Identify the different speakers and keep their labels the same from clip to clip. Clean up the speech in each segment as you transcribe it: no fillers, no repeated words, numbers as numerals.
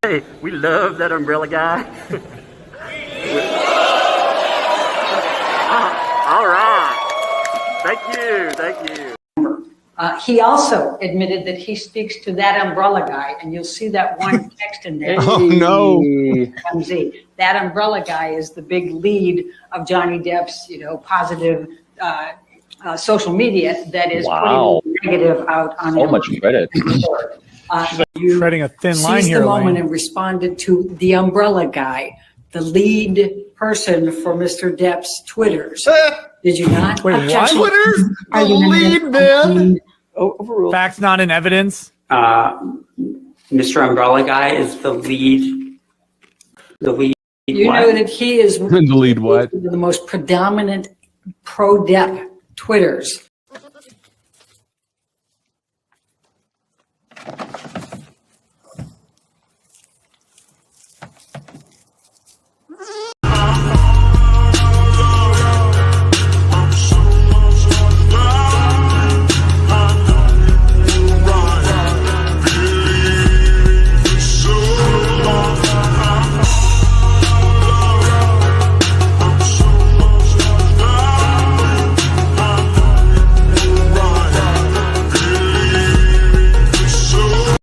Speaker 1: Hey, we love that umbrella guy. All right. Thank you.
Speaker 2: He also admitted that he speaks to that umbrella guy, and you'll see that one text in there.
Speaker 3: Oh, no.
Speaker 2: MZ. That umbrella guy is the big lead of Johnny Depp's, positive social media that is putting negative out on
Speaker 4: So much credit.
Speaker 2: You
Speaker 3: Treading a thin line
Speaker 2: seized
Speaker 3: here,
Speaker 2: the moment
Speaker 3: Elaine.
Speaker 2: and responded to the umbrella guy, the lead person for Mr. Depp's Twitters. Did you not?
Speaker 3: Wait, what?
Speaker 5: Twitter's
Speaker 2: Are
Speaker 5: the
Speaker 2: you gonna
Speaker 5: lead, man.
Speaker 6: Overruled.
Speaker 3: Facts not in evidence.
Speaker 6: Mr. Umbrella Guy is the lead. The lead.
Speaker 2: You
Speaker 6: what?
Speaker 2: know that he is
Speaker 5: The lead what?
Speaker 2: one of the most predominant pro-Depp Twitters.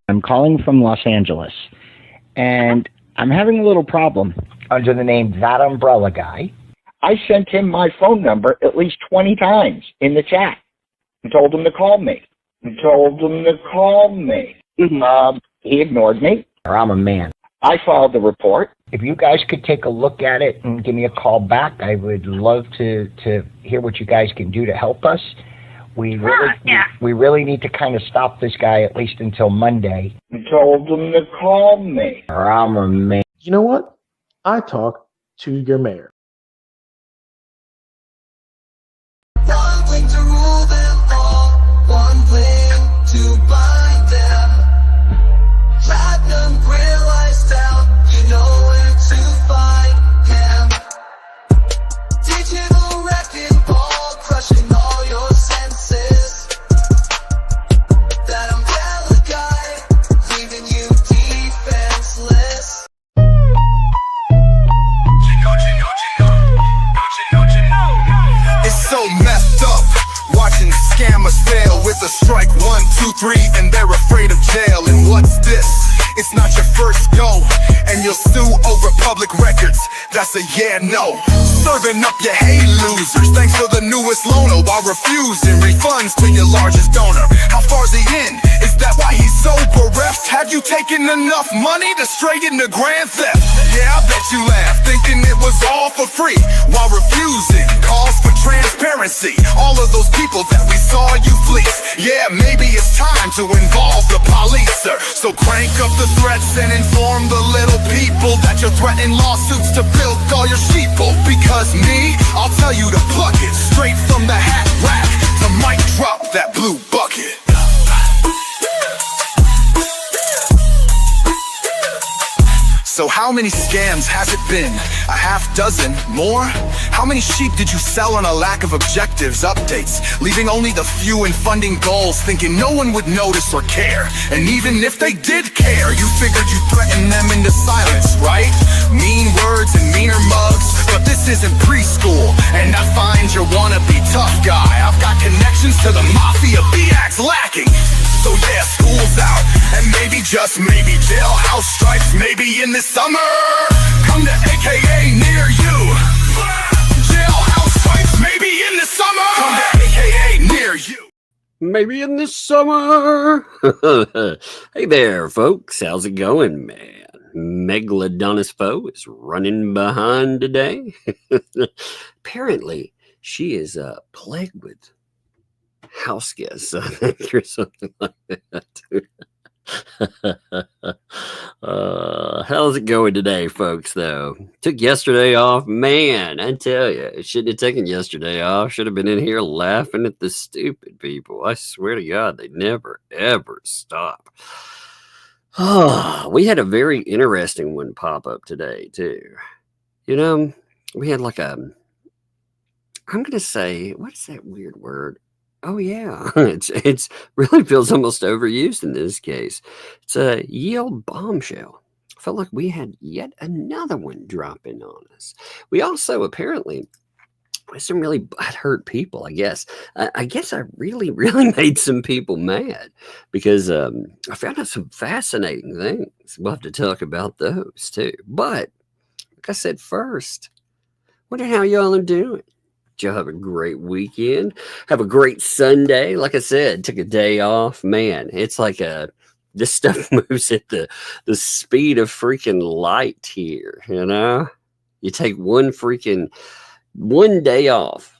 Speaker 7: I'm calling from Los Angeles, and I'm having a little problem under the name ThatUmbrellaGuy. I sent him my phone number at least 20 times in the chat and told him to call me. He ignored me. I'm a man. I filed the report. If you guys could take a look at it and give me a call back, I would love to hear what you guys can do to help us. We really need to kind of stop this guy at least until Monday. I told him to call me. I'm a man.
Speaker 8: You know what? I talk to your mayor.
Speaker 9: One thing to rule them all, one thing to bind them. Platinum realized out, you know where to find him. Digital wrecking ball, crushing all your senses. That umbrella guy, leaving you defenseless.
Speaker 10: It's so messed up watching scammers fail with a strike 1, 2, 3 and they're afraid of jail. And what's this? It's not your first go, and you'll sue over public records. That's a yeah, no. Serving up your hey losers, thanks for the newest loaner, while refusing refunds to your largest donor. How far's he in? Is that why he's so bereft? Have you taken enough money to straighten the grand theft? Yeah, I bet you laugh, thinking it was all for free, while refusing calls for transparency. All of those people that we saw you fleece. Yeah, maybe it's time to involve the police, sir. So crank up the threats and inform the little people that you're threatening lawsuits to bilk all your sheeple. Because me, I'll tell you to pluck it straight from the hat rack to mic drop that blue bucket. So how many scams has it been? A half dozen? More? How many sheep did you sell on a lack of objectives, updates, leaving only the few in funding goals, thinking no one would notice or care? And even if they did care, you figured you'd threaten them into silence, right? Mean words and meaner mugs, but this isn't preschool, and I find you're wannabe tough guy. I've got connections to the mafia, B-Act's lacking. So yeah, school's out, and maybe, just maybe, jailhouse stripes maybe in the summer. Come to AKA near you. Jailhouse stripes maybe in the summer. Come to AKA near you.
Speaker 1: Maybe in the summer. Hey there, folks. How's it going, man? Megalodonus foe is running behind today. Apparently, she is plagued with house guests, I think, or something like that. How's it going today, folks, though? Took yesterday off. Man, I tell you, it shouldn't have taken yesterday off. Should have been in here laughing at the stupid people. I swear to God, they never, ever stop. We had a very interesting one pop up today, too. You know, we had like I'm going to say, what is that weird word? Oh yeah, it's really feels almost overused in this case. It's a yield bombshell. felt like we had yet another one dropping on us. We also apparently some really butthurt people, I guess. I guess I really, really made some people mad because I found out some fascinating things. We'll have to talk about those too. But like I said first, wonder how y'all are doing. Did y'all have a great weekend? Have a great Sunday? Like I said, took a day off. Man, it's like this stuff moves at the speed of freaking light here, you know? You take one day off,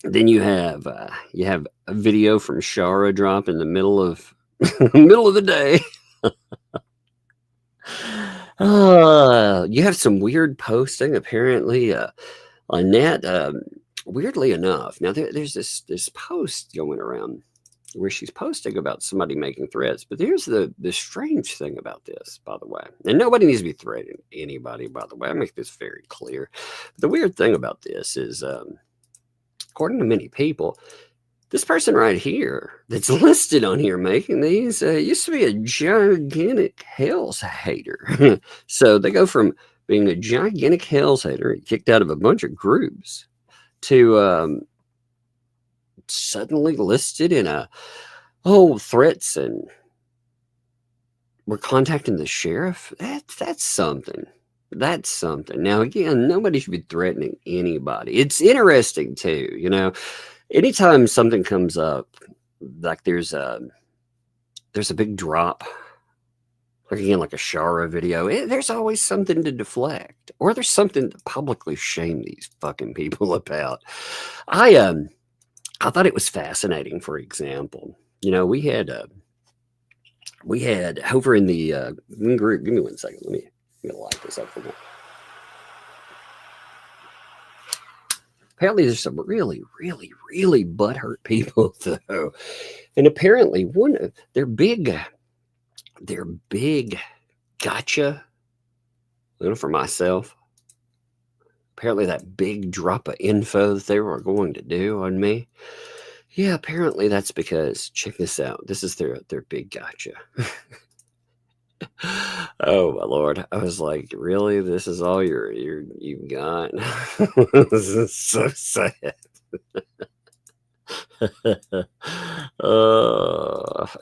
Speaker 1: then you have a video from Shara drop in the middle of the day. You have some weird posting apparently on that. Weirdly enough, now there's this post going around where she's posting about somebody making threats. But here's the strange thing about this, by the way. And nobody needs to be threatening anybody, by the way. I make this very clear. The weird thing about this is, according to many people, this person right here that's listed on here making these used to be a gigantic Hales hater. So they go from being a gigantic Hales hater, kicked out of a bunch of groups, to suddenly listed in threats, and we're contacting the sheriff. That's something. That's something. Now again, nobody should be threatening anybody. It's interesting too, you know. Anytime something comes up, like there's a big drop, like again, like a Shara video, there's always something to deflect, or there's something to publicly shame these fucking people about. I thought it was fascinating. For example, you know, we had over in the group. Give me 1 second. Let me light this up for a minute. Apparently, there's some really, really, really butthurt people though, and apparently one of their big gotcha. You know, for myself. Apparently that big drop of info that they were going to do on me. Yeah, apparently that's because, check this out. This is their big gotcha. Oh my Lord. I was like, really? This is all you've got? This is so sad.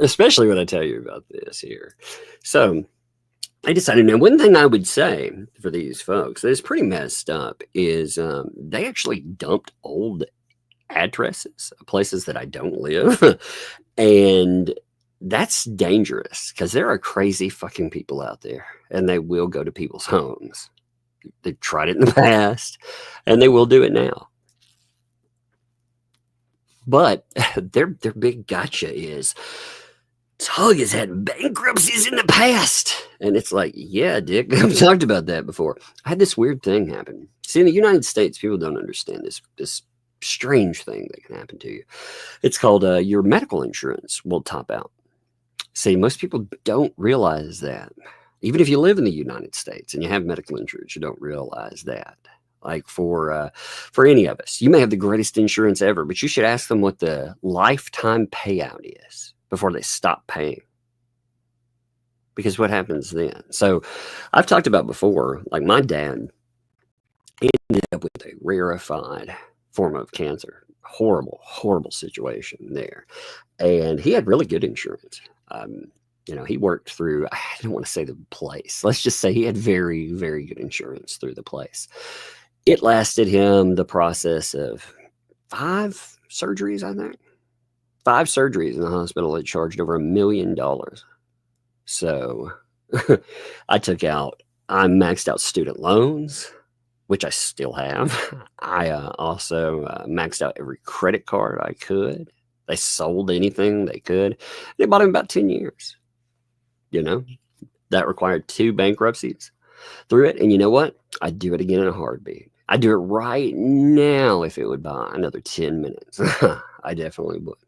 Speaker 1: Especially when I tell you about this here. So I decided, now one thing I would say for these folks that is pretty messed up is they actually dumped old addresses, places that I don't live. And that's dangerous because there are crazy fucking people out there, and they will go to people's homes. They've tried it in the past, and they will do it now. But their big gotcha is, Tug has had bankruptcies in the past. And it's like, yeah, Dick, I've talked about that before. I had this weird thing happen. See, in the United States, people don't understand this strange thing that can happen to you. It's called your medical insurance will top out. See, most people don't realize that. Even if you live in the United States and you have medical insurance, you don't realize that. Like for any of us, you may have the greatest insurance ever, but you should ask them what the lifetime payout is before they stop paying. Because what happens then? So I've talked about before, like my dad ended up with a rarefied form of cancer. Horrible, horrible situation there. And he had really good insurance. You know, he worked through, I don't want to say the place. Let's just say he had very, very good insurance through the place. It lasted him the process of 5 surgeries, I think. 5 surgeries in the hospital. It charged over $1 million. So I maxed out student loans, which I still have. I also maxed out every credit card I could. They sold anything they could. They bought him about 10 years. You know, that required 2 bankruptcies through it. And you know what? I'd do it again in a heartbeat. I'd do it right now if it would buy another 10 minutes. I definitely would.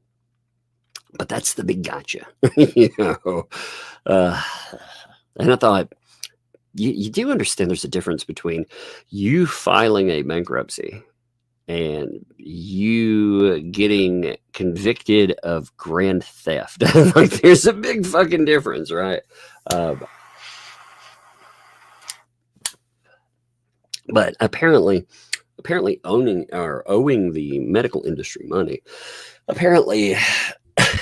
Speaker 1: But that's the big gotcha. You know? And I thought, you do understand there's a difference between you filing a bankruptcy and you getting convicted of grand theft. Like, there's a big fucking difference, right? But apparently owing the medical industry money, apparently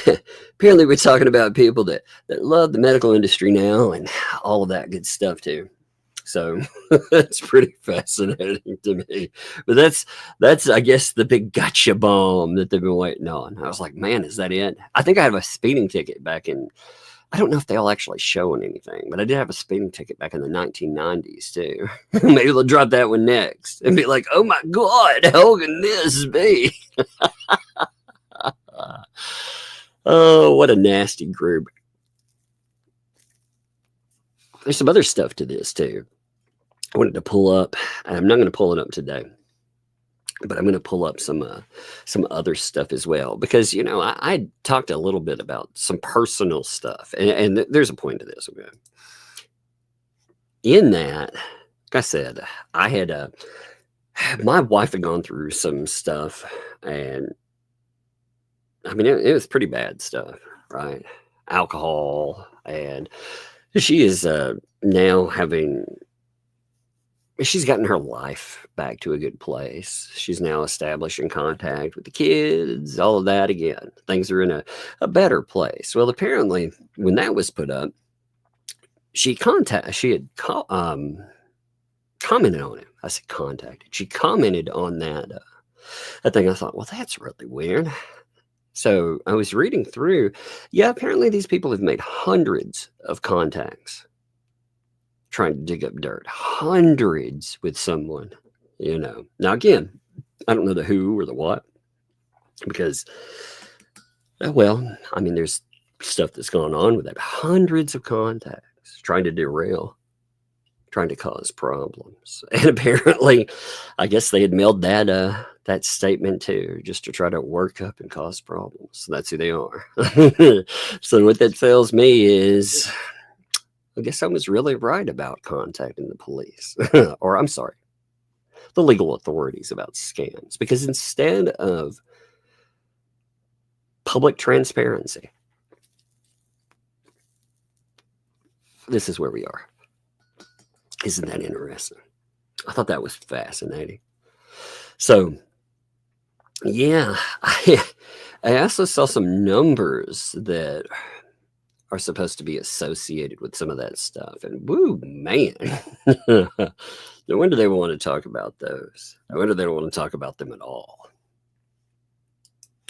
Speaker 1: apparently we're talking about people that love the medical industry now and all of that good stuff too. So it's pretty fascinating to me. But that's I guess the big gotcha bomb that they've been waiting on. I was like, man, is that it? I think I have a speeding ticket back in, I don't know if they'll actually show anything, but I did have a speeding ticket back in the 1990s too. Maybe they'll drop that one next and be like, oh my God, how can this be? Oh, what a nasty group. There's some other stuff to this too. I wanted to pull up, and I'm not going to pull it up today, but I'm going to pull up some other stuff as well, because, you know, I talked a little bit about some personal stuff, and there's a point to this. Okay. In that, like I said, I had my wife had gone through some stuff, and I mean, it was pretty bad stuff, right? Alcohol, and she is now having. She's gotten her life back to a good place. She's now establishing contact with the kids, all of that again. Things are in a better place. Well, apparently, when that was put up, she had commented on it. I said contacted. She commented on that thing. I thought, well, that's really weird. So I was reading through. Yeah, apparently these people have made hundreds of contacts trying to dig up dirt, hundreds with someone, you know. Now, again, I don't know the who or the what, because, well, I mean, there's stuff that's going on with that. Hundreds of contacts trying to derail, trying to cause problems. And apparently, I guess they had mailed that statement too, just to try to work up and cause problems. So that's who they are. So what that tells me is, I guess I was really right about contacting the police, or I'm sorry, the legal authorities about scams, because instead of public transparency, this is where we are. Isn't that interesting? I thought that was fascinating. So, yeah, I also saw some numbers that are supposed to be associated with some of that stuff. And woo, man. No wonder they want to talk about those. No wonder they don't want to talk about them at all.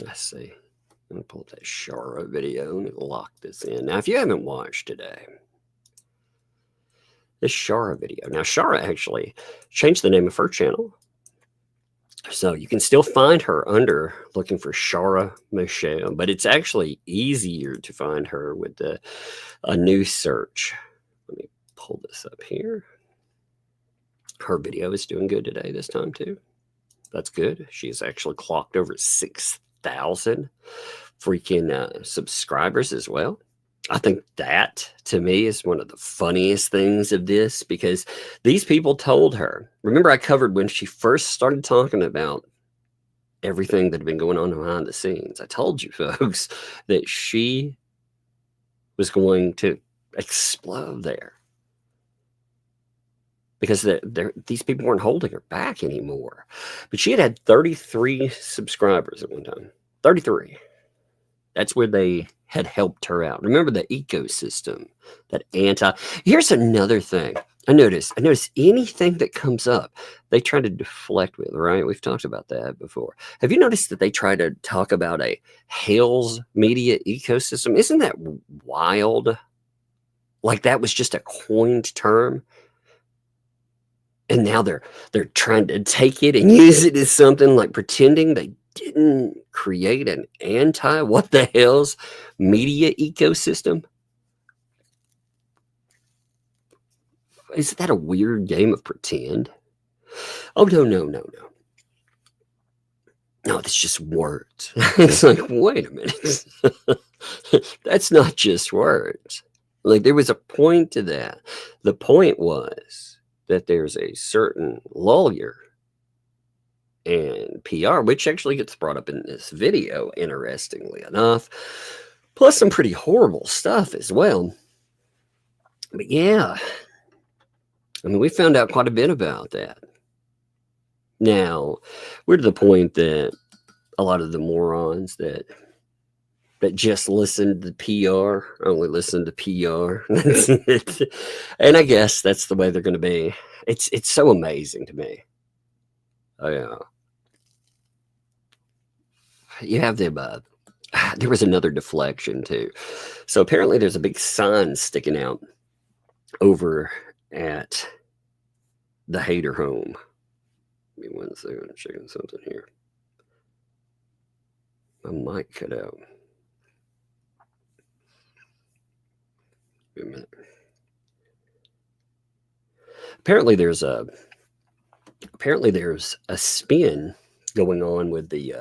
Speaker 1: Let's see. I'm going to pull up that Shara video and lock this in. Now, if you haven't watched today, this Shara video. Now, Shara actually changed the name of her channel. So you can still find her under looking for Shara Michelle, but it's actually easier to find her with a new search. Let me pull this up here. Her video is doing good today this time too. That's good. She's actually clocked over 6,000 freaking subscribers as well. I think that, to me, is one of the funniest things of this, because these people told her. Remember, I covered when she first started talking about everything that had been going on behind the scenes. I told you, folks, that she was going to explode there, because these people weren't holding her back anymore. But she had 33 subscribers at one time. 33. That's where they had helped her out. Remember the ecosystem, that here's another thing. I notice anything that comes up, they try to deflect with, right? We've talked about that before. Have you noticed that they try to talk about a Hale's media ecosystem? Isn't that wild? Like that was just a coined term. And now they're trying to take it and use it as something, like pretending they didn't create an what the hell's media ecosystem. Is that a weird game of pretend? Oh, no. No, it's just words. It's like, wait a minute. That's not just words. Like, there was a point to that. The point was that there's a certain lawyer and PR, which actually gets brought up in this video, interestingly enough, plus some pretty horrible stuff as well. But yeah, I mean, we found out quite a bit about that. Now, we're to the point that a lot of the morons that just listen to PR only listen to PR. And I guess that's the way they're going to be. It's so amazing to me. Oh, yeah. You have them. There was another deflection too. So apparently, there's a big sign sticking out over at the Hater home. Give me 1 second. I'm checking something here. My mic cut out. Wait a minute. Apparently, there's a spin going on with the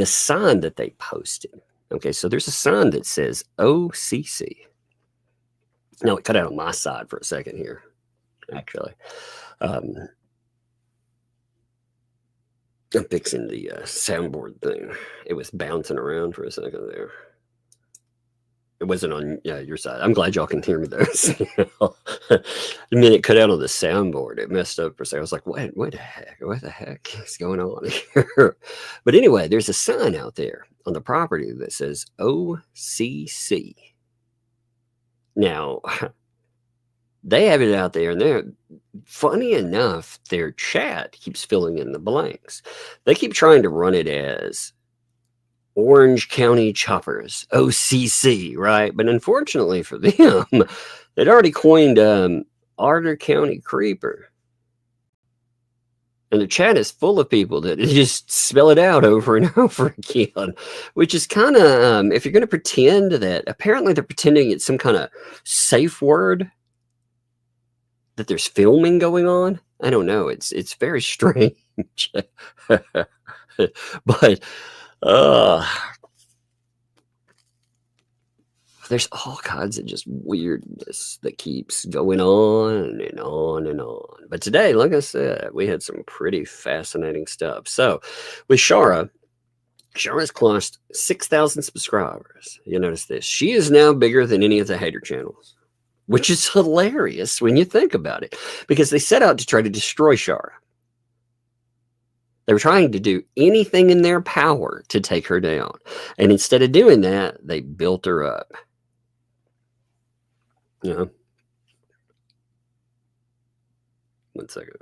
Speaker 1: sign that they posted. Okay, so there's a sign that says OCC. Now, it cut out on my side for a second here, actually. I'm fixing the soundboard thing. It was bouncing around for a second there. It wasn't on your side. I'm glad y'all can hear me, though. The minute it cut out on the soundboard, it messed up for a second. I was like, what the heck? What the heck is going on here? But anyway, there's a sign out there on the property that says OCC. Now, they have it out there, and they're funny enough, their chat keeps filling in the blanks. They keep trying to run it as Orange County Choppers, OCC, right? But unfortunately for them, they'd already coined Arter County Creeper. And the chat is full of people that just spell it out over and over again, which is kind of, if you're going to pretend that, apparently they're pretending it's some kind of safe word, that there's filming going on. I don't know. It's very strange. But there's all kinds of just weirdness that keeps going on and on and on. But today, like I said, we had some pretty fascinating stuff. So with Shara's crossed 6,000 subscribers. You notice this. She is now bigger than any of the hater channels, which is hilarious when you think about it, because they set out to try to destroy Shara. They were trying to do anything in their power to take her down. And instead of doing that, they built her up. You know? 1 second.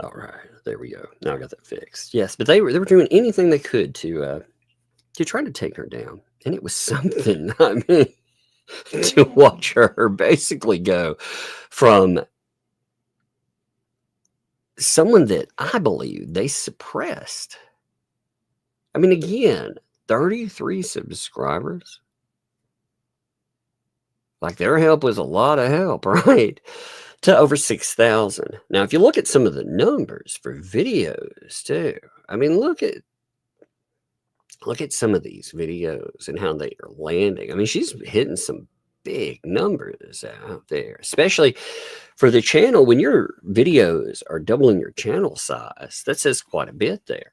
Speaker 1: All right, there we go. Now I got that fixed. Yes, but they were doing anything they could to try to take her down. And it was something. I mean, to watch her basically go from someone that I believe they suppressed. I mean, again, 33 subscribers. Like, their help was a lot of help, right? To over 6,000. Now, if you look at some of the numbers for videos too, I mean, look at some of these videos and how they are landing. I mean, she's hitting some big numbers out there, especially for the channel. When your videos are doubling your channel size, that says quite a bit there.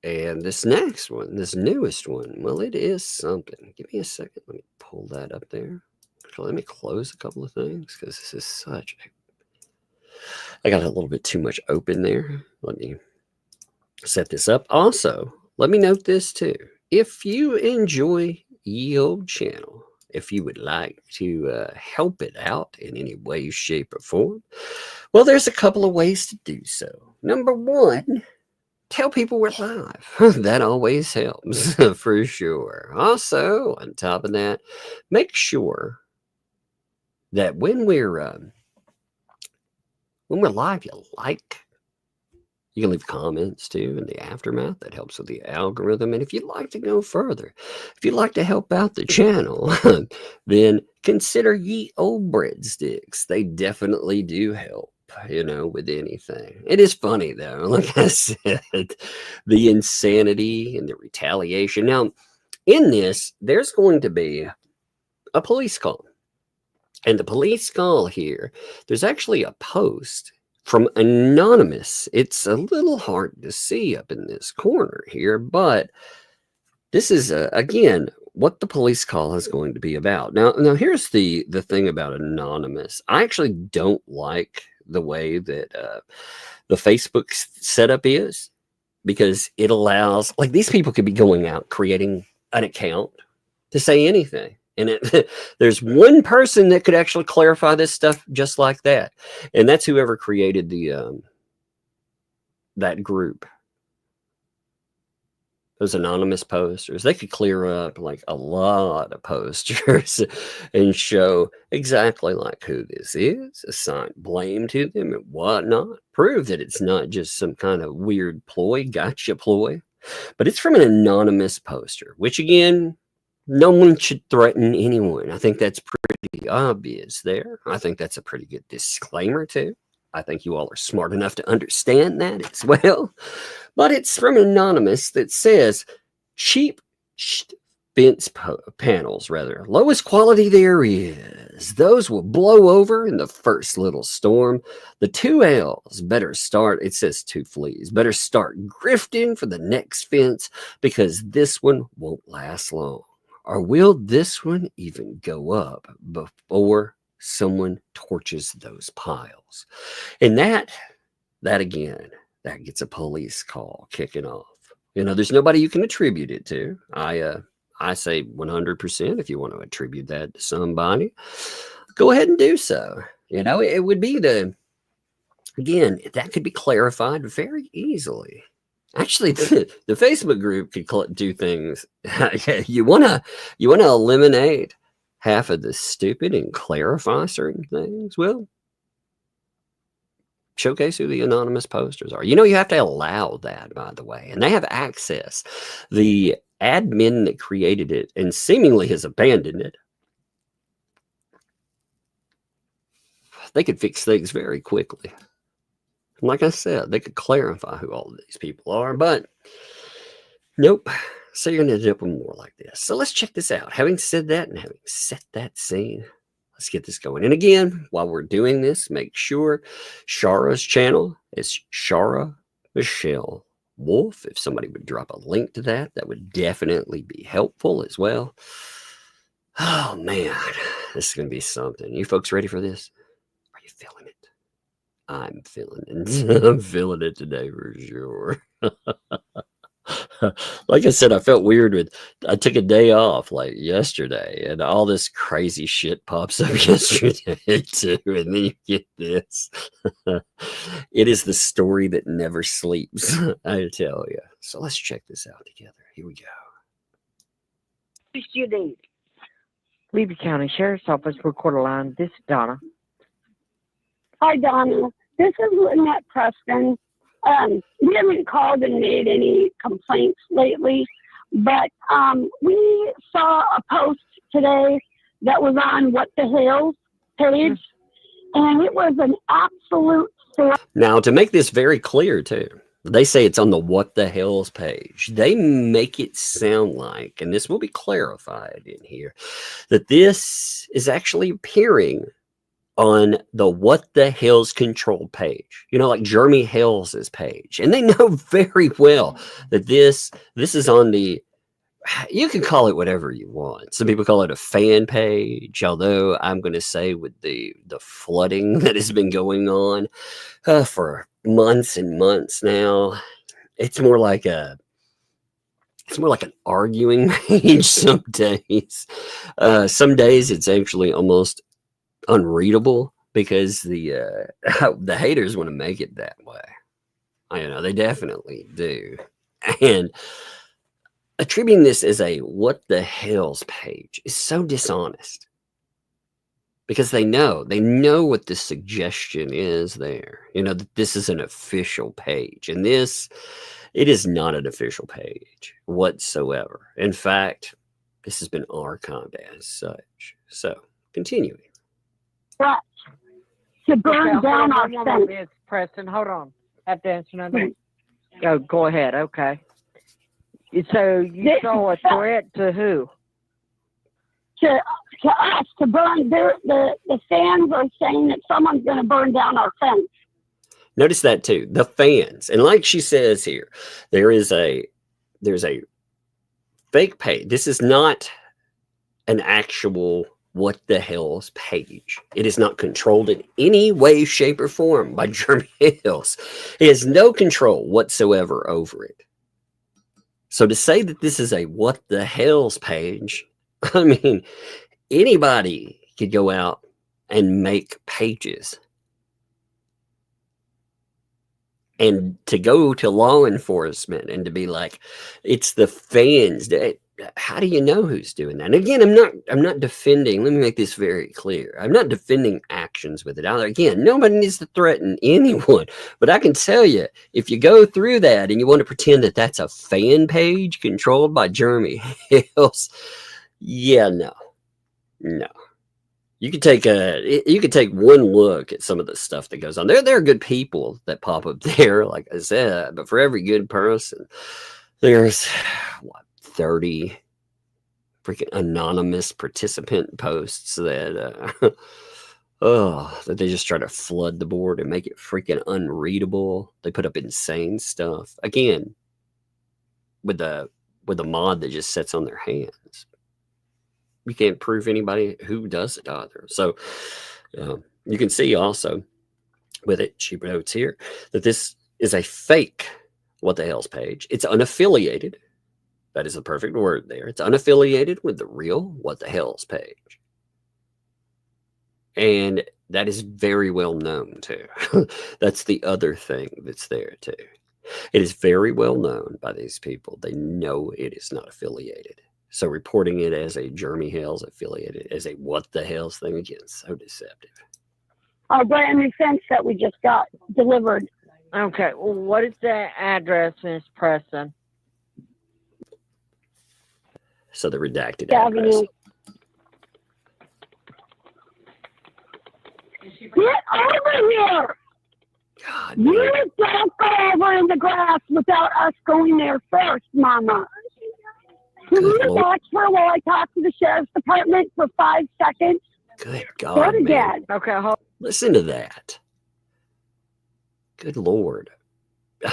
Speaker 1: And this next one, this newest one, well, it is something. Give me a second. Let me pull that up there. Let me close a couple of things, because this is such I got a little bit too much open there. Let me set this up. Also, let me note this too. If you enjoy ye old channel, if you would like to help it out in any way, shape, or form, well, there's a couple of ways to do so. Number one, tell people we're live. That always helps for sure. Also, on top of that, make sure that when we're live, you like. You can leave comments too in the aftermath. That helps with the algorithm. And if you'd like to go further, if you'd like to help out the channel, then consider ye old breadsticks. They definitely do help, you know, with anything. It is funny though, like I said, the insanity and the retaliation. Now, in this, there's going to be a police call. And the police call here, there's actually a post from Anonymous. It's a little hard to see up in this corner here, but this is, again, what the police call is going to be about. Now here's the thing about anonymous. I actually don't like the way that the Facebook setup is, because it allows, like, these people could be going out creating an account to say anything, and there's one person that could actually clarify this stuff just like that, and that's whoever created the that group. Those anonymous posters, they could clear up like a lot of posters and show exactly like who this is, assign blame to them and whatnot, prove that it's not just some kind of weird ploy, gotcha ploy, but it's from an anonymous poster, which again, no one should threaten anyone. I think that's pretty obvious there. I think that's a pretty good disclaimer too. I think you all are smart enough to understand that as well. But it's from an anonymous that says, cheap fence panels, rather. Lowest quality there is. Those will blow over in the first little storm. The 2 L's better start, it says 2 fleas, better start grifting for the next fence, because this one won't last long. Or will this one even go up before someone torches those piles? And that again, that gets a police call kicking off. You know, there's nobody you can attribute it to. I say 100%. If you want to attribute that to somebody, go ahead and do so. You know, it would be again, that could be clarified very easily. Actually, the Facebook group could do things. You wanna eliminate half of the stupid and clarify certain things? Well, showcase who the anonymous posters are. You know, you have to allow that, by the way, and they have access. The admin that created it and seemingly has abandoned it, they could fix things very quickly. And like I said, they could clarify who all of these people are, but nope. So you're going to end up with more like this. So let's check this out. Having said that and having set that scene, let's get this going. And again, while we're doing this, make sure Shara's channel is Shara Michelle Wolf. If somebody would drop a link to that, that would definitely be helpful as well. Oh man, this is going to be something. You folks ready for this? Are you feeling it? I'm feeling it. I'm feeling it today for sure. Like I said, I felt weird I took a day off like yesterday, and all this crazy shit pops up yesterday too. And then you get this. It is the story that never sleeps, I tell you. So let's check this out together. Here we go.
Speaker 4: What you need? Levy County Sheriff's Office, recorder line. This is Donna.
Speaker 5: Hi, Donna. This is Lynette Preston. We haven't called and made any complaints lately, but we saw a post today that was on What the Hales page, and it was an absolute...
Speaker 1: Now, to make this very clear, too, they say it's on the What the Hales page. They make it sound like, and this will be clarified in here, that this is actually appearing on the What the Hales control page, you know, like Jeremy Hales's page. And they know very well that this is on the, you can call it whatever you want. Some people call it a fan page, although I'm going to say with the flooding that has been going on for months and months now, it's more like an arguing page some days. Some days it's actually almost unreadable because the haters want to make it that way. I know they definitely do. And attributing this as a What the Hales page is so dishonest, because they know what the suggestion is there. You know, that this is an official page, and it is not an official page whatsoever. In fact, this has been archived as such. So continuing.
Speaker 5: But to burn down our fence.
Speaker 4: Miss Preston, hold on. I have to answer another. Go ahead. Okay. So you saw a threat to who?
Speaker 5: To us, to burn. The fans are saying that someone's going to burn down our fence.
Speaker 1: Notice that too. The fans, and like she says here, there's a fake page. This is not an actual What the Hell's page. It is not controlled in any way, shape, or form by Jeremy Hales. He has no control whatsoever over it. So to say that this is a What the Hell's page, I mean, anybody could go out and make pages. And to go to law enforcement and to be like, it's the fans. How do you know who's doing that? And again, I'm not defending. Let me make this very clear. I'm not defending actions with it out there. Again, nobody needs to threaten anyone. But I can tell you, if you go through that and you want to pretend that that's a fan page controlled by Jeremy Hales, yeah, no. You could take one look at some of the stuff that goes on. There are good people that pop up there, like I said, but for every good person, there's 30 freaking anonymous participant posts that that they just try to flood the board and make it freaking unreadable. They put up insane stuff. Again, with the mod that just sits on their hands. You can't prove anybody who does it either. So you can see also with it, she notes here, that this is a fake What the Hell's page. It's unaffiliated. That is the perfect word there. It's unaffiliated with the real What the Hell's page. And that is very well known too. That's the other thing that's there too. It is very well known by these people. They know it is not affiliated. So reporting it as a Jeremy Hales affiliated, as a What the Hell's thing, again, so deceptive.
Speaker 5: Our brand new fence that we just got delivered.
Speaker 4: Okay, well, what is the address, Miss Preston?
Speaker 1: So the redacted
Speaker 5: Avenue.
Speaker 1: address.
Speaker 5: Get over here!
Speaker 1: God,
Speaker 5: You don't go over in the grass without us going there first, Mama. Can you watch her while I talk to the sheriff's department for 5 seconds?
Speaker 1: Good
Speaker 5: Go
Speaker 1: God,
Speaker 5: to
Speaker 1: man.
Speaker 5: Dad.
Speaker 4: Okay, hold.
Speaker 1: Listen to that. Good Lord.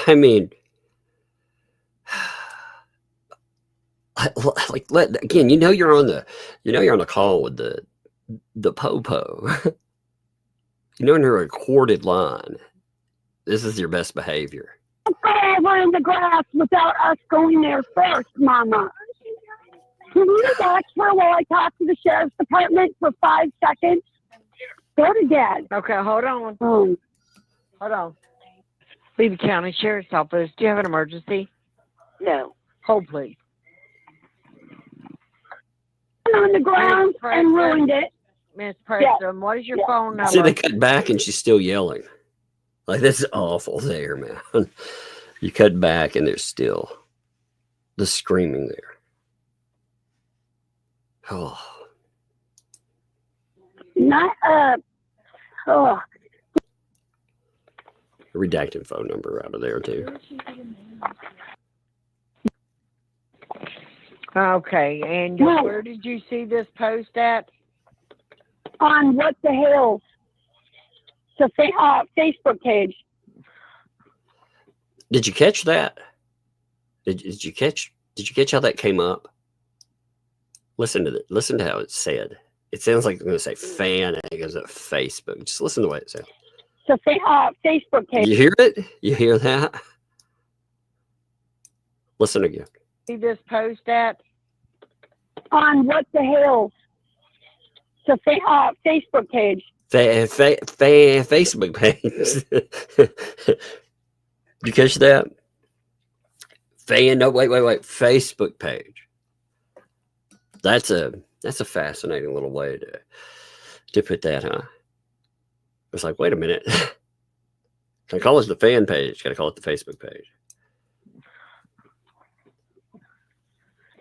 Speaker 1: I mean, again, you're on the call with the popo. In a recorded line. This is your best behavior.
Speaker 5: Don't go over in the grass without us going there first, Mama. Can you watch her while I talk to the sheriff's department for 5 seconds? Go to Dad.
Speaker 4: Okay, hold on. Hold on. Levy County Sheriff's Office. Do you have an emergency?
Speaker 5: No.
Speaker 4: Hold, please.
Speaker 5: On the ground and ruined it.
Speaker 4: Miss Preston, what is your phone number?
Speaker 1: See, they cut back and she's still yelling. Like, this is awful there, man. You cut back and there's still the screaming there. Oh.
Speaker 5: Not
Speaker 1: Redacted phone number out of there, too.
Speaker 4: Okay, and where did you see this post at?
Speaker 5: On What the Hales. It's a Facebook page.
Speaker 1: Did you catch that? Did you catch how that came up? Listen to how it said. It sounds like it's going to say fan, and it goes up Facebook. Just listen to what it says.
Speaker 5: It's a Facebook page.
Speaker 1: You hear it? You hear that? Listen again.
Speaker 4: See this post at?
Speaker 5: On What the Hales. It's a Facebook page.
Speaker 1: Facebook page. You catch that? Wait. Facebook page. That's a fascinating little way to put that, huh? It's like, wait a minute. Can I call it the fan page? Got to call it the Facebook page.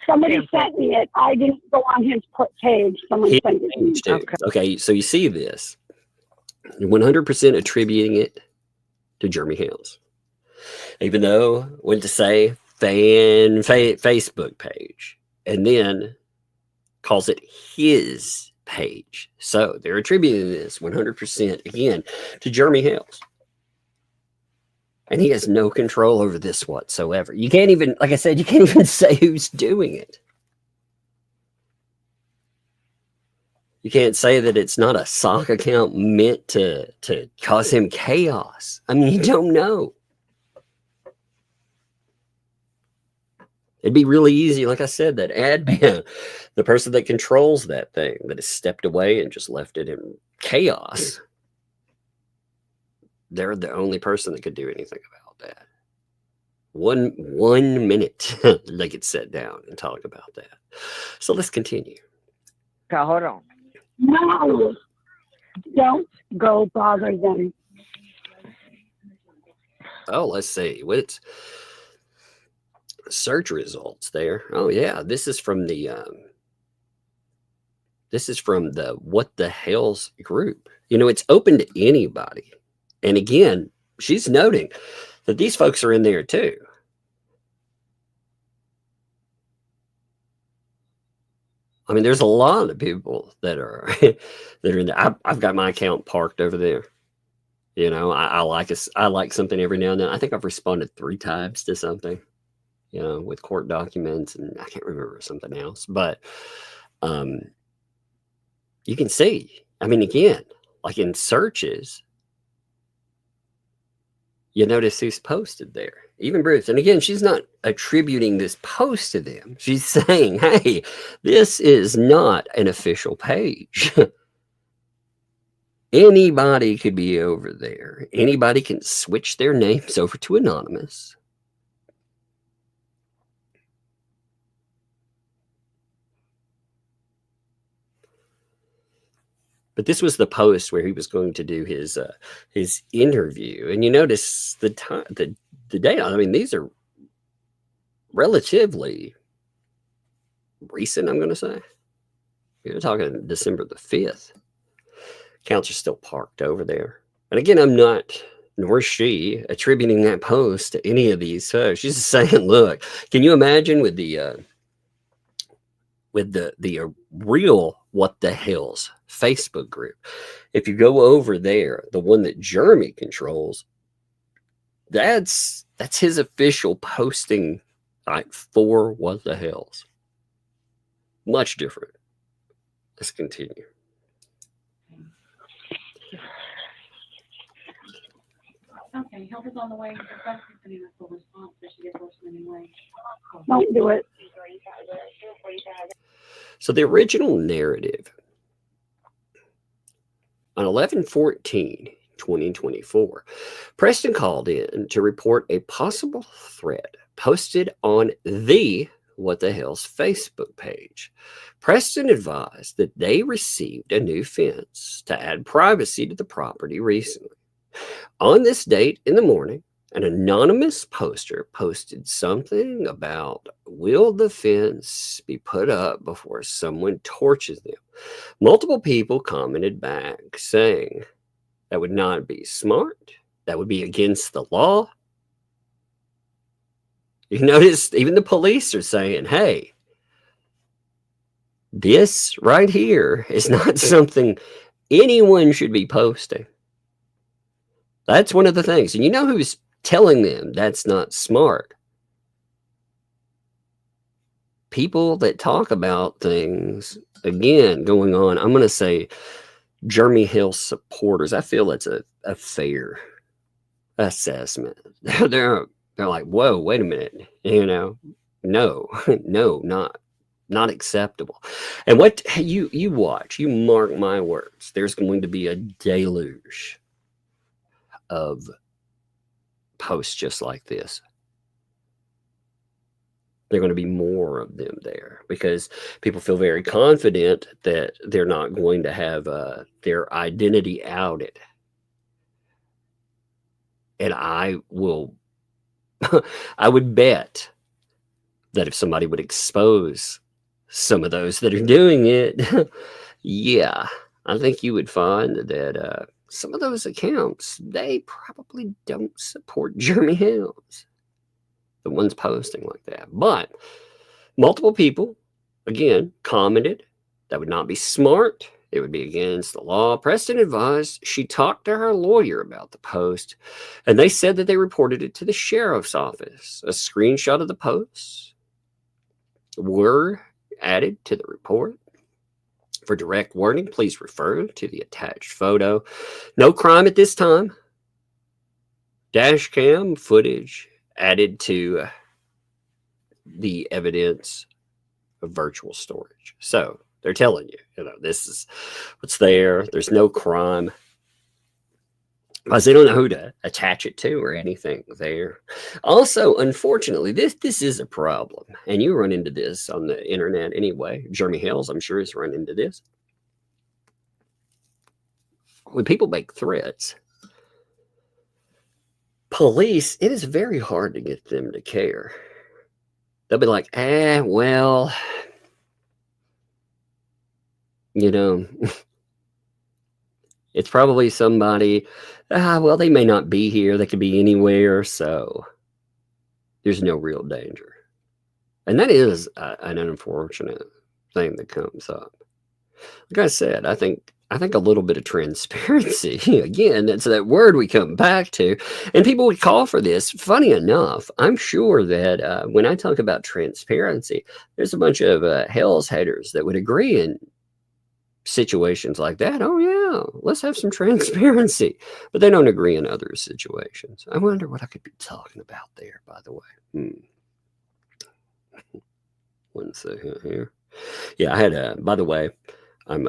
Speaker 5: Somebody sent me it. I didn't go on his page. Someone sent it to me.
Speaker 1: Okay, so you see this. 100% attributing it to Jeremy Hales. Even though went to say Facebook page and then calls it his page. So they're attributing this 100% again to Jeremy Hales. And he has no control over this whatsoever. You can't even, like I said, you can't even say who's doing it. You can't say that it's not a sock account meant to cause him chaos. I mean, you don't know. It'd be really easy, like I said, that admin, the person that controls that thing, that has stepped away and just left it in chaos. They're the only person that could do anything about that. One minute they could sit down and talk about that. So let's continue.
Speaker 4: Okay, hold on.
Speaker 5: No, don't go bother them.
Speaker 1: Oh, let's see. What's search results there? Oh yeah, this is from the What the Hales group. You know, it's open to anybody. And again, she's noting that these folks are in there too. I mean, there's a lot of people that are that are in there. I've got my account parked over there. You know, I like something every now and then. I think I've responded 3 times to something, you know, with court documents, and I can't remember something else. But you can see. I mean, again, like in searches, you notice who's posted there. Even Bruce. And again, she's not attributing this post to them. She's saying, hey, this is not an official page. Anybody could be over there. Anybody can switch their names over to anonymous. But this was the post where he was going to do his interview, and you notice the time, the date. I mean, these are relatively recent. I'm going to say you're talking December the 5th. Accounts are still parked over there, and again, I'm not, nor is she, attributing that post to any of these folks. She's just saying, look, can you imagine with the real What the Hales Facebook group, if you go over there, the one that Jeremy controls, that's his official posting, like, for What the Hales. Much different. Let's continue.
Speaker 11: Okay, help is on the way. Response, so she gets anyway.
Speaker 5: Don't do it.
Speaker 1: So the original narrative on 11/14/2024, Preston called in to report a possible threat posted on the What the Hales Facebook page. Preston advised that they received a new fence to add privacy to the property recently. On this date in the morning, an anonymous poster posted something about, will the fence be put up before someone torches them? Multiple people commented back saying that would not be smart. That would be against the law. You notice even the police are saying, hey, this right here is not something anyone should be posting. That's one of the things. And you know who's telling them that's not smart? People that talk about things, again, going on, I'm going to say Jeremy Hill supporters. I feel it's a fair assessment. They're like, whoa, wait a minute. You know, no, not acceptable. And what you watch, you mark my words, there's going to be a deluge of posts just like this. There are going to be more of them there because people feel very confident that they're not going to have their identity outed. And I would bet that if somebody would expose some of those that are doing it, yeah, I think you would find that some of those accounts, they probably don't support Jeremy Hales, the ones posting like that. But multiple people, again, commented that would not be smart. It would be against the law. Preston advised she talked to her lawyer about the post, and they said that they reported it to the sheriff's office. A screenshot of the post were added to the report. For direct wording, please refer to the attached photo. No crime at this time. Dash cam footage added to the evidence of virtual storage. So they're telling you, this is what's there. There's no crime. Because they don't know who to attach it to or anything there. Also, unfortunately, this is a problem. And you run into this on the internet anyway. Jeremy Hales, I'm sure, has run into this. When people make threats, police, it is very hard to get them to care. They'll be like, well, it's probably somebody, well, they may not be here. They could be anywhere. So there's no real danger. And that is an unfortunate thing that comes up. Like I said, I think a little bit of transparency, again, that's that word we come back to. And people would call for this. Funny enough, I'm sure that when I talk about transparency, there's a bunch of Hales haters that would agree in situations like that. Oh, yeah, let's have some transparency. But they don't agree in other situations. I wonder what I could be talking about there, by the way. One second here. Yeah, I had by the way, I'm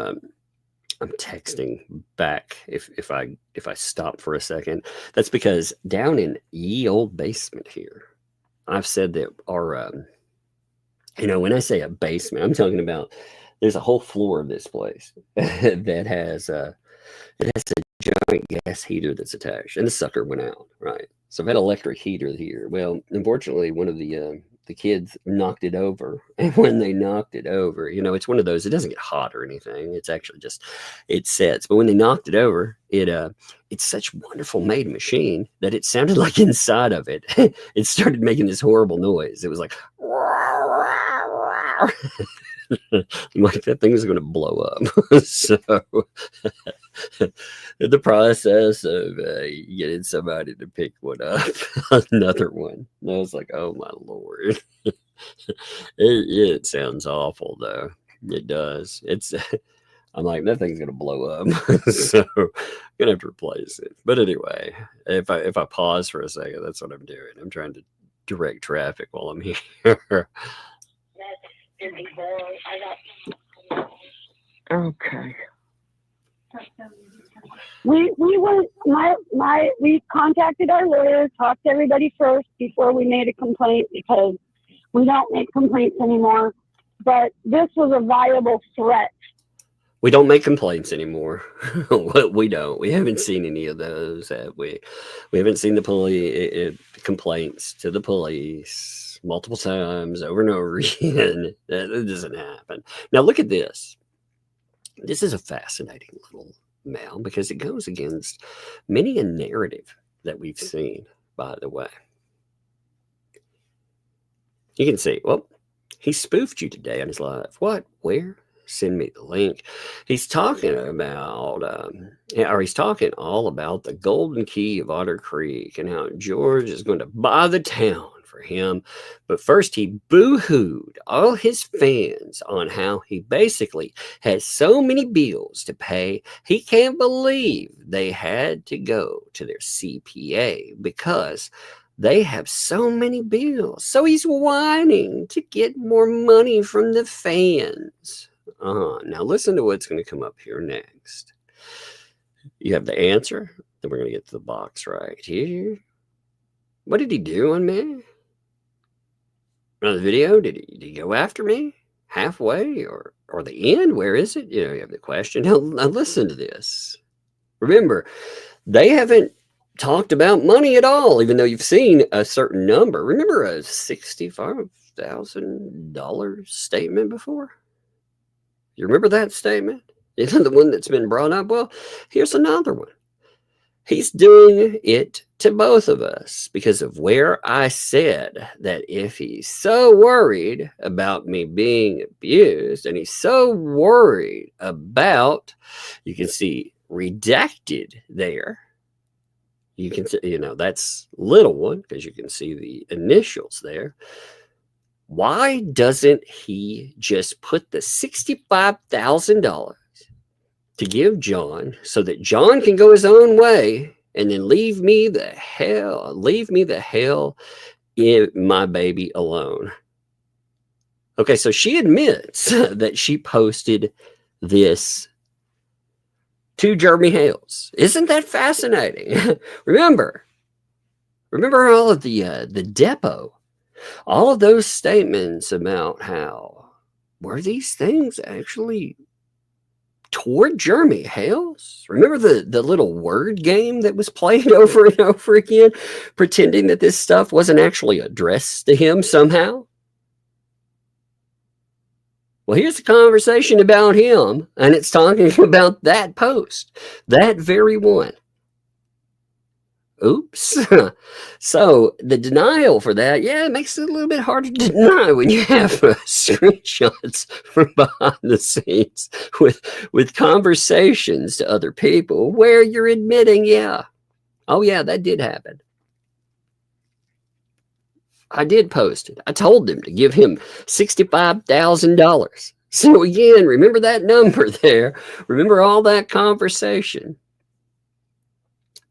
Speaker 1: texting back if I stop for a second. That's because down in ye old basement here, I've said that our when I say a basement, I'm talking about there's a whole floor of this place that has a giant gas heater that's attached, and the sucker went out, right? So I've had an electric heater here. Well, unfortunately, one of the kids knocked it over, and when they knocked it over, it's one of those, it doesn't get hot or anything, it's actually just, it sets. But when they knocked it over, it's such a wonderful made machine that it sounded like inside of it it started making this horrible noise. It was like like that thing is going to blow up. So in the process of getting somebody to pick one up, another one, and I was like, oh my Lord. It sounds awful though. It does. I'm like, that thing's going to blow up. So I'm going to have to replace it. But anyway, if I pause for a second, that's what I'm doing. I'm trying to direct traffic while I'm here.
Speaker 4: Okay.
Speaker 5: We contacted our lawyer, talked to everybody first before we made a complaint, because we don't make complaints anymore. But this was a viable threat.
Speaker 1: We don't make complaints anymore. We don't. We haven't seen any of those, have we? We haven't seen the police complaints to the police multiple times over and over again. That doesn't happen. Now look at this. This is a fascinating little mail because it goes against many a narrative that we've seen, by the way. You can see, well, he spoofed you today on his live. What? Where? Send me the link. He's talking about, he's talking all about the golden key of Otter Creek and how George is going to buy the town for him. But first, he boo-hooed all his fans on how he basically has so many bills to pay. He can't believe they had to go to their CPA because they have so many bills. So he's whining to get more money from the fans. Now listen to what's going to come up here next. You have the answer. Then we're going to get to the box right here. What did he do on me? Another video? Did he go after me halfway or the end? Where is it? You have the question. Now listen to this. Remember, they haven't talked about money at all, even though you've seen a certain number. Remember a $65,000 statement before? You remember that statement? Isn't the one that's been brought up? Well, here's another one. He's doing it to both of us because of where I said that if he's so worried about me being abused and he's so worried about, you can see redacted there. You can see, that's little one because you can see the initials there. Why doesn't he just put the $65,000 to give John so that John can go his own way and then leave me the hell in my baby alone? Okay, so she admits that she posted this to Jeremy Hales. Isn't that fascinating? Remember all of the depot, all of those statements about how were these things actually toward Jeremy Hales? Remember the little word game that was played over and over again, pretending that this stuff wasn't actually addressed to him somehow? Well, here's the conversation about him, and it's talking about that post, that very one. Oops. So the denial for that, yeah, it makes it a little bit harder to deny when you have screenshots from behind the scenes with conversations to other people where you're admitting, yeah, oh yeah, that did happen. I did post it. I told them to give him $65,000. So again, remember that number there. Remember all that conversation.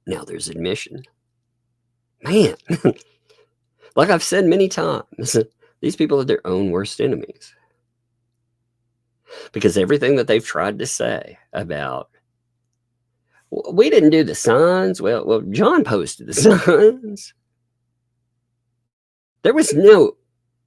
Speaker 1: Now there's admission. Man, like I've said many times, these people are their own worst enemies. Because everything that they've tried to say about, we didn't do the signs. Well, John posted the signs. There was no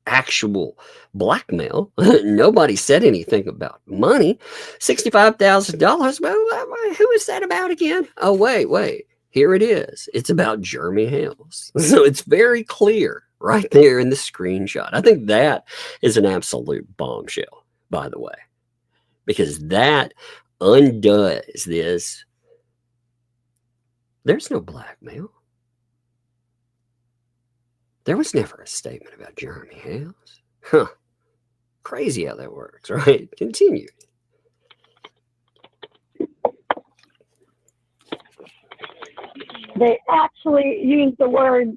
Speaker 1: actual blackmail. Nobody said anything about money. $65,000. Well, who is that about again? Oh, wait. Here it is. It's about Jeremy Hales. So it's very clear right there in the screenshot. I think that is an absolute bombshell, by the way, because that undoes this. There's no blackmail. There was never a statement about Jeremy Hales. Huh. Crazy how that works, right? Continue.
Speaker 5: They actually use the words,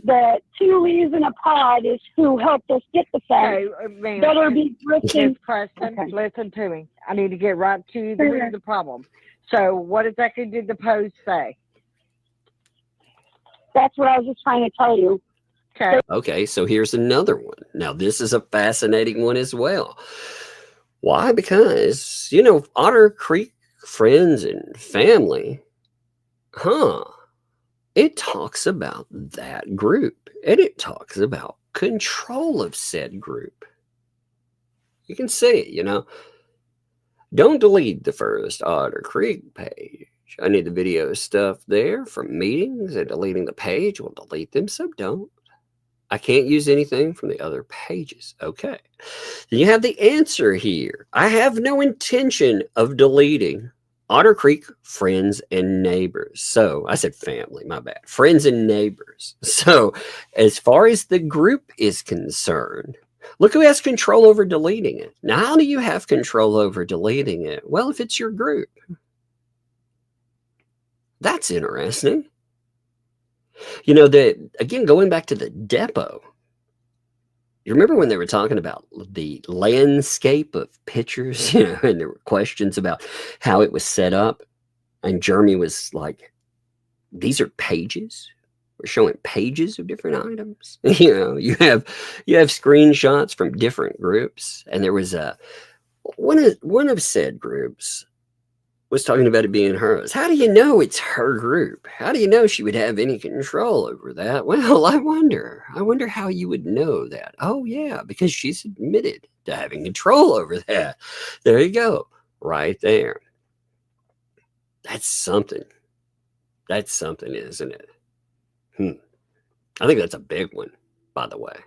Speaker 5: the two leaves in a pod is who helped us get the fence.
Speaker 4: Okay,
Speaker 5: Better be Christian.
Speaker 4: Miss Preston, listen to me. I need to get right to the root of the problem. So what exactly did the post say?
Speaker 5: That's what I was just trying to tell you.
Speaker 1: Okay, so here's another one. Now, this is a fascinating one as well. Why? Because, Otter Creek friends and family, it talks about that group, and it talks about control of said group. You can see it, Don't delete the first Otter Creek page. I need the video stuff there from meetings, and deleting the page will delete them, so don't. I can't use anything from the other pages. Okay. Then you have the answer here. I have no intention of deleting Otter Creek friends and neighbors. So I said family, my bad. Friends and neighbors. So as far as the group is concerned, look who has control over deleting it. Now, how do you have control over deleting it? Well, if it's your group. That's interesting. Again, going back to the depot, you remember when they were talking about the landscape of pictures, and there were questions about how it was set up, and Jeremy was like, these are pages. We're showing pages of different items. You have screenshots from different groups, and there was one of said groups was talking about it being hers. How do you know it's her group? How do you know she would have any control over that? Well, I wonder how you would know that. Oh yeah, because she's admitted to having control over that. There you go. Right there. That's something. That's something, isn't it? I think that's a big one, by the way,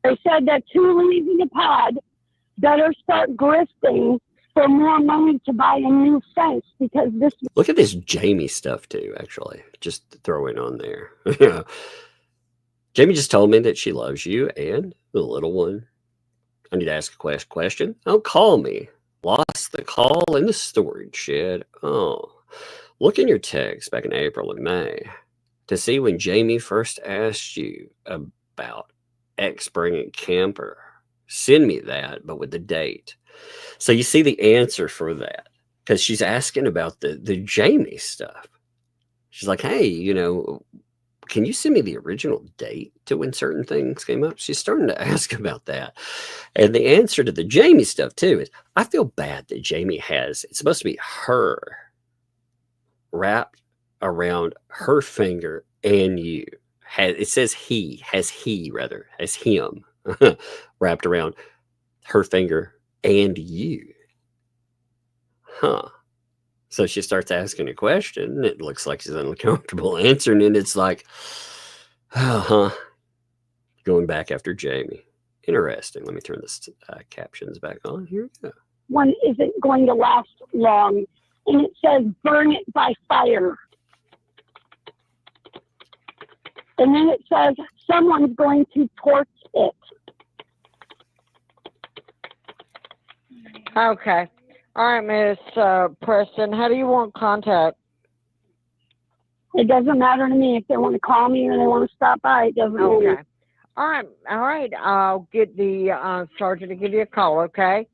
Speaker 5: They said that two leaves in the pod better start grifting for more money to buy a new fence because this.
Speaker 1: Look at this Jamie stuff too, actually. Just throwing on there. Jamie just told me that she loves you and the little one. I need to ask a question. Oh, call me. Lost the call in the storage shed. Oh, look in your text back in April and May. to see when Jamie first asked you about X bringing camper. Send me that, but with the date. So you see the answer for that, because she's asking about the Jamie stuff. She's like, hey, you know, can you send me the original date to when certain things came up? She's starting to ask about that. And the answer to the Jamie stuff, too, is I feel bad that Jamie has, it's supposed to be her wrapped around her finger and you. It says has him wrapped around her finger and you. Huh. So she starts asking a question. It looks like she's uncomfortable answering it. It's like, going back after Jamie. Interesting. Let me turn this captions back on. Here we go.
Speaker 5: One isn't going to last long. And it says, burn it by fire. And then it says, someone's going to torch it.
Speaker 4: Okay. All right, Miss Preston, how do you want contact?
Speaker 5: It doesn't matter to me if they want to call me or they want to stop by. It doesn't matter.
Speaker 4: Okay. All right. I'll get the sergeant to give you a call, okay?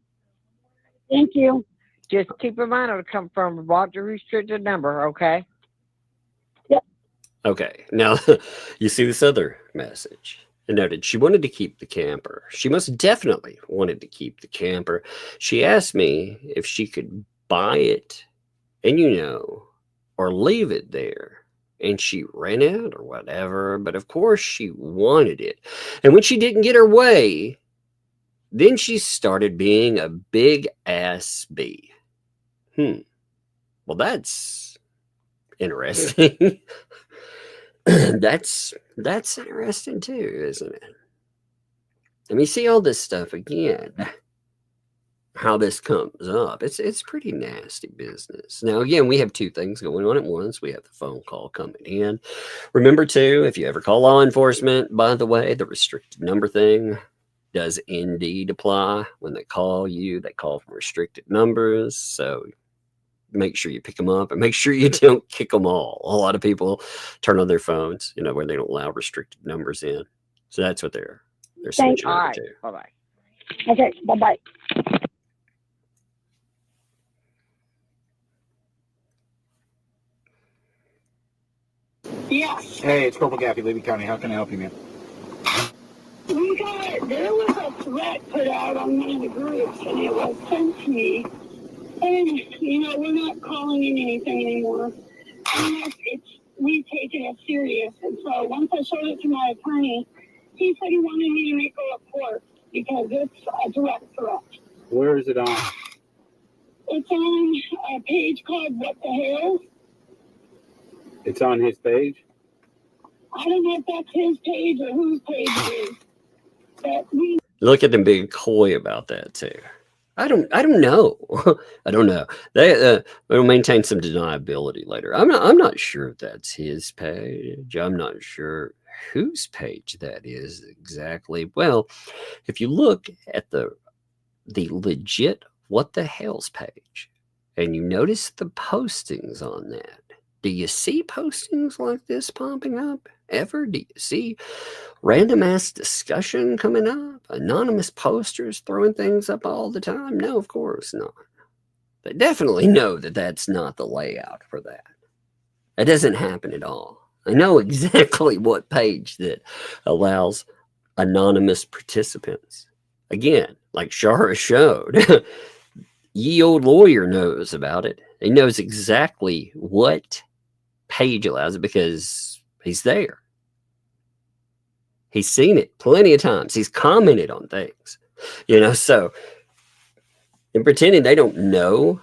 Speaker 5: Thank you.
Speaker 4: Just keep in mind it'll come from a blocked or restricted number, okay?
Speaker 5: Yep.
Speaker 1: Okay. Now, you see this other message. It noted she wanted to keep the camper. She most definitely wanted to keep the camper. She asked me if she could buy it and, you know, or leave it there. And she ran out or whatever. But of course she wanted it. And when she didn't get her way, then she started being a big ass bee. Well, that's interesting. That's interesting too, isn't it? And we see all this stuff again. How this comes up. It's pretty nasty business. Now, again, we have two things going on at once. We have the phone call coming in. Remember, too, if you ever call law enforcement, by the way, the restricted number thing does indeed apply. When they call you, they call from restricted numbers. So make sure you pick them up and make sure you don't kick them all. A lot of people turn on their phones, you know, where they don't allow restricted numbers in. So that's what they're switching over to.
Speaker 4: Bye-bye.
Speaker 5: Okay, bye-bye. Yes.
Speaker 12: Hey, it's Corporal Gaffey, Levy County. How can I help you, man?
Speaker 5: There was a threat put out on one of the groups, and it was sent to me. And, you know, we're not calling in anything anymore. Unless we've taken it serious. And so once I showed it to my attorney, he said he wanted me to make a report because it's a direct threat.
Speaker 12: Where is it on?
Speaker 5: It's on a page called What the Hales.
Speaker 12: It's on his page?
Speaker 5: I don't know if that's his page or whose page it is. But
Speaker 1: Look at them being coy about that too. I don't know. I don't know. They'll maintain some deniability later. I'm not sure if that's his page. I'm not sure whose page that is exactly. Well, if you look at the legit What the Hales page and you notice the postings on that, do you see postings like this popping up ever? Do you see random ass discussion coming up? Anonymous posters throwing things up all the time? No, of course not. They definitely know that that's not the layout for that. It doesn't happen at all. I know exactly what page that allows anonymous participants. Again, like Shara showed, ye old lawyer knows about it. He knows exactly what page allows it because he's there. He's seen it plenty of times. He's commented on things, you know, so and pretending they don't know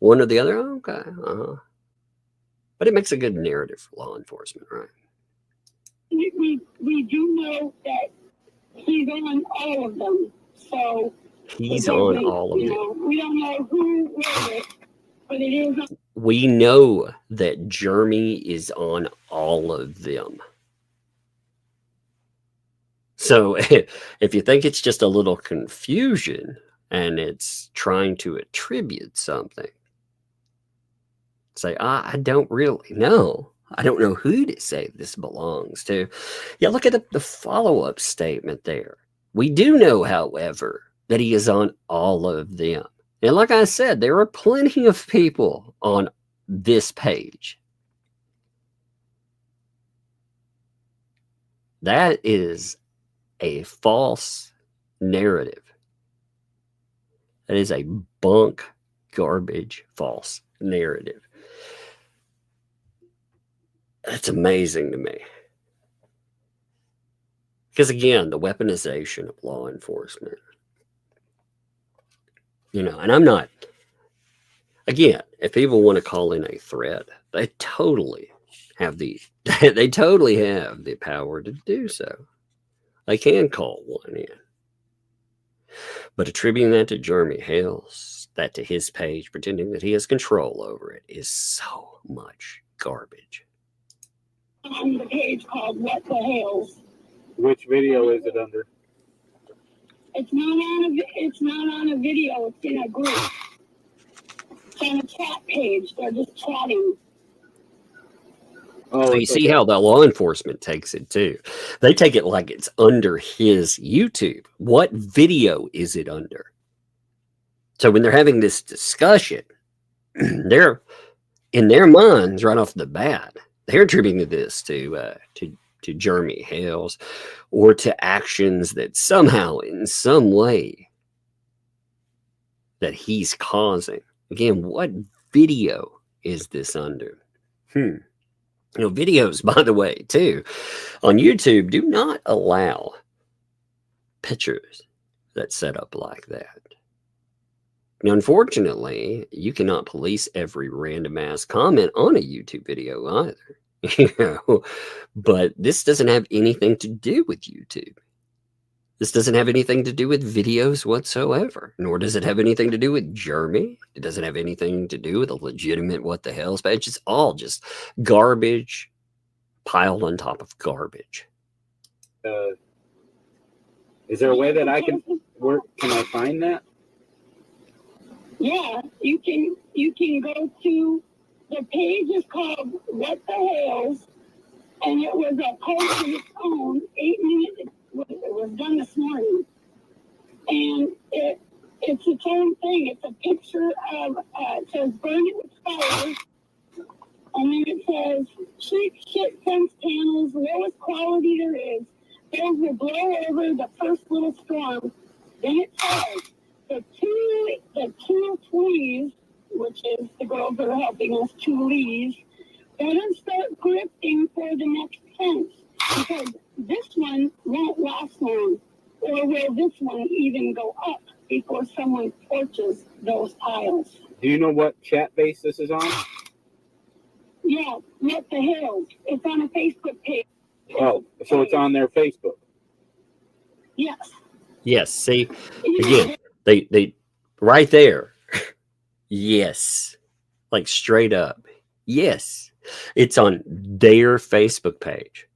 Speaker 1: one or the other. Okay. But it makes a good narrative for law enforcement, right?
Speaker 5: we do know that he's on all of them. So
Speaker 1: he's on all of them.
Speaker 5: We don't know who wrote it, but it is.
Speaker 1: We know that Jeremy is on all of them. So if you think it's just a little confusion and it's trying to attribute something, say, I don't really know. I don't know who to say this belongs to. Yeah, look at the follow-up statement there. We do know, however, that he is on all of them. And like I said, there are plenty of people on this page. That is a false narrative. That is a bunk, garbage, false narrative. That's amazing to me. Because again, the weaponization of law enforcement. You know, and I'm not, again, if people want to call in a threat, they totally have the power to do so. They can call one in. But attributing that to Jeremy Hales, that to his page, pretending that he has control over it, is so much garbage.
Speaker 5: On the page called What the Hales.
Speaker 12: Which video is it under?
Speaker 5: It's not on a video. It's in a group. It's on a chat page. They're just chatting.
Speaker 1: So you see how the law enforcement takes it too. They take it like it's under his YouTube. What video is it under? So when they're having this discussion, they're in their minds right off the bat, they're attributing this to Jeremy Hales or to actions that somehow, in some way, that he's causing. Again, what video is this under? You know, videos, by the way, too, on YouTube do not allow pictures that's set up like that. Now, unfortunately, you cannot police every random ass comment on a YouTube video either. You know, but this doesn't have anything to do with YouTube. This doesn't have anything to do with videos whatsoever, nor does it have anything to do with Jeremy. It doesn't have anything to do with a legitimate What the Hell's page. It's all just garbage piled on top of garbage.
Speaker 12: Is there a way that I can work? Can I find that?
Speaker 5: Yeah, you can go to the page is called What the Hales, and it was a post of its own, 8 minutes. It was done this morning, and it's its own thing. It's a picture of it says burn it with fire, and then it says cheap shit fence panels, lowest quality there is. Those will blow over the first little storm. Then it says the two fleas, which is the girls that are helping us, two leaves, better start grifting for the next fence, because this one won't last long, or will this one even go up before someone torches those piles?
Speaker 12: Do you know what chat base this is on?
Speaker 5: Yeah, What the Hales. It's on a Facebook page.
Speaker 12: Oh, so it's on their Facebook.
Speaker 5: Yes.
Speaker 1: Yes, see, again, they right there. Yes. Like straight up. Yes. It's on their Facebook page.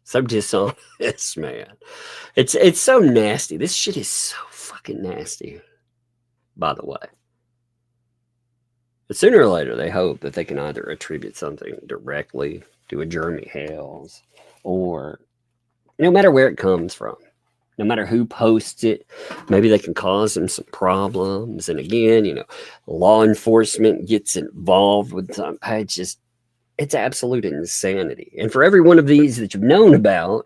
Speaker 1: So dishonest, man. It's so nasty. This shit is so fucking nasty, by the way. But sooner or later, they hope that they can either attribute something directly to a Jeremy Hales, or no matter where it comes from, no matter who posts it, maybe they can cause them some problems. And again, you know, law enforcement gets involved with some pages. It's absolute insanity. And for every one of these that you've known about,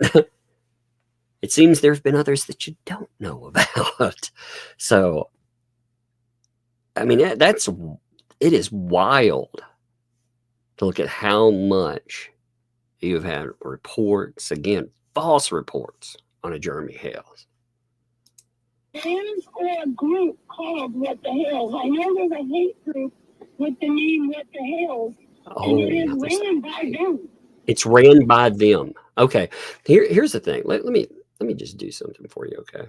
Speaker 1: it seems there have been others that you don't know about. So, I mean, it is wild to look at how much you've had reports, again, false reports on a Jeremy Hales.
Speaker 5: There's a group called What the Hales. I know there's a hate group with the name What the Hales.
Speaker 1: Oh,
Speaker 5: and it is ran by them.
Speaker 1: It's ran by them. Okay. Here's the thing. Let me just do something for you, okay?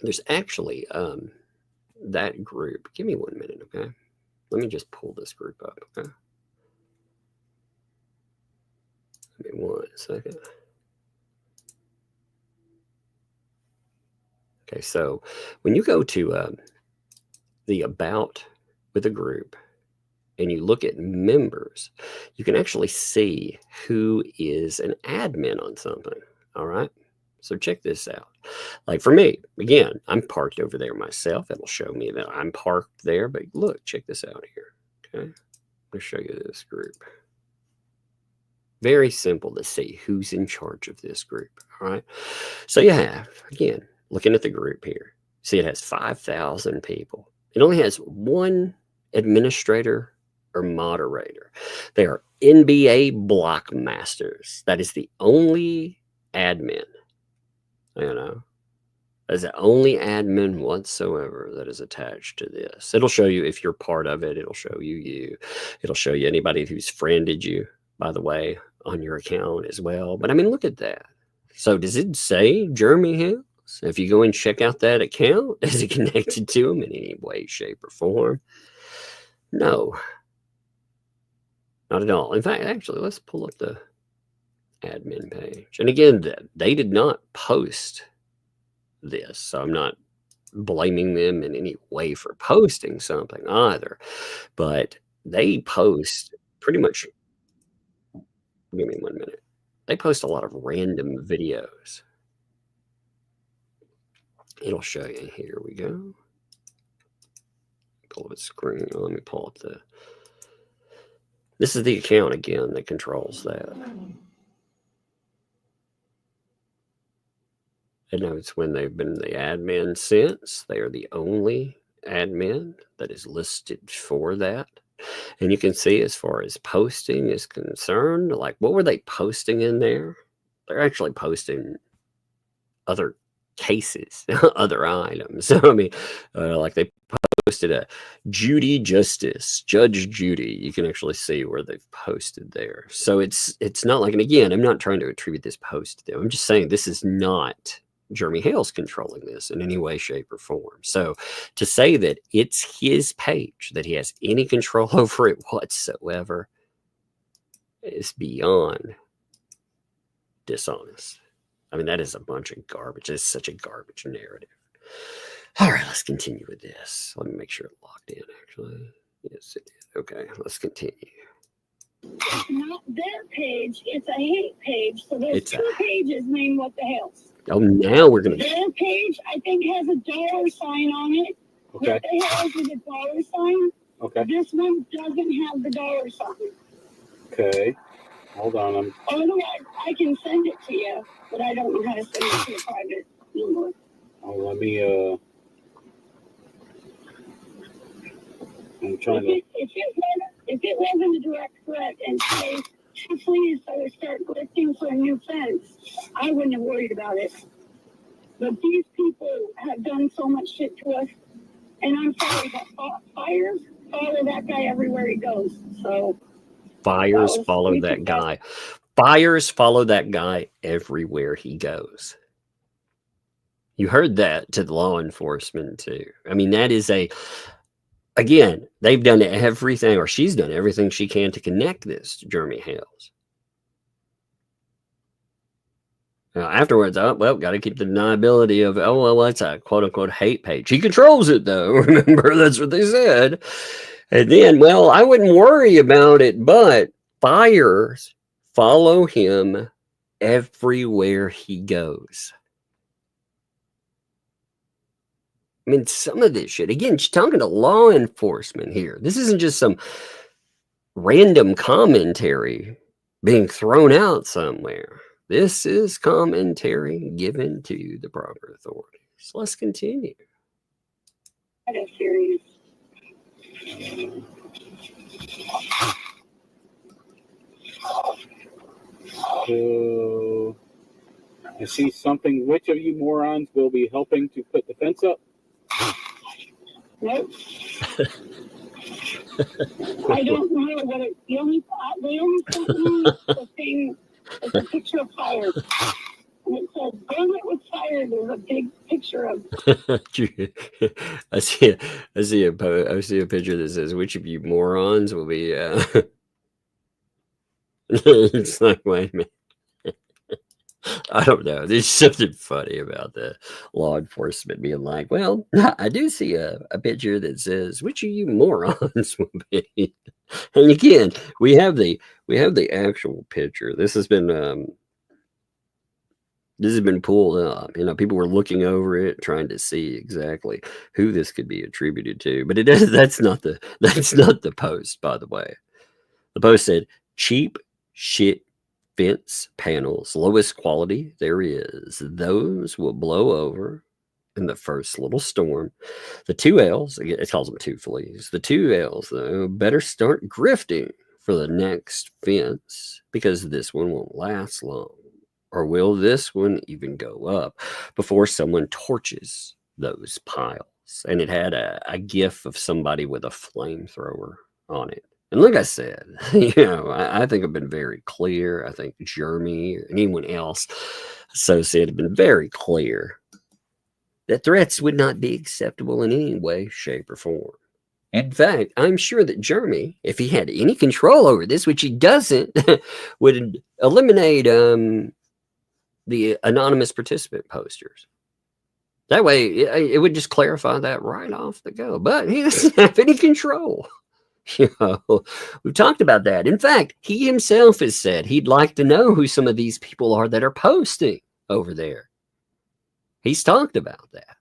Speaker 1: There's actually that group. Give me 1 minute, okay? Let me just pull this group up, okay? Give me 1 second. Okay, so when you go to the About with a group, and you look at members, you can actually see who is an admin on something. All right. So check this out. Like for me, again, I'm parked over there myself. It'll show me that I'm parked there. But look, check this out here. Okay. I'll show you this group. Very simple to see who's in charge of this group. All right. So you have, again, looking at the group here. See, it has 5,000 people. It only has one administrator or moderator. They are NBA block masters. That is the only admin. You know, as the only admin whatsoever that is attached to this. It'll show you if you're part of it. It'll show you. It'll show you anybody who's friended you, by the way, on your account as well. But I mean, look at that. So does it say Jeremy Hale? If you go and check out that account, is it connected to him in any way, shape, or form? No. Not at all. In fact, actually, let's pull up the admin page. And again, they did not post this, so I'm not blaming them in any way for posting something either. But they post pretty much, give me 1 minute. They post a lot of random videos. It'll show you. Here we go. Pull up a screen. Let me pull up the. This is the account again that controls that. And notes when they've been the admin since. They are the only admin that is listed for that. And you can see as far as posting is concerned, like what were they posting in there? They're actually posting other cases, other items. I mean, like they posted a Judy Justice, Judge Judy. You can actually see where they've posted there. So it's not like, and again, I'm not trying to attribute this post to them. I'm just saying this is not Jeremy Hale's controlling this in any way, shape, or form. So to say that it's his page, that he has any control over it whatsoever, is beyond dishonest. I mean, that is a bunch of garbage. It's such a garbage narrative. All right, let's continue with this. Let me make sure it locked in, actually. Yes, it did. Okay, let's continue.
Speaker 5: It's not their page. It's a hate page. So there's two pages named What the Hales.
Speaker 1: Oh, now we're going to...
Speaker 5: Their page, I think, has a dollar sign on it.
Speaker 12: Okay.
Speaker 5: What the Hales is a dollar sign.
Speaker 12: Okay.
Speaker 5: This one doesn't have the dollar sign.
Speaker 12: Okay. Hold on.
Speaker 5: Otherwise, I can send it to you, but I don't know how to send it to a private number.
Speaker 12: Oh, let me, I'm trying to...
Speaker 5: If it wasn't a direct threat and say, please, I would start looking for a new fence, I wouldn't have worried about it. But these people have done so much shit to us, and I'm sorry, but fires follow that guy everywhere he goes. So
Speaker 1: fires follow that guy. Fires follow that guy everywhere he goes. You heard that to the law enforcement too. I mean, that is a... Again, they've done everything, or she's done everything she can to connect this to Jeremy Hales. Now, afterwards, oh, well, got to keep the deniability of, oh, well, that's a quote-unquote hate page. He controls it, though. Remember, that's what they said. And then, well, I wouldn't worry about it, but fires follow him everywhere he goes. I mean, some of this shit, again, she's talking to law enforcement here. This isn't just some random commentary being thrown out somewhere. This is commentary given to the proper authorities. Let's continue.
Speaker 5: That is serious.
Speaker 12: So, I see something. Which of you morons will be helping to put the fence up?
Speaker 5: Nope. I don't know what it, they only sent me the thing. It's a picture of fire. And it says, burn it with fire. There's a big picture of...
Speaker 1: I see a picture that says, which of you morons will be... It's like, wait a minute. I don't know. There's something funny about the law enforcement being like, well, I do see a picture that says, which of you morons will be? And again, we have the actual picture. This has been pulled up. You know, people were looking over it, trying to see exactly who this could be attributed to. But it is that's not the post, by the way. The post said, cheap shit fence panels, lowest quality there is. Those will blow over in the first little storm. The 2Ls, it calls them two fleas. The 2Ls, though, better start grifting for the next fence because this one won't last long. Or will this one even go up before someone torches those piles? And it had a gif of somebody with a flamethrower on it. And like I said, you know, I think I've been very clear. I think Jeremy or anyone else associated have been very clear that threats would not be acceptable in any way, shape, or form. In fact, I'm sure that Jeremy, if he had any control over this, which he doesn't, would eliminate the anonymous participant posters. That way, it would just clarify that right off the go. But he doesn't have any control. You know, we've talked about that. In fact, he himself has said he'd like to know who some of these people are that are posting over there. He's talked about that.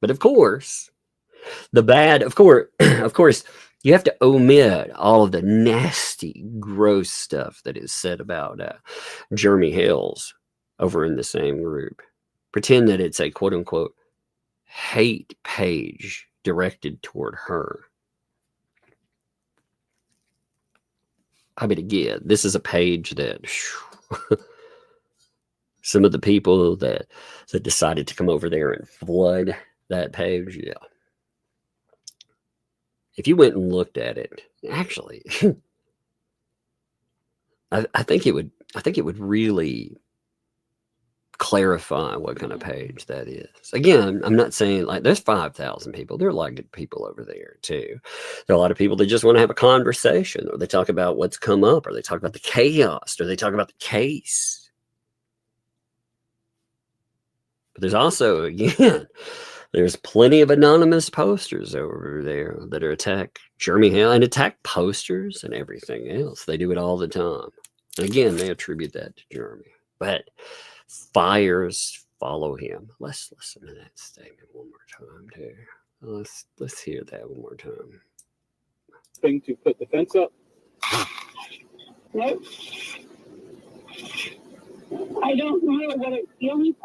Speaker 1: But of course, of course, you have to omit all of the nasty, gross stuff that is said about Jeremy Hales over in the same group. Pretend that it's a quote unquote hate page directed toward her. I mean, again, this is a page that some of the people that decided to come over there and flood that page, yeah. If you went and looked at it, actually, I think it would really clarify what kind of page that is. Again, I'm not saying like there's 5,000 people. There are a lot of good people over there too. There are a lot of people that just want to have a conversation, or they talk about what's come up, or they talk about the chaos, or they talk about the case. But there's also, again, there's plenty of anonymous posters over there that are attack Jeremy Hale and attack posters and everything else. They do it all the time. And again, they attribute that to Jeremy. But fires follow him. Let's listen to that statement one more time, too. Let's hear that one more time.
Speaker 12: Thing to put the fence up?
Speaker 5: Nope. I don't know what it. They only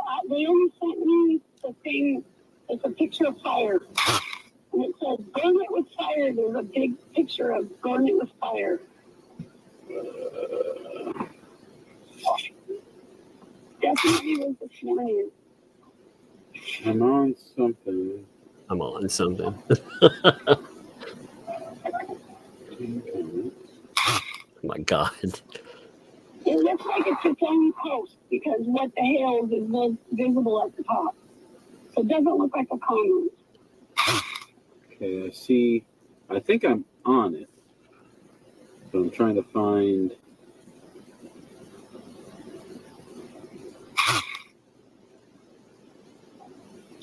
Speaker 5: sent me the thing. It's a picture of fire, and it says "burn it with fire." There's a big picture of "burn it with fire." Definitely was this morning.
Speaker 12: I'm on something.
Speaker 1: Oh my God.
Speaker 5: It looks like it's its own post because what the hales is visible at the top. So it doesn't look like a comment.
Speaker 12: Okay, I see. I think I'm on it. So I'm trying to find.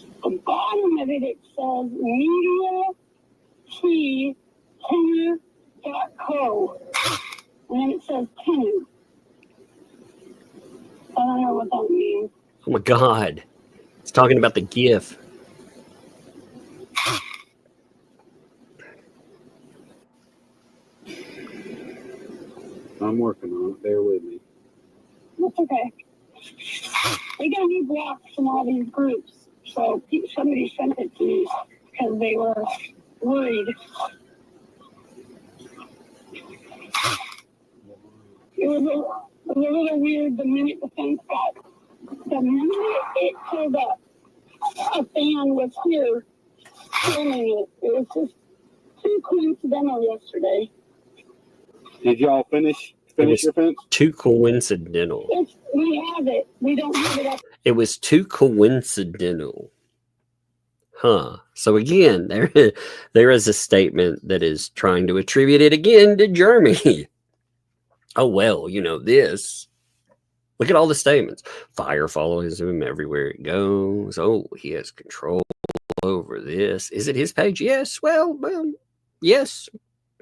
Speaker 5: At the bottom of it, it says mediakey.co. And then it says tenant. I don't know what that means.
Speaker 1: Oh my God. It's talking about the GIF.
Speaker 12: I'm working on it. Bear with me.
Speaker 5: That's okay. They got me blocked from all these groups. So somebody sent it to me because they were worried. It was a little weird the minute the minute it pulled up, a fan was here filming it. It was just too coincidental yesterday.
Speaker 12: Did y'all finish your fence?
Speaker 1: Too coincidental.
Speaker 5: We have it. We don't have it up.
Speaker 1: It was too coincidental. Huh. So again, there is a statement that is trying to attribute it again to Jeremy. Oh, well, you know, this. Look at all the statements. Fire follows him everywhere it goes. Oh, he has control over this. Is it his page? Yes. Well, yes.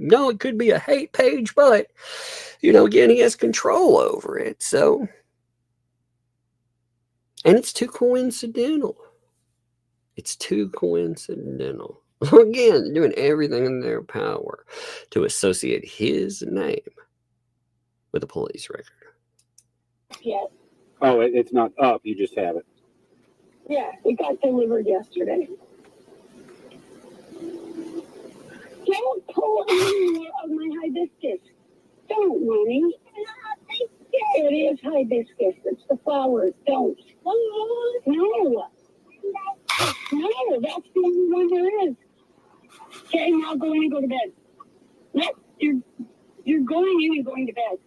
Speaker 1: No, it could be a hate page, but, you know, again, he has control over it. So, and it's too coincidental. It's too coincidental. Again, doing everything in their power to associate his name with a police record.
Speaker 5: Yes.
Speaker 12: Oh, it's not up. You just have it.
Speaker 5: Yeah, it got delivered yesterday. Don't pull any more of my hibiscus. Don't, Mommy. Yeah, it is hibiscus. It's the flowers. Don't. No. No, that's the only one there is. Okay, now go in and go to bed. Nope, you're going in and going to bed.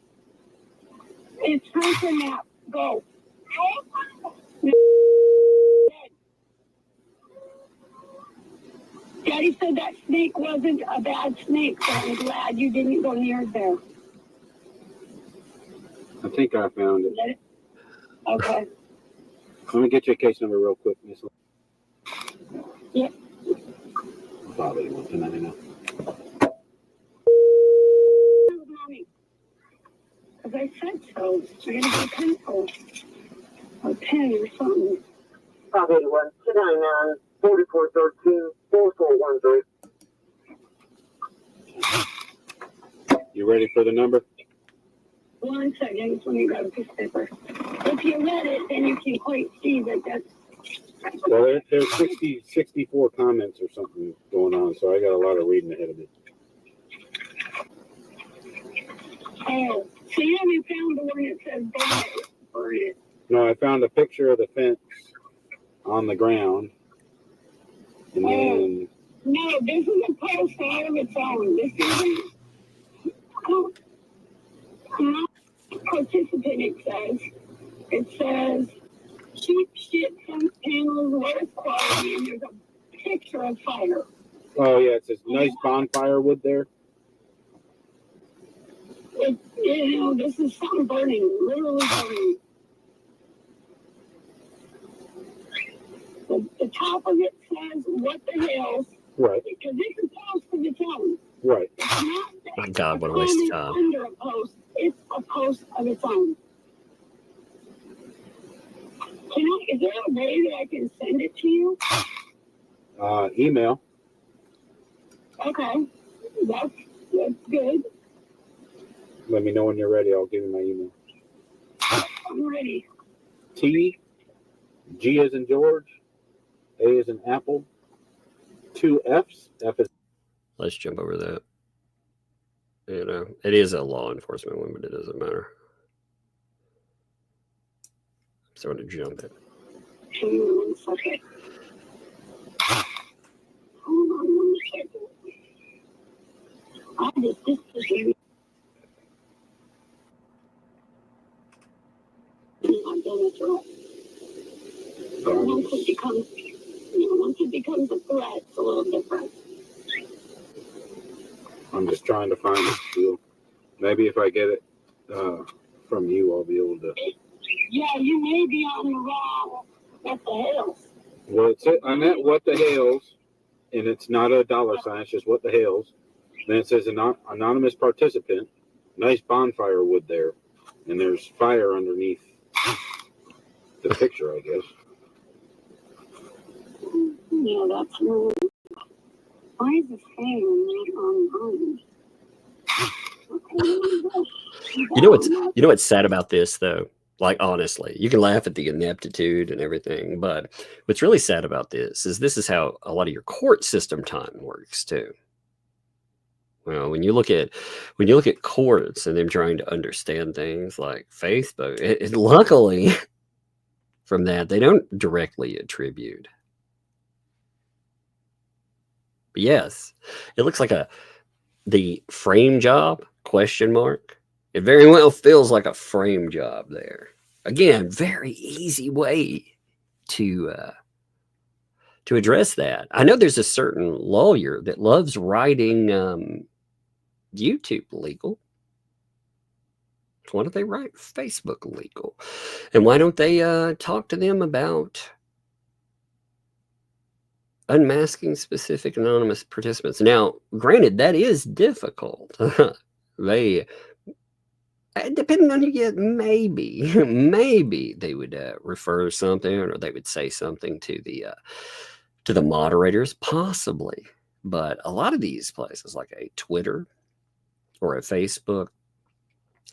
Speaker 5: It's time for a nap. Go. Daddy said that snake wasn't a bad snake, so I'm glad you didn't go near there.
Speaker 12: I think I found it.
Speaker 5: Okay.
Speaker 12: Let me get you a case number real quick, Miss.
Speaker 5: Yep.
Speaker 12: Probably 199.
Speaker 5: Mommy. Because I said so. I gotta get a pencil. Or pen or something.
Speaker 13: 581 299 4413 4413.
Speaker 12: You ready for the number?
Speaker 5: 1 second. Let me grab a piece of paper. If you read it, then you can quite see that that's.
Speaker 12: Well, there's 64 comments or something going on, so I got a lot of reading ahead of me.
Speaker 5: Oh, so you haven't found the one that says burn it?
Speaker 12: No, I found a picture of the fence on the ground. And then...
Speaker 5: No, this is a post all of its own. This isn't... Oh, I'm not a participant, it says. It says, cheap shit fence panels, lowest quality, and there's a picture of fire.
Speaker 12: Oh, yeah, it says nice bonfire wood there.
Speaker 5: You know, this is something burning, literally burning. The top of it says, what the hell?
Speaker 12: Right.
Speaker 5: Because it's a post of its own.
Speaker 12: Right.
Speaker 5: It's not
Speaker 1: My God, what a waste of time.
Speaker 5: under a post. It's a post of its own. Is there a way that I can send it to you?
Speaker 12: Email.
Speaker 5: Okay. That's good.
Speaker 12: Let me know when you're ready. I'll give you my email.
Speaker 5: I'm ready.
Speaker 12: T, G as in George, A as in Apple, 2 F's. F is...
Speaker 1: Let's jump over that. You know, it is a law enforcement one, but it doesn't matter. I'm sort of jump it.
Speaker 5: Hang on 1 second. Hold on 1 second. I just disappeared. Once it becomes a threat, it's a little different.
Speaker 12: I'm just trying to find it. Maybe if I get it from you, I'll be able to.
Speaker 5: Yeah, you may be on the wrong What the Hales.
Speaker 12: Well, I'm at What the Hales, and it's not a $sign, it's just What the Hales. Then it says anonymous participant. Nice bonfire wood there. And there's fire underneath the picture, I guess.
Speaker 5: Yeah, that's weird. Why is this fire not online?
Speaker 1: You know what's sad about this though? Like honestly, you can laugh at the ineptitude and everything, but what's really sad about this is how a lot of your court system time works too. Well, when you look at courts and them trying to understand things like Facebook, luckily from that they don't directly attribute. But yes, it looks like the frame job ? It very well feels like a frame job there. Again, very easy way to address that. I know there's a certain lawyer that loves writing YouTube legal. Why don't they write Facebook legal? And why don't they talk to them about unmasking specific anonymous participants? Now, granted, that is difficult. They, depending on who you get, maybe they would refer something, or they would say something to the moderators, possibly. But a lot of these places, like a Twitter or a Facebook,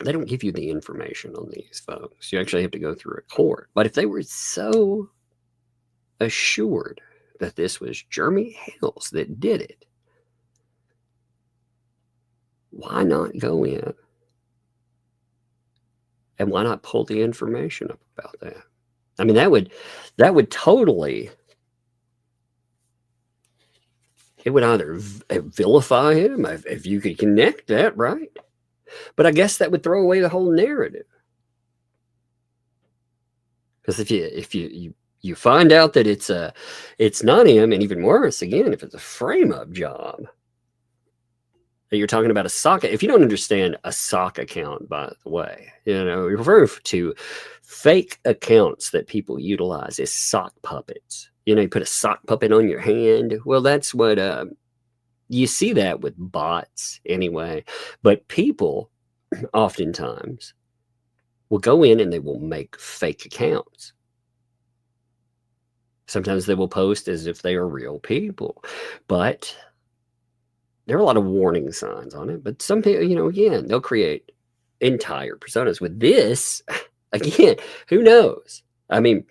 Speaker 1: they don't give you the information on these folks. You actually have to go through a court. But if they were so assured that this was Jeremy Hales that did it, why not go in? And why not pull the information up about that? I mean, that would totally, it would either vilify him if you could connect that, right? But I guess that would throw away the whole narrative. Because if you find out that it's not him, and even worse, again, if it's a frame-up job, that you're talking about a sock. If you don't understand a sock account, by the way, you refer to fake accounts that people utilize as sock puppets. You put a sock puppet on your hand. Well, that's what you see that with bots anyway. But people oftentimes will go in and they will make fake accounts. Sometimes they will post as if they are real people, but there are a lot of warning signs on it. But some people, again, they'll create entire personas. With this, again, who knows? I mean,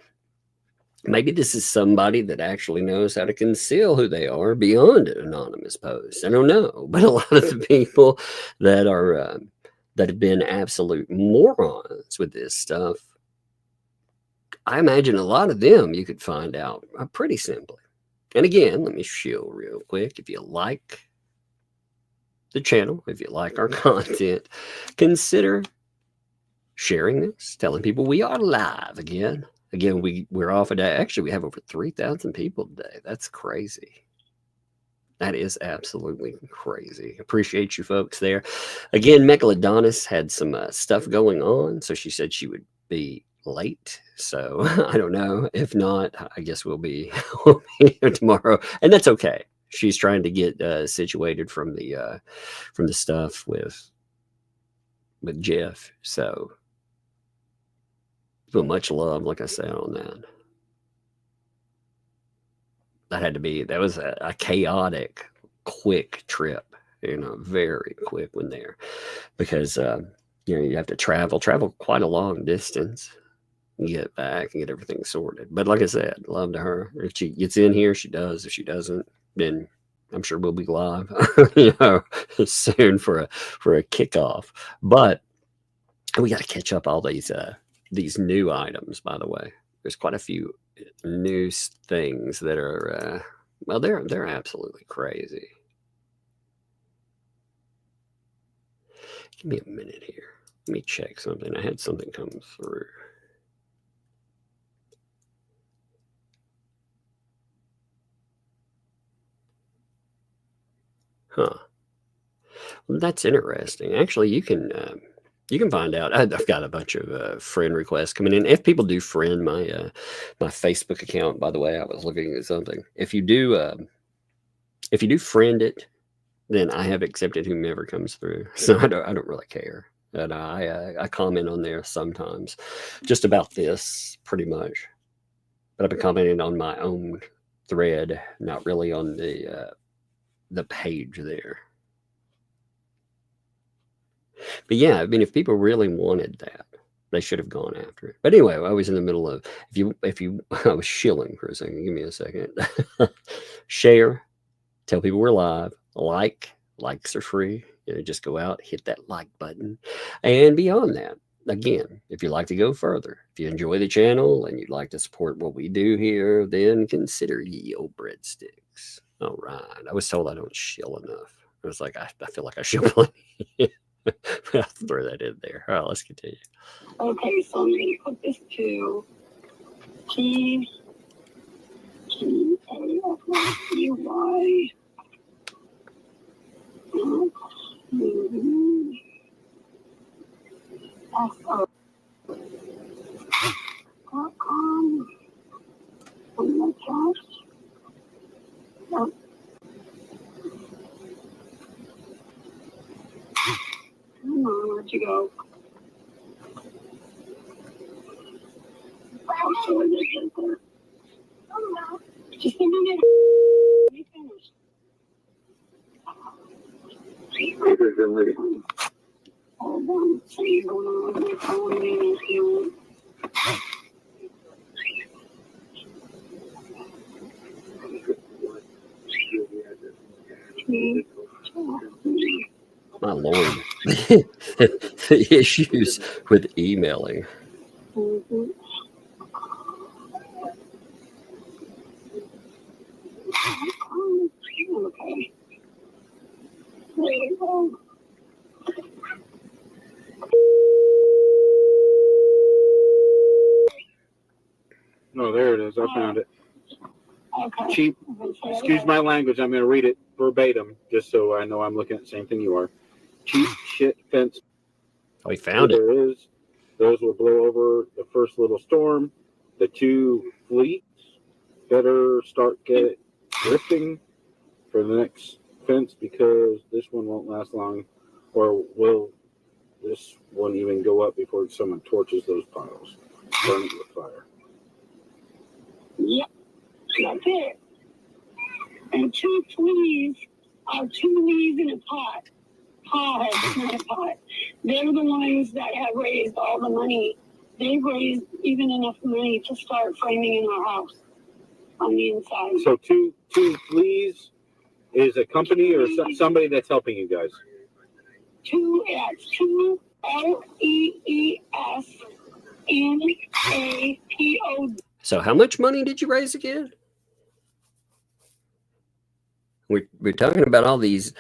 Speaker 1: maybe this is somebody that actually knows how to conceal who they are beyond an anonymous post. I don't know. But a lot of the people that are that have been absolute morons with this stuff, I imagine a lot of them you could find out pretty simply. And again, let me shill real quick. If you like the channel, if you like our content, consider sharing this, telling people we are live again. Again, we're off a day. Actually, we have over 3,000 people today. That's crazy. That is absolutely crazy. Appreciate you folks there. Again, Megalodonus had some stuff going on, so she said she would be late. So I don't know. If not, I guess we'll be here tomorrow, and that's okay. She's trying to get situated from the stuff with Jeff. So, but much love, like I said, on that. That was a chaotic, quick trip. Very quick one there, because you have to travel quite a long distance, and get back and get everything sorted. But like I said, love to her. If she gets in here, she does. If she doesn't, then I'm sure we'll be live, soon for a kickoff. But we got to catch up all these new items. By the way, there's quite a few new things that are well, they're absolutely crazy. Give me a minute here. Let me check something. I had something come through. Huh. Well, that's interesting. Actually, you can find out. I've got a bunch of friend requests coming in. If people do friend my my Facebook account, by the way, I was looking at something. If you do friend it, then I have accepted whomever comes through. So I don't really care. And I comment on there sometimes, just about this, pretty much. But I've been commenting on my own thread, not really on the page there. But yeah, I mean, if people really wanted that, they should have gone after it. But anyway, I was in the middle of, if you I was shilling for a second. Give me a second. Share, tell people we're live. Likes are free. Just go out, hit that like button. And beyond that, again, if you'd like to go further, if you enjoy the channel and you'd like to support what we do here, then consider ye old breadsticks. All right. I was told I don't shill enough. I was like, I feel like I shill plenty. I'll throw that in there. All right, let's continue.
Speaker 5: Okay, so I'm going to put this to G-A-R. UI. SO.com. And the cash. Yep. Come on, where'd you go? So it is right there. Just a minute. Let me finish. Hold on. Something's going on with my phone.
Speaker 1: My lord. The issues with emailing.
Speaker 5: Mm-hmm. Okay. There we go.
Speaker 12: No, there it is. I found it.
Speaker 5: Okay.
Speaker 12: Cheap. Excuse my language. I'm going to read it verbatim just so I know I'm looking at the same thing you are. Cheap shit fence.
Speaker 1: Oh, he found it.
Speaker 12: There is. Those will blow over the first little storm. The two fleets better start drifting for the next fence because this one won't last long, or will this won't even go up before someone torches those piles, burn it with fire.
Speaker 5: Yep, that's it. And two fleas are two leaves in a pot. Pods, not a pot. They're the ones that have raised all the money. They've raised even enough money to start framing in our house on the inside.
Speaker 12: So two fleas is a company or somebody that's helping you guys?
Speaker 5: Two LEESNAPO.
Speaker 1: So how much money did you raise again? We're talking about all these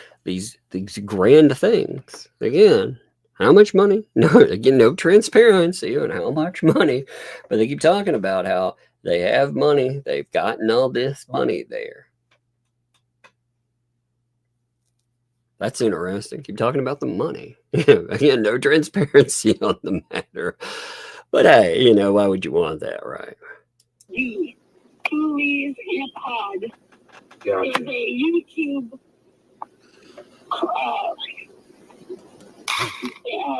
Speaker 1: grand things. Again, how much money? No, again, no transparency on how much money. But they keep talking about how they have money. They've gotten all this money there. That's interesting. Keep talking about the money. Again, no transparency on the matter. But hey, why would you want that, right?
Speaker 5: Two leaves in a pod.
Speaker 12: Gotcha.
Speaker 5: Is a YouTube,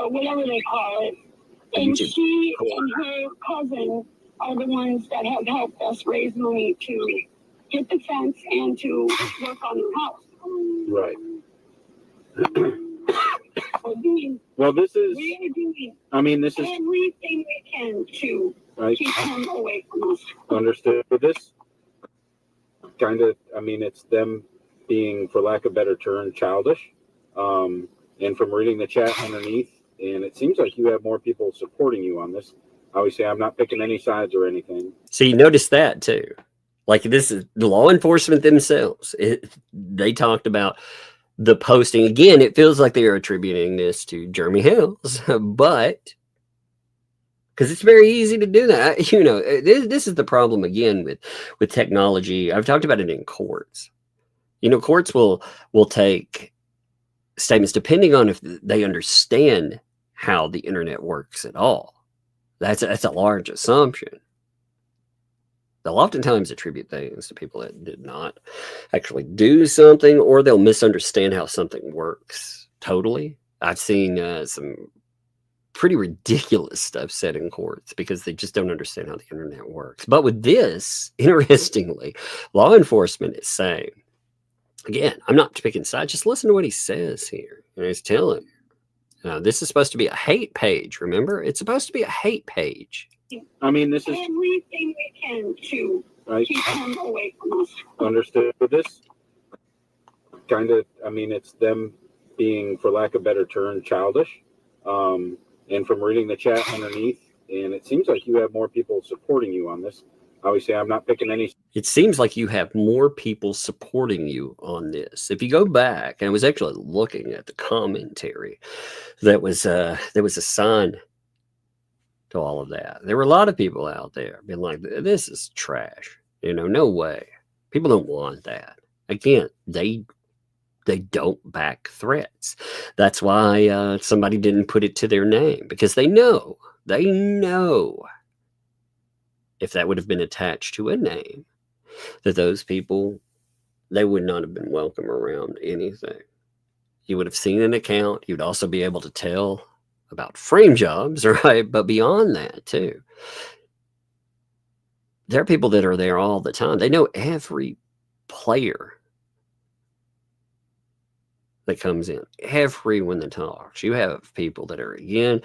Speaker 5: whatever they call it. And she and her cousin are the ones that have helped us raise money to get the fence and to work on the house.
Speaker 12: Right.
Speaker 5: Well,
Speaker 12: this is. This is
Speaker 5: everything we can to keep them away from us.
Speaker 12: Understood. But this kind of, it's them being, for lack of a better term, childish. And from reading the chat underneath, and it seems like you have more people supporting you on this. Obviously, I'm not picking any sides or anything.
Speaker 1: So you notice that too. Like, this is the law enforcement themselves. They talked about the posting. Again, it feels like they are attributing this to Jeremy Hales, but because it's very easy to do that. This is the problem again with technology. I've talked about it in courts. Courts will take statements depending on if they understand how the internet works at all. That's a large assumption. They'll oftentimes attribute things to people that did not actually do something, or they'll misunderstand how something works totally. I've seen some pretty ridiculous stuff said in courts because they just don't understand how the internet works. But with this, interestingly, law enforcement is saying, again, I'm not picking sides, just listen to what he says here. He's telling you, this is supposed to be a hate page, remember? It's supposed to be a hate page.
Speaker 5: This is everything we can to keep them away from us.
Speaker 12: Understood. But this kind of, it's them being, for lack of a better term, childish. And from reading the chat underneath, and it seems like you have more people supporting you on this. Obviously, I'm not picking any. It
Speaker 1: seems like you have more people supporting you on this. If you go back, and I was actually looking at the commentary that was assigned to all of that. There were a lot of people out there being like, this is trash. No way. People don't want that. Again, they don't back threats. That's why somebody didn't put it to their name, because they know if that would have been attached to a name, that those people, they would not have been welcome around anything. You would have seen an account. You'd also be able to tell about frame jobs, right? But beyond that, too, there are people that are there all the time. They know every player that comes in, everyone that talks. You have people that are, again,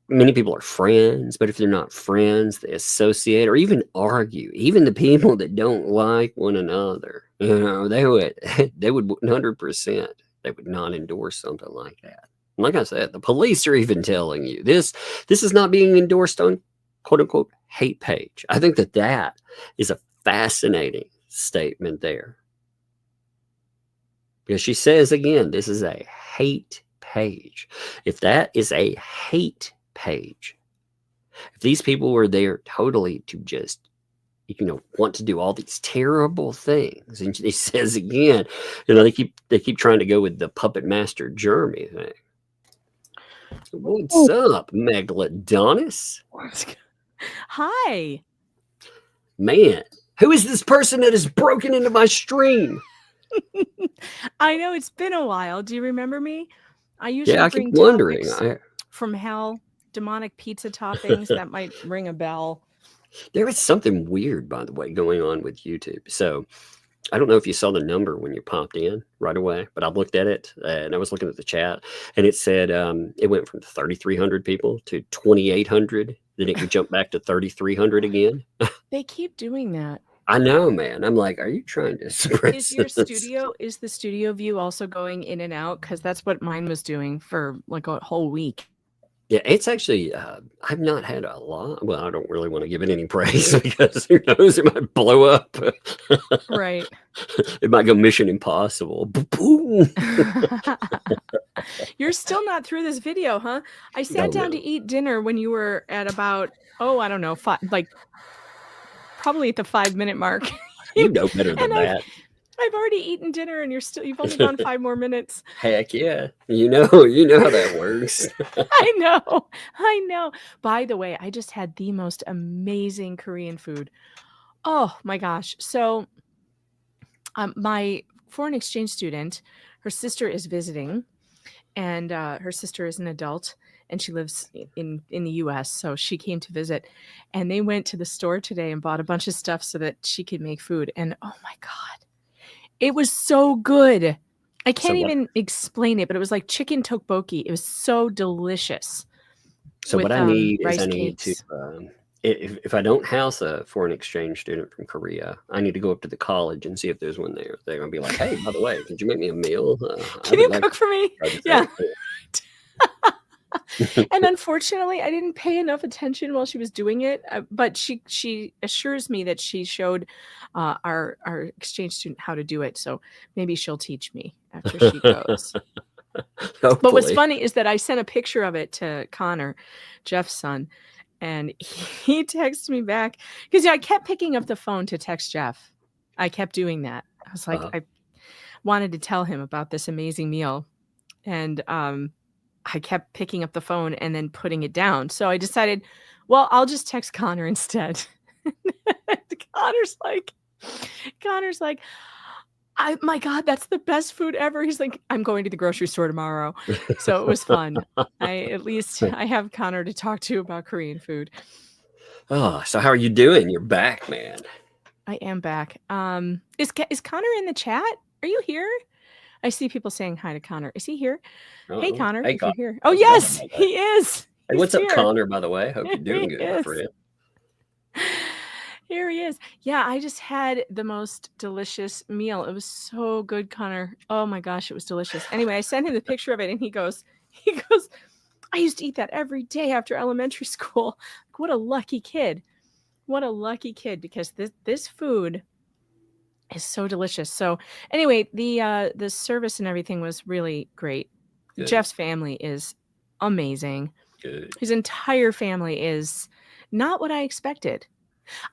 Speaker 1: many people are friends, but if they're not friends, they associate or even argue. Even the people that don't like one another, they would 100%, they would not endorse something like that. And like I said, the police are even telling you this is not being endorsed on quote unquote hate page. I think that is a fascinating statement there. Because she says, again, this is a hate page. If that is a hate page, if these people were there totally to just, want to do all these terrible things, and she says again, they keep trying to go with the puppet master Jeremy thing. What's up, Megalodonis?
Speaker 14: Hi.
Speaker 1: Man, who is this person that has broken into my stream?
Speaker 14: I know, it's been a while. Do you remember me? I usually
Speaker 1: I
Speaker 14: bring
Speaker 1: keep wondering.
Speaker 14: from Hale, demonic pizza toppings. That might ring a bell.
Speaker 1: There is something weird, by the way, going on with YouTube. So I don't know if you saw the number when you popped in right away, but I looked at it and I was looking at the chat, and it said it went from 3,300 people to 2,800. Then it would jump back to 3,300 again.
Speaker 14: They keep doing that.
Speaker 1: I know, man. I'm like, are you trying to suppress
Speaker 14: Is the studio view also going in and out? Because that's what mine was doing for like a whole week.
Speaker 1: Yeah, it's actually, I've not had a lot. Well, I don't really want to give it any praise because who knows, it might blow up.
Speaker 14: Right.
Speaker 1: It might go Mission Impossible. Boom.
Speaker 14: You're still not through this video, huh? I sat down to eat dinner when you were at about, I don't know, probably at the 5-minute mark.
Speaker 1: You know better than that.
Speaker 14: I've already eaten dinner and you've only gone 5 more minutes.
Speaker 1: Heck yeah. You know how that works.
Speaker 14: I know. By the way, I just had the most amazing Korean food. Oh my gosh. So my foreign exchange student, her sister is visiting, and her sister is an adult and she lives in the US. So she came to visit, and they went to the store today and bought a bunch of stuff so that she could make food. And oh my God, it was so good. I can't even explain it, but it was like chicken tteokbokki. It was so delicious.
Speaker 1: So what I need is I need to, if I don't house a foreign exchange student from Korea, I need to go up to the college and see if there's one there. They're going to be like, hey, by the way, could you make me a meal?
Speaker 14: Can you cook for me? Yeah. And unfortunately, I didn't pay enough attention while she was doing it. But she assures me that she showed our exchange student how to do it. So maybe she'll teach me after she goes. But what's funny is that I sent a picture of it to Connor, Jeff's son, and he texted me back because I kept picking up the phone to text Jeff. I kept doing that. I was like, I wanted to tell him about this amazing meal, and I kept picking up the phone and then putting it down. So I decided, well, I'll just text Connor instead. Connor's like, my God, that's the best food ever. He's like, I'm going to the grocery store tomorrow. So it was fun. I have Connor to talk to about Korean food.
Speaker 1: Oh, so how are you doing? You're back, man.
Speaker 14: I am back. Is Connor in the chat? Are you here? I see people saying hi to Connor. Is he here? Hey, Connor. Hey, Connor. You're here. Oh, yes, he is.
Speaker 1: Hey, what's up, Connor, by the way? Hope you're doing good, my friend.
Speaker 14: Here he is. Yeah, I just had the most delicious meal. It was so good, Connor. Oh my gosh, it was delicious. Anyway, I sent him the picture of it, and he goes, I used to eat that every day after elementary school. Like, what a lucky kid. What a lucky kid, because this food is so delicious. So anyway, the service and everything was really great. Good. Jeff's family is amazing.
Speaker 1: Good.
Speaker 14: His entire family is not what I expected.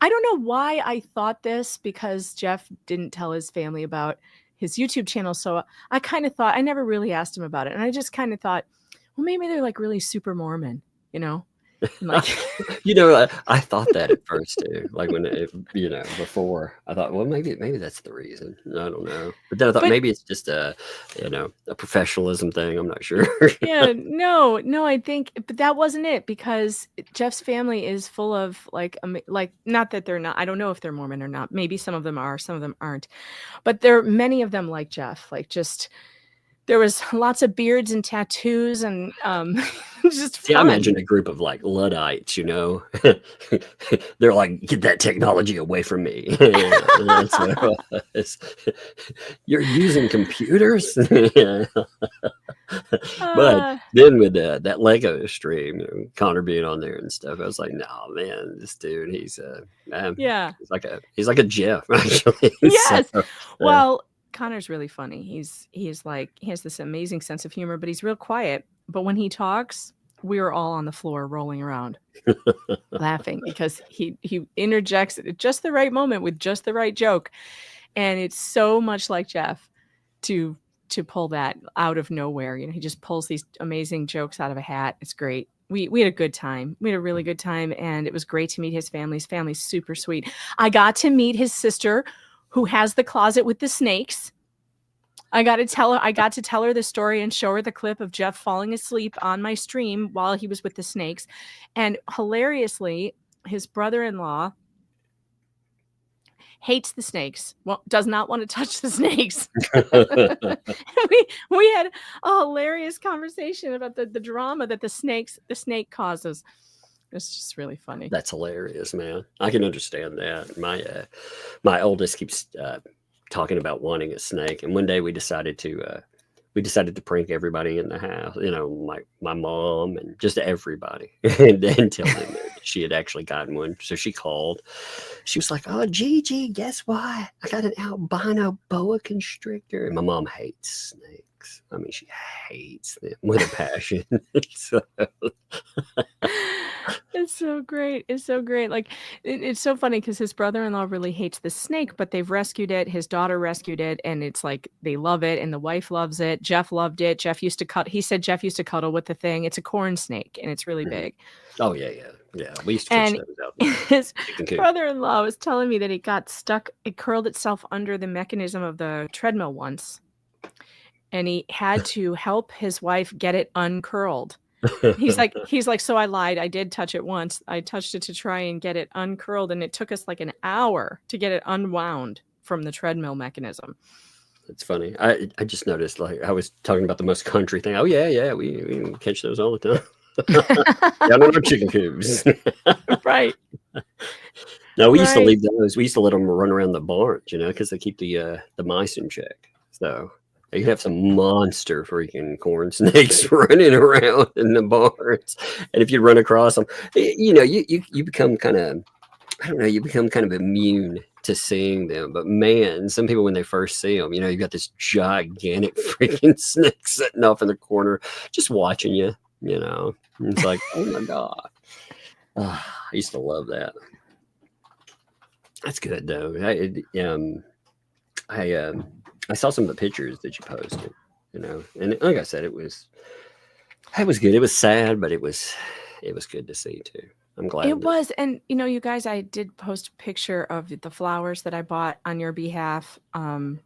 Speaker 14: I don't know why I thought this, because Jeff didn't tell his family about his YouTube channel. So I kind of thought, I never really asked him about it. And I just kind of thought, well, maybe they're like really super Mormon, you know? And like,
Speaker 1: I thought that at first too. Like when before I thought, well, maybe that's the reason. I don't know. But then I thought maybe it's just a professionalism thing. I'm not sure.
Speaker 14: yeah, no, I think, but that wasn't it, because Jeff's family is full of like not that they're not. I don't know if they're Mormon or not. Maybe some of them are, some of them aren't. But many of them like Jeff, like just. There was lots of beards and tattoos and just fun.
Speaker 1: See, I imagine a group of like Luddites, they're like, get that technology away from me. That's what it was. You're using computers? But then with that Lego stream, Connor being on there and stuff, I was like, no, man, this dude, he's like a Jeff, actually.
Speaker 14: Yes. So, well, Connor's really funny. He has this amazing sense of humor, but he's real quiet. But when he talks, we are all on the floor rolling around laughing, because he interjects at just the right moment with just the right joke. And it's so much like Jeff to pull that out of nowhere. He just pulls these amazing jokes out of a hat. It's great. We had a good time. We had a really good time, and it was great to meet his family. His family's super sweet. I got to meet his sister, who has the closet with the snakes. I got to tell her the story and show her the clip of Jeff falling asleep on my stream while he was with the snakes. And hilariously, his brother-in-law hates the snakes. Well, does not want to touch the snakes. we had a hilarious conversation about the drama that the snake causes. It's just really funny.
Speaker 1: That's hilarious, man. I can understand that. My oldest keeps talking about wanting a snake, and one day we decided to prank everybody in the house. My mom and just everybody, and tell them that she had actually gotten one. So she called. She was like, "Oh, Gigi, guess what? I got an albino boa constrictor." And my mom hates snakes. I mean, she hates them with a passion. So.
Speaker 14: It's so great. It's so great. Like, it's so funny because his brother-in-law really hates the snake, but they've rescued it. His daughter rescued it, and it's like they love it, and the wife loves it. Jeff loved it. He said Jeff used to cuddle with the thing. It's a corn snake, and it's really big.
Speaker 1: Oh yeah. We used to catch those out.
Speaker 14: His brother-in-law was telling me that it got stuck. It curled itself under the mechanism of the treadmill once, and he had to help his wife get it uncurled. He's like, so I lied. I did touch it once. I touched it to try and get it uncurled, and it took us like an hour to get it unwound from the treadmill mechanism.
Speaker 1: It's funny. I just noticed, like, I was talking about the most country thing. Oh yeah, we catch those all the time. Down in our chicken coops.
Speaker 14: Right.
Speaker 1: No, we used to leave those. We used to let them run around the barns, because they keep the mice in check. So you have some monster freaking corn snakes running around in the barns, and if you run across them, you become kind of, I don't know, you become kind of immune to seeing them. But man, some people, when they first see them, you got this gigantic freaking snake sitting off in the corner, just watching you. It's like, oh my god, I used to love that. That's good though. I saw some of the pictures that you posted, and like I said, it was good. It was sad, but it was good to see too. I'm glad
Speaker 14: it was. And you guys, I did post a picture of the flowers that I bought on your behalf, and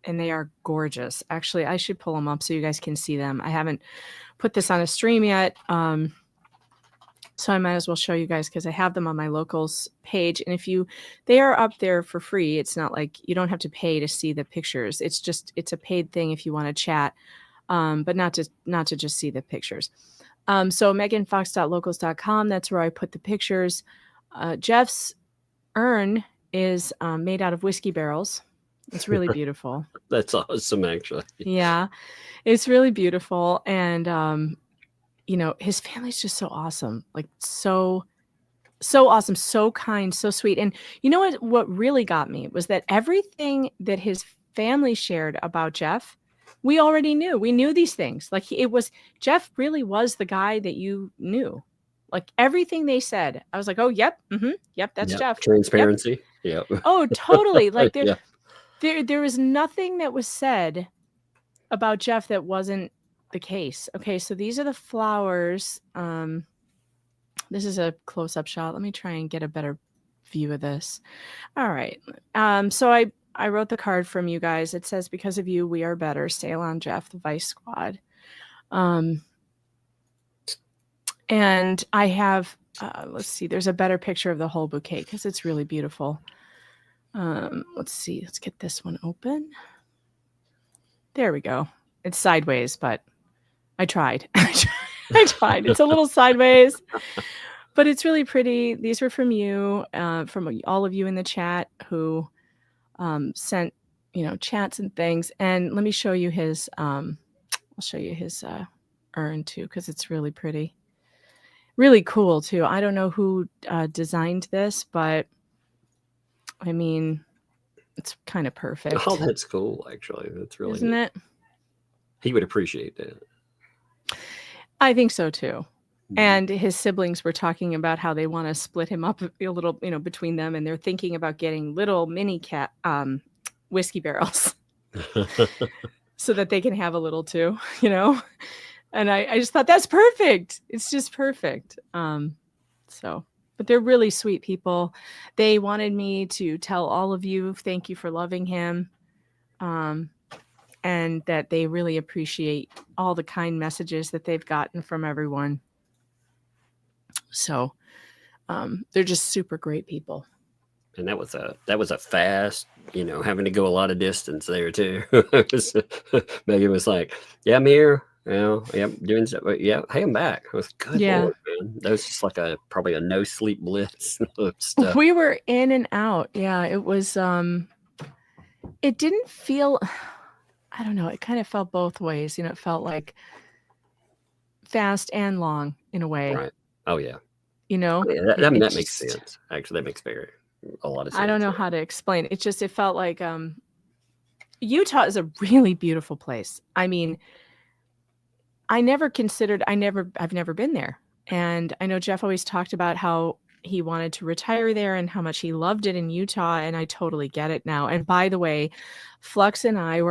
Speaker 14: they are gorgeous. Actually, I should pull them up so you guys can see them. I haven't put this on a stream yet, so I might as well show you guys because I have them on my locals page. And they are up there for free. It's not like you don't have to pay to see the pictures. It's a paid thing if you want to chat, but not to just see the pictures. So meganfox.locals.com, that's where I put the pictures. Jeff's urn is made out of whiskey barrels. It's really beautiful.
Speaker 1: That's awesome, actually.
Speaker 14: Yeah, it's really beautiful. And, his family's just so awesome, like so awesome, so kind, so sweet. And what really got me was that everything that his family shared about Jeff, we already knew. We knew these things. Like Jeff really was the guy that you knew. Like everything they said, I was like, oh, yep, yep, that's
Speaker 1: Yep.
Speaker 14: Jeff. Yep.
Speaker 1: Transparency. Yep.
Speaker 14: Oh, totally. Like
Speaker 1: Yeah.
Speaker 14: there was nothing that was said about Jeff that wasn't the case. Okay, so these are the flowers. This is a close-up shot. Let me try and get a better view of this. All right. So I wrote the card from you guys. It says, because of you, we are better. Sail on, Jeff, the Vice Squad. And I have, let's see, there's a better picture of the whole bouquet because it's really beautiful. Let's see, let's get this one open. There we go. It's sideways, but I tried. I tried. It's a little sideways, but it's really pretty. These were from you, from all of you in the chat who sent, chats and things. And let me show you his, I'll show you his urn too, because it's really pretty. Really cool too. I don't know who designed this, but I mean, it's kind of perfect.
Speaker 1: Oh, that's cool. Actually, that's really
Speaker 14: Isn't
Speaker 1: neat.
Speaker 14: it?
Speaker 1: He would appreciate that.
Speaker 14: I think so too. And his siblings were talking about how they want to split him up a little, between them, and they're thinking about getting little mini cat whiskey barrels so that they can have a little too, And I just thought that's perfect. It's just perfect. But they're really sweet people. They wanted me to tell all of you thank you for loving him, and that they really appreciate all the kind messages that they've gotten from everyone. So they're just super great people.
Speaker 1: And that was a fast, having to go a lot of distance there too. Megan was like, "Yeah, I'm here. Yeah, doing stuff. Yeah, hey, I'm back." I was good.
Speaker 14: Yeah.
Speaker 1: Lord, man. That was just like probably a no sleep blitz of stuff.
Speaker 14: We were in and out. Yeah, it was. It didn't feel. I don't know. It kind of felt both ways. It felt like fast and long in a way.
Speaker 1: Right. Oh yeah.
Speaker 14: Yeah,
Speaker 1: that makes sense. Actually, that makes a lot of sense.
Speaker 14: I don't know how to explain. It felt like Utah is a really beautiful place. I mean, I've never been there. And I know Jeff always talked about how he wanted to retire there and how much he loved it in Utah. And I totally get it now. And by the way, Flux and I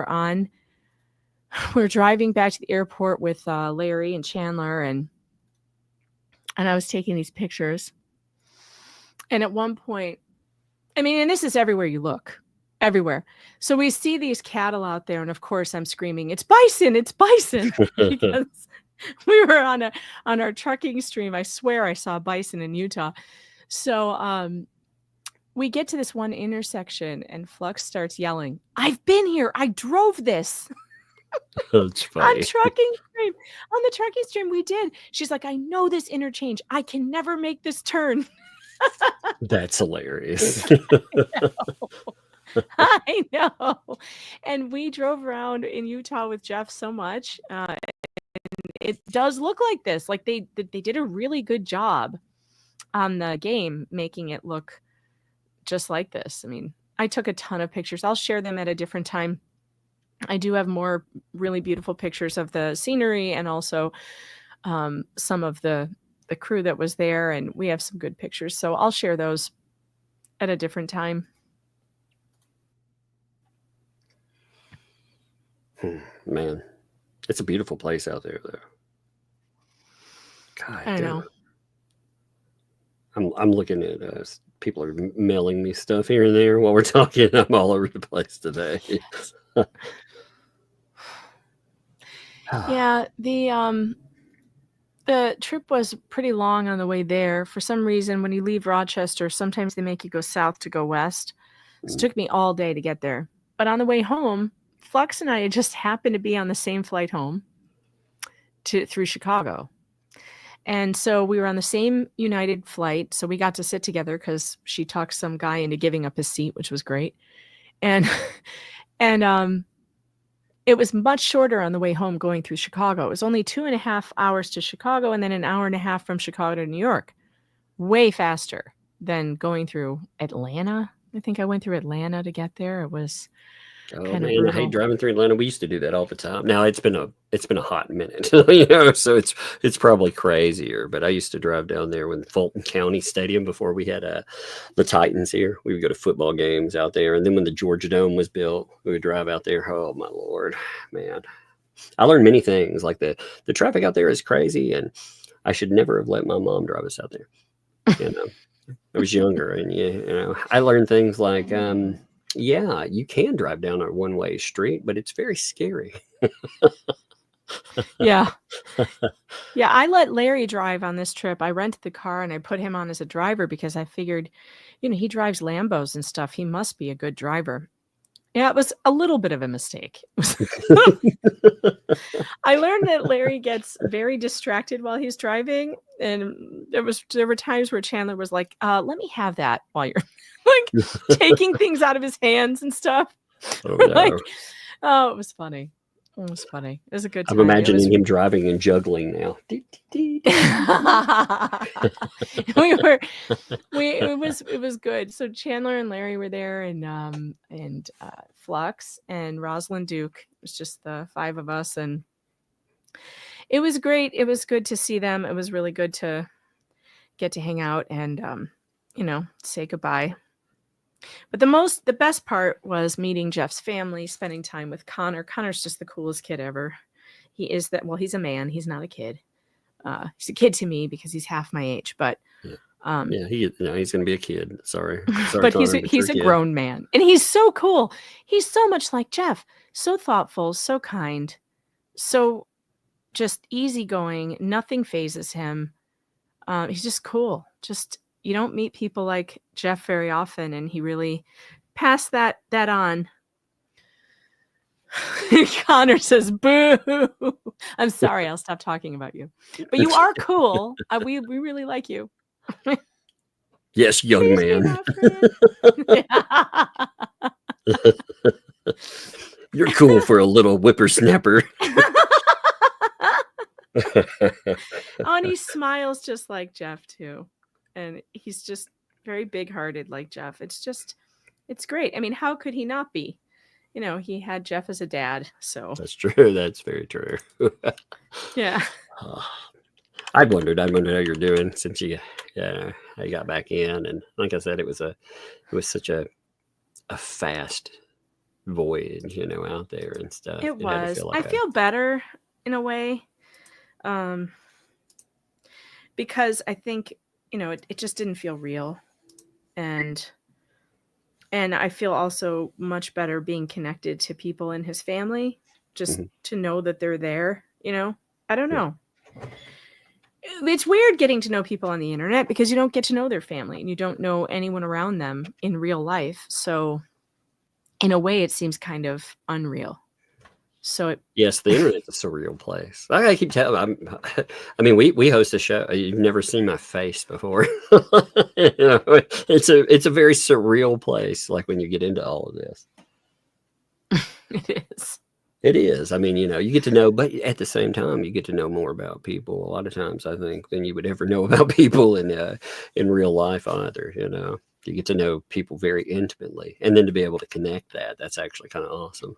Speaker 14: we're driving back to the airport with Larry and Chandler, and I was taking these pictures. And at one point, and this is everywhere you look, everywhere. So we see these cattle out there, and of course I'm screaming, "It's bison, it's bison." Because we were on our trucking stream. I swear I saw bison in Utah. So we get to this one intersection, and Flux starts yelling, "I've been here. I drove this."
Speaker 1: That's funny.
Speaker 14: On the trucking stream, we did. She's like, "I know this interchange. I can never make this turn."
Speaker 1: That's hilarious.
Speaker 14: I know. And we drove around in Utah with Jeff so much. And it does look like this. Like they did a really good job on the game, making it look just like this. I mean, I took a ton of pictures. I'll share them at a different time. I do have more really beautiful pictures of the scenery and also some of the crew that was there, and we have some good pictures. So I'll share those at a different time.
Speaker 1: Man, it's a beautiful place out there, though. God,
Speaker 14: I know.
Speaker 1: I'm looking at people are mailing me stuff here and there while we're talking. I'm all over the place today.
Speaker 14: Yeah, the trip was pretty long on the way there. For some reason, when you leave Rochester, sometimes they make you go south to go west. So it took me all day to get there. But on the way home, Flux and I just happened to be on the same flight home through Chicago. And so we were on the same United flight. So we got to sit together because she talked some guy into giving up his seat, which was great. And it was much shorter on the way home going through Chicago. It was only 2.5 hours to Chicago and then an hour and a half from Chicago to New York. Way faster than going through Atlanta. I think I went through Atlanta to get there. It was
Speaker 1: Oh
Speaker 14: kind of
Speaker 1: man, I
Speaker 14: brutal.
Speaker 1: hate driving through Atlanta. We used to do that all the time. Now it's been a hot minute, so it's probably crazier. But I used to drive down there when Fulton County Stadium before we had the Titans here. We would go to football games out there, and then when the Georgia Dome was built, we would drive out there. Oh my lord, man! I learned many things. Like the traffic out there is crazy, and I should never have let my mom drive us out there. I was younger, and I learned things like. Yeah, you can drive down a one-way street, but it's very scary.
Speaker 14: Yeah. Yeah, I let Larry drive on this trip. I rented the car and I put him on as a driver because I figured, he drives Lambos and stuff. He must be a good driver. Yeah, it was a little bit of a mistake. I learned that Larry gets very distracted while he's driving, and there were times where Chandler was like, "Let me have that," while you're like taking things out of his hands and stuff.
Speaker 1: Oh, no.
Speaker 14: Like, oh, it was funny. It was funny. It was a good time.
Speaker 1: I'm imagining him driving and juggling now.
Speaker 14: It was good. So Chandler and Larry were there, and Flux and Rosalind Duke. It was just the five of us, and it was great. It was good to see them. It was really good to get to hang out and say goodbye. But the best part was meeting Jeff's family, spending time with Connor. Connor's just the coolest kid ever. He is that. Well, he's a man. He's not a kid. He's a kid to me because he's half my age. But
Speaker 1: he's going to be a kid. Sorry,
Speaker 14: but
Speaker 1: Connor,
Speaker 14: he's a grown man, and he's so cool. He's so much like Jeff. So thoughtful, so kind, so just easygoing. Nothing phases him. He's just cool. You don't meet people like Jeff very often, and he really passed that on. Connor says, "Boo!" I'm sorry. I'll stop talking about you, but you are cool. We really like you.
Speaker 1: Yes, young man. You're cool for a little whippersnapper.
Speaker 14: And he smiles just like Jeff too. And he's just very big-hearted like Jeff. It's great. I mean, how could he not be? He had Jeff as a dad, so.
Speaker 1: That's true. That's very true.
Speaker 14: Yeah.
Speaker 1: I wondered how you're doing since you got back in. And like I said, it was such a fast voyage, out there and stuff.
Speaker 14: It was. I feel better in a way. Because I think, it just didn't feel real. And I feel also much better being connected to people in his family, just to know that they're there, I don't know. It's weird getting to know people on the internet because you don't get to know their family and you don't know anyone around them in real life. So in a way, it seems kind of unreal. So
Speaker 1: yes, the internet's a surreal place. I keep telling. We host a show. You've never seen my face before. It's a very surreal place. Like when you get into all of this,
Speaker 14: it is.
Speaker 1: It is. You get to know, but at the same time, you get to know more about people. A lot of times, I think, than you would ever know about people in real life either. You get to know people very intimately, and then to be able to connect that's actually kind of awesome.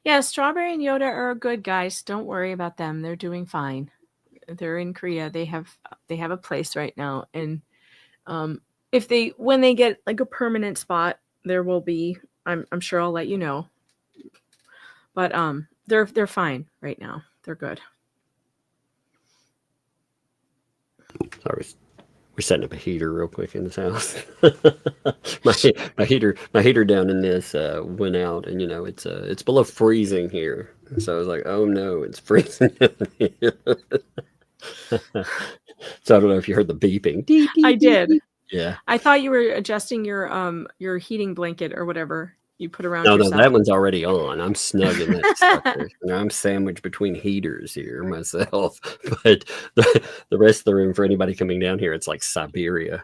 Speaker 14: Yeah, Strawberry and Yoda are good guys. Don't worry about them. They're doing fine. They're in Korea. They have a place right now, and when they get like a permanent spot, there will be. I'm sure I'll let you know. But they're fine right now. They're good.
Speaker 1: Sorry. We're setting up a heater real quick in this house. my heater down in this went out, and it's below freezing here. So I was like, oh no, it's freezing. So I don't know if you heard the beeping.
Speaker 14: I did.
Speaker 1: Yeah.
Speaker 14: I thought you were adjusting your heating blanket or whatever you put around.
Speaker 1: No,
Speaker 14: yourself.
Speaker 1: that one's already on. I'm snug in that sucker. I'm sandwiched between heaters here myself. But the rest of the room, for anybody coming down here, it's like Siberia.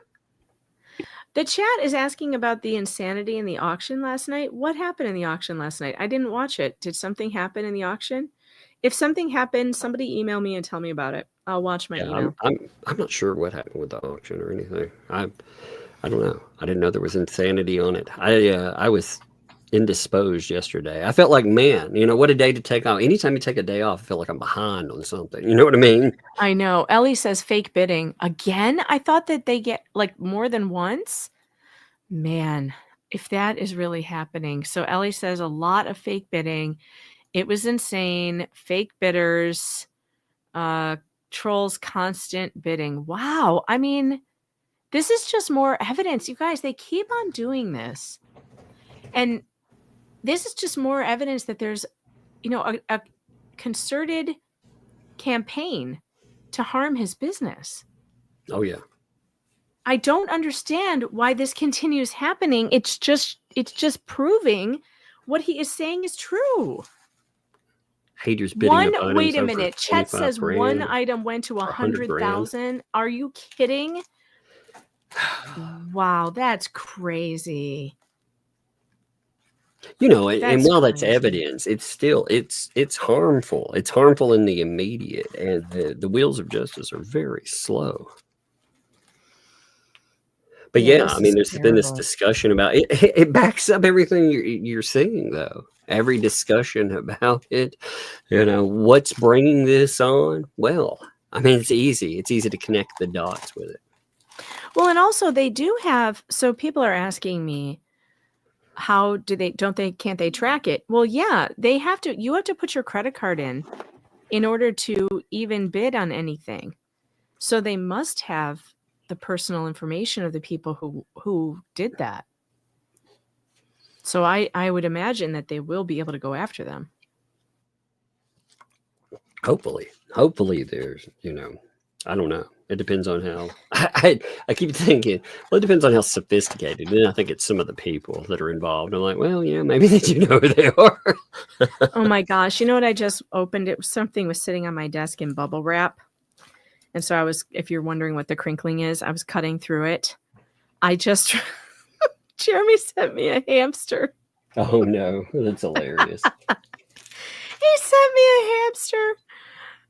Speaker 14: The chat is asking about the insanity in the auction last night. What happened in the auction last night? I didn't watch it. Did something happen in the auction? If something happened, somebody email me and tell me about it. I'll watch my email.
Speaker 1: I'm not sure what happened with the auction or anything. I don't know. I didn't know there was insanity on it. I was indisposed yesterday. I felt like, man, what a day to take off. Anytime you take a day off, I feel like I'm behind on something. You know what I mean?
Speaker 14: I know. Ellie says fake bidding. Again? I thought that they get like more than once. Man, if that is really happening. So Ellie says a lot of fake bidding. It was insane. Fake bidders, trolls, constant bidding. Wow. I mean, this is just more evidence. You guys, they keep on doing this. And this is just more evidence that there's, a concerted campaign to harm his business.
Speaker 1: Oh, yeah.
Speaker 14: I don't understand why this continues happening. It's just proving what he is saying is true.
Speaker 1: Haters bidding up
Speaker 14: Wait a
Speaker 1: items
Speaker 14: minute.
Speaker 1: over
Speaker 14: Chet says
Speaker 1: 25
Speaker 14: one
Speaker 1: grand,
Speaker 14: item went to
Speaker 1: 100 grand.
Speaker 14: 100,000. Are you kidding? Wow, that's crazy.
Speaker 1: And while that's evidence, it's still it's harmful. It's harmful in the immediate, and the wheels of justice are very slow. But yeah, I mean, there's been this discussion about it. It backs up everything you're seeing, though. Every discussion about it, what's bringing this on? Well, I mean, it's easy. It's easy to connect the dots with it.
Speaker 14: Well, and also they do have. So people are asking me, how do they? Can't they track it? Well, yeah, they have to. You have to put your credit card in order to even bid on anything. So they must have the personal information of the people who did that. So I would imagine that they will be able to go after them.
Speaker 1: Hopefully there's, I don't know. It depends on how I keep thinking, well, it depends on how sophisticated. And I think it's some of the people that are involved. I'm like, well, yeah, maybe they do know who they are.
Speaker 14: Oh my gosh. You know what? I just opened it. Something was sitting on my desk in bubble wrap. And so if you're wondering what the crinkling is, I was cutting through it. Jeremy sent me a hamster.
Speaker 1: Oh no, that's hilarious.
Speaker 14: He sent me a hamster.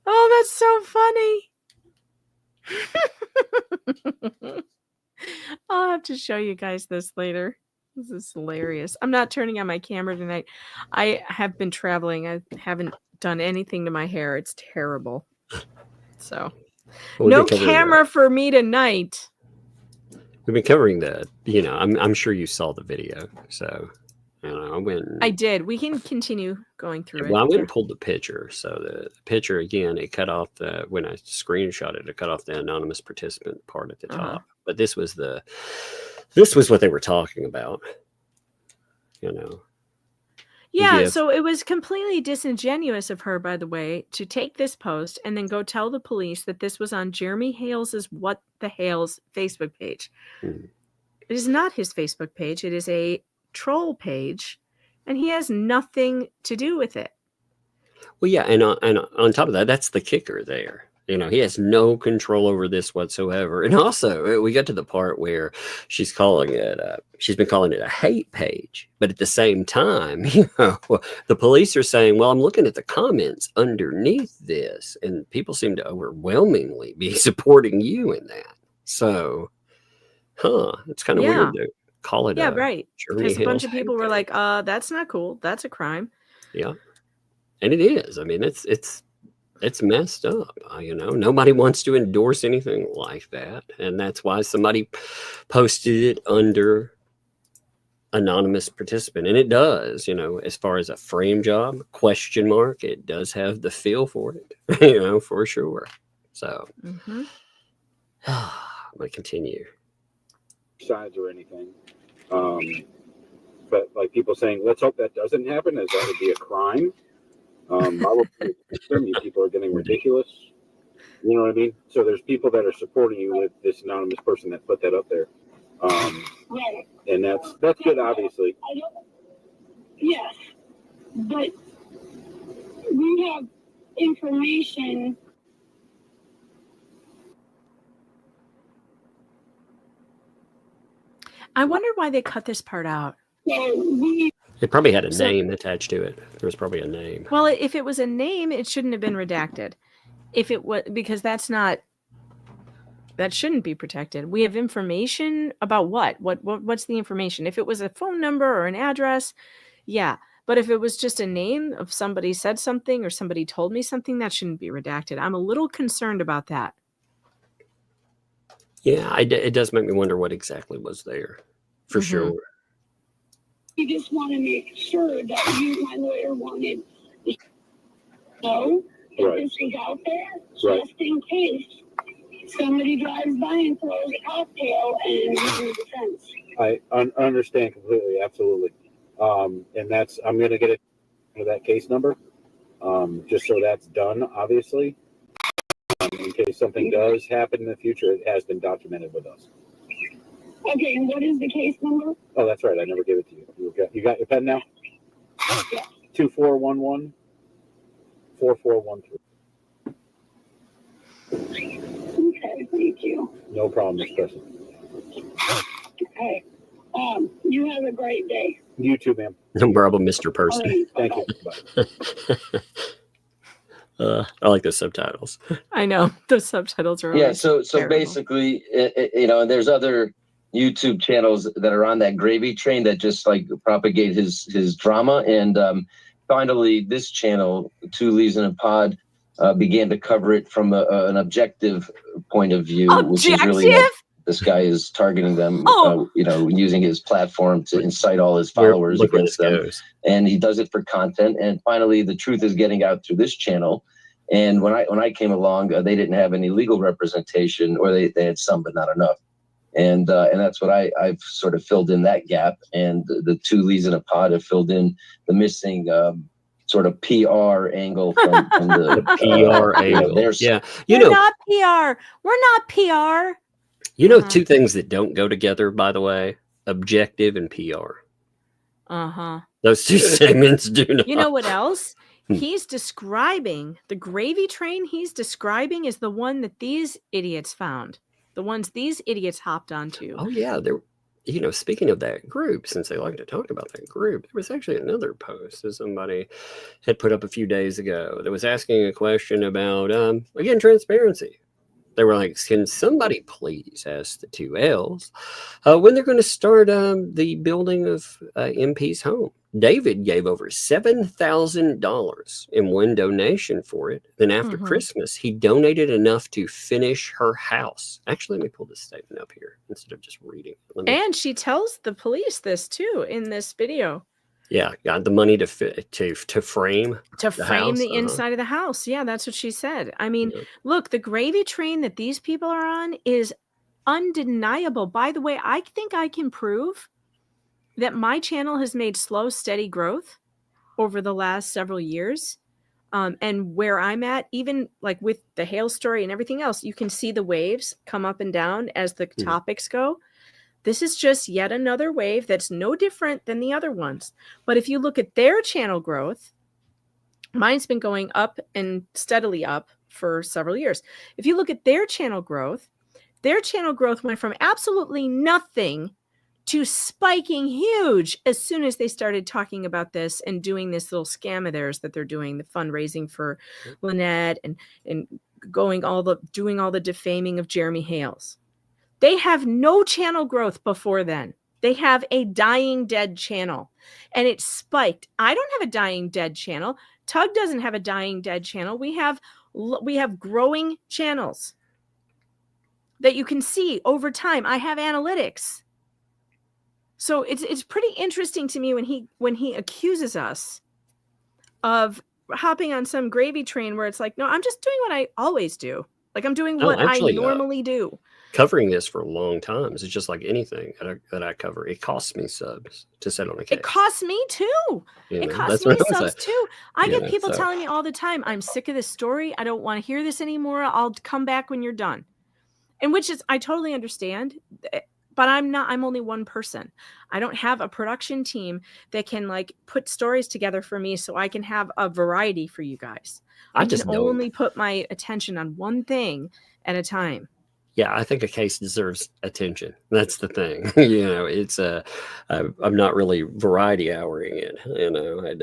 Speaker 14: Oh, that's so funny. I'll have to show you guys this later. This is hilarious. I'm not turning on my camera tonight. I have been traveling. I haven't done anything to my hair. It's terrible. So no camera for me tonight.
Speaker 1: We've been covering that. I'm sure you saw the video. So,
Speaker 14: I did. We can continue going through it.
Speaker 1: Well, I went and pulled the picture. So the picture, again, it cut off when I screenshot it, it cut off the anonymous participant part at the top. But this was what they were talking about.
Speaker 14: Yeah, so it was completely disingenuous of her, by the way, to take this post and then go tell the police that this was on Jeremy Hales's What the Hales Facebook page. It is not his Facebook page. It is a troll page, and he has nothing to do with it.
Speaker 1: Well, yeah, and on top of that, that's the kicker there. He has no control over this whatsoever. And also, we got to the part where she's been calling it a hate page. But at the same time, the police are saying, well, I'm looking at the comments underneath this, and people seem to overwhelmingly be supporting you in that. So, it's kind of weird to call it.
Speaker 14: Yeah, right. Because a bunch of people were like, that's not cool. That's a crime.
Speaker 1: Yeah. And it is. I mean, it's messed up. Nobody wants to endorse anything like that. And that's why somebody posted it under anonymous participant. And it does, as far as a frame job, ? It does have the feel for it, for sure. So I'm going to continue.
Speaker 12: Sides or anything. But like people saying, let's hope that doesn't happen, as that would be a crime. People are getting ridiculous. You know what I mean? So there's people that are supporting you with this anonymous person that put that up there. And that's good, obviously.
Speaker 5: Yes, but we have information.
Speaker 14: I wonder why they cut this part out.
Speaker 1: It probably had a name attached to it. There was probably a name.
Speaker 14: Well, if it was a name, it shouldn't have been redacted. If it was, because that shouldn't be protected. We have information about what? What's the information? If it was a phone number or an address, Yeah. But if it was just a name of somebody said something or somebody told me something, that shouldn't be redacted. I'm a little concerned about that.
Speaker 1: Yeah, it does make me wonder what exactly was there, for sure.
Speaker 5: You just want to make sure that you, my lawyer, wanted to know that this was out there, just in case somebody drives by and throws a cocktail and uses the fence.
Speaker 12: I understand completely, absolutely. And that's, I'm going to get it for that case number, just so that's done, obviously. In case something does happen in the future, it has been documented with us.
Speaker 5: Okay, and what is the case number?
Speaker 12: Oh, that's right. I never gave it to you. You got your pen now?
Speaker 5: Yeah.
Speaker 12: 2411 4413.
Speaker 5: Okay, thank you.
Speaker 12: No problem, Ms. Preston.
Speaker 5: Okay. You have a great day.
Speaker 12: You too, ma'am.
Speaker 1: No problem, Mr. Person.
Speaker 5: Right,
Speaker 12: thank you. Bye.
Speaker 1: I like the subtitles.
Speaker 14: I know those subtitles are
Speaker 15: Yeah. So basically, you know, there's other YouTube channels that are on that gravy train that just like propagate his drama. And finally, this channel, Two Leaves in a Pod, began to cover it from an objective point of view, which is really that this guy is targeting them, you know, using his platform to incite all his followers against them. And he does it for content. And finally, the truth is getting out through this channel. And when I came along, they didn't have any legal representation, or they had some, but not enough. And that's what I've sort of filled in that gap. And the Two Leaves in a Pod have filled in the missing sort of PR angle from the
Speaker 1: PR angle. Yeah, you
Speaker 14: We're
Speaker 1: know,
Speaker 14: not PR. We're not PR.
Speaker 1: you know, two things that don't go together, by the way: objective and PR. Those two segments do not.
Speaker 14: You know what else? He's describing the gravy train. He's describing is the one that these idiots found. The ones these idiots hopped onto.
Speaker 1: Oh yeah, there. You know, speaking of that group, since they like to talk about that group, there was actually another post that somebody had put up a few days ago that was asking a question about, again, transparency. They were like, can somebody please ask the two L's when they're going to start the building of MP's home? David gave over $7,000 in one donation for it. Then after Christmas, he donated enough to finish her house. Actually, let me pull this statement up here instead of just reading.
Speaker 14: And she tells the police this too in this video.
Speaker 1: Yeah, got the money to frame
Speaker 14: the
Speaker 1: house.
Speaker 14: The inside of the house. Yeah, that's what she said. I mean, look, the gravy train that these people are on is undeniable. By the way, I think I can prove that my channel has made slow, steady growth over the last several years. And where I'm at, even like with the Hale story and everything else, you can see the waves come up and down as the topics go. This is just yet another wave that's no different than the other ones. But if you look at their channel growth, mine's been going up and steadily up for several years. If you look at their channel growth went from absolutely nothing to spiking huge as soon as they started talking about this and doing this little scam of theirs that they're doing, the fundraising for Lynette and doing all the defaming of Jeremy Hales. They have no channel growth before then. They have a dying dead channel and it spiked. I don't have a dying dead channel. Tug doesn't have a dying dead channel. We have growing channels that you can see over time. I have analytics. So it's pretty interesting to me when he accuses us of hopping on some gravy train where it's like, no, I'm just doing what I always do. Like I'm doing what I normally do.
Speaker 1: Covering this for a long time is just like anything that I cover. It costs me subs to sit on a case.
Speaker 14: It costs me too. It costs me subs too. I get people telling me all the time, I'm sick of this story. I don't want to hear this anymore. I'll come back when you're done. And which is, I totally understand, but I'm only one person. I don't have a production team that can like put stories together for me so I can have a variety for you guys. I can only put my attention on one thing at a time.
Speaker 1: Yeah, I think a case deserves attention. That's the thing. You know, it's I'm not really variety houring it. You know, and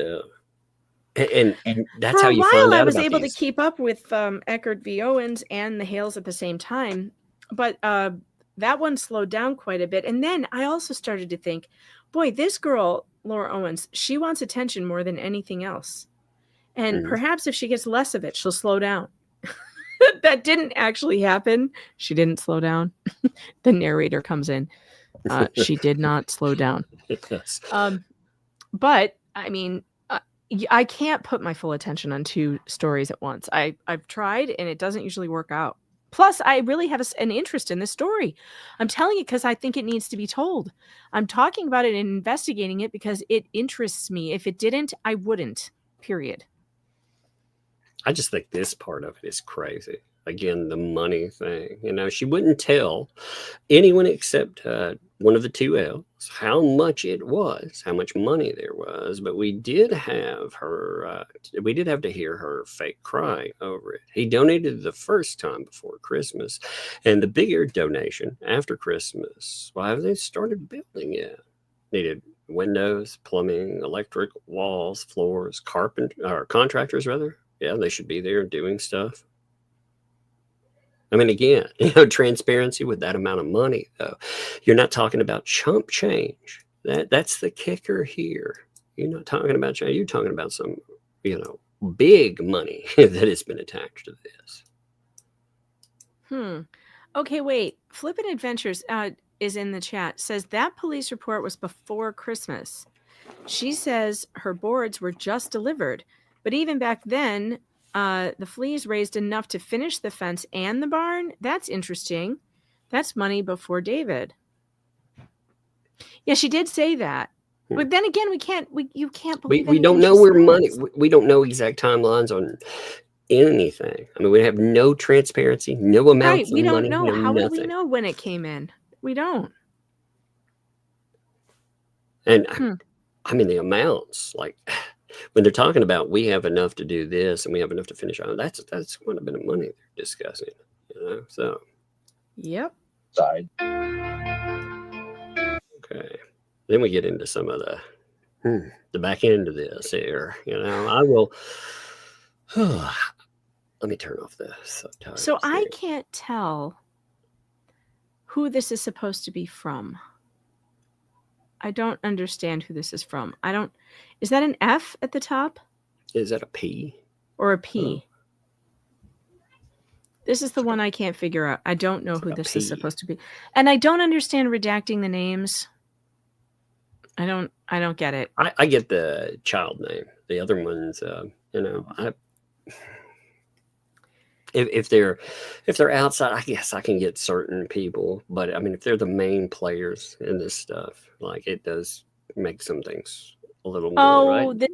Speaker 1: that's how you find out. For a while,
Speaker 14: I was able to keep up with Eckert v. Owens and the Hales at the same time, but that one slowed down quite a bit. And then I also started to think, boy, this girl Laura Owens, she wants attention more than anything else. And perhaps if she gets less of it, she'll slow down. That didn't actually happen. She didn't slow down. The narrator comes in. She did not slow down.
Speaker 1: Yes.
Speaker 14: But I mean, I can't put my full attention on 2 stories at once. I've tried, and it doesn't usually work out. Plus, I really have an interest in this story. I'm telling it because I think it needs to be told. I'm talking about it and investigating it because it interests me. If it didn't, I wouldn't. Period.
Speaker 1: I just think this part of it is crazy. Again, the money thing. You know, she wouldn't tell anyone except one of the 2 L's how much it was, how much money there was. But we did have her, we did have to hear her fake cry over it. He donated the first time before Christmas, and the bigger donation after Christmas. Well, have they started building yet? Needed windows, plumbing, electric, walls, floors, contractors rather. Yeah, they should be there doing stuff. I mean, again, transparency with that amount of money, though. You're not talking about chump change. That's the kicker here. You're not talking about change. You're talking about some, big money that has been attached to this.
Speaker 14: Okay, wait. Flippin' Adventures is in the chat. Says that police report was before Christmas. She says her boards were just delivered. But even back then, the fleas raised enough to finish the fence and the barn. That's interesting. That's money before David. Yeah, she did say that. But then again, you can't believe
Speaker 1: we don't know where money. We don't know exact timelines on anything. I mean, we have no transparency, no amounts of money.
Speaker 14: We don't know. How
Speaker 1: nothing.
Speaker 14: would we know when it came in? We don't.
Speaker 1: And I mean, the amounts, like when they're talking about we have enough to do this and we have enough to finish on, that's quite a bit of money they're discussing. So.
Speaker 14: Yep.
Speaker 15: Side.
Speaker 1: Okay. Then we get into some of the back end of this here. I will. Let me turn off the subtitles.
Speaker 14: So I can't tell who this is supposed to be from. I don't understand who this is from. Is that an F at the top?
Speaker 1: Is that a P?
Speaker 14: Or a P? This is the one I can't figure out. I don't know who this is supposed to be. And I don't understand redacting the names. I don't get it.
Speaker 1: I get the child name. The other ones, if they're outside, I guess I can get certain people. But I mean, if they're the main players in this stuff, like it does make some things a little more. Right?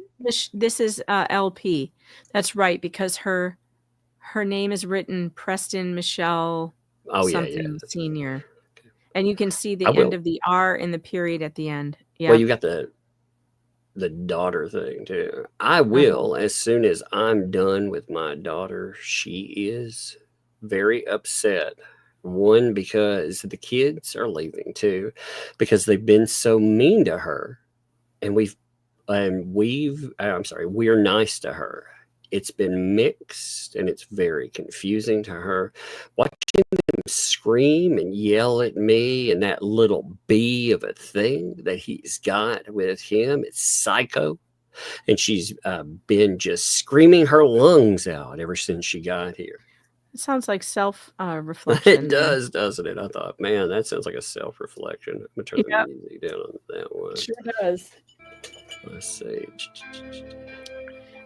Speaker 14: This is LP. That's right, because her name is written Preston Michelle Senior. Okay. And you can see the end of the R in the period at the end. Yeah.
Speaker 1: Well, you got the daughter thing too. I will, as soon as I'm done with my daughter. She is very upset. One, because the kids are leaving. Two, because they've been so mean to her, and we're nice to her. It's been mixed, and it's very confusing to her. Watching him scream and yell at me, and that little bee of a thing that he's got with him, it's psycho. And she's been just screaming her lungs out ever since she got here.
Speaker 14: It sounds like self-reflection.
Speaker 1: It does, doesn't it? I thought, man, that sounds like a self-reflection. I'm going to turn the music down on that one.
Speaker 14: Sure does.
Speaker 1: Let's see.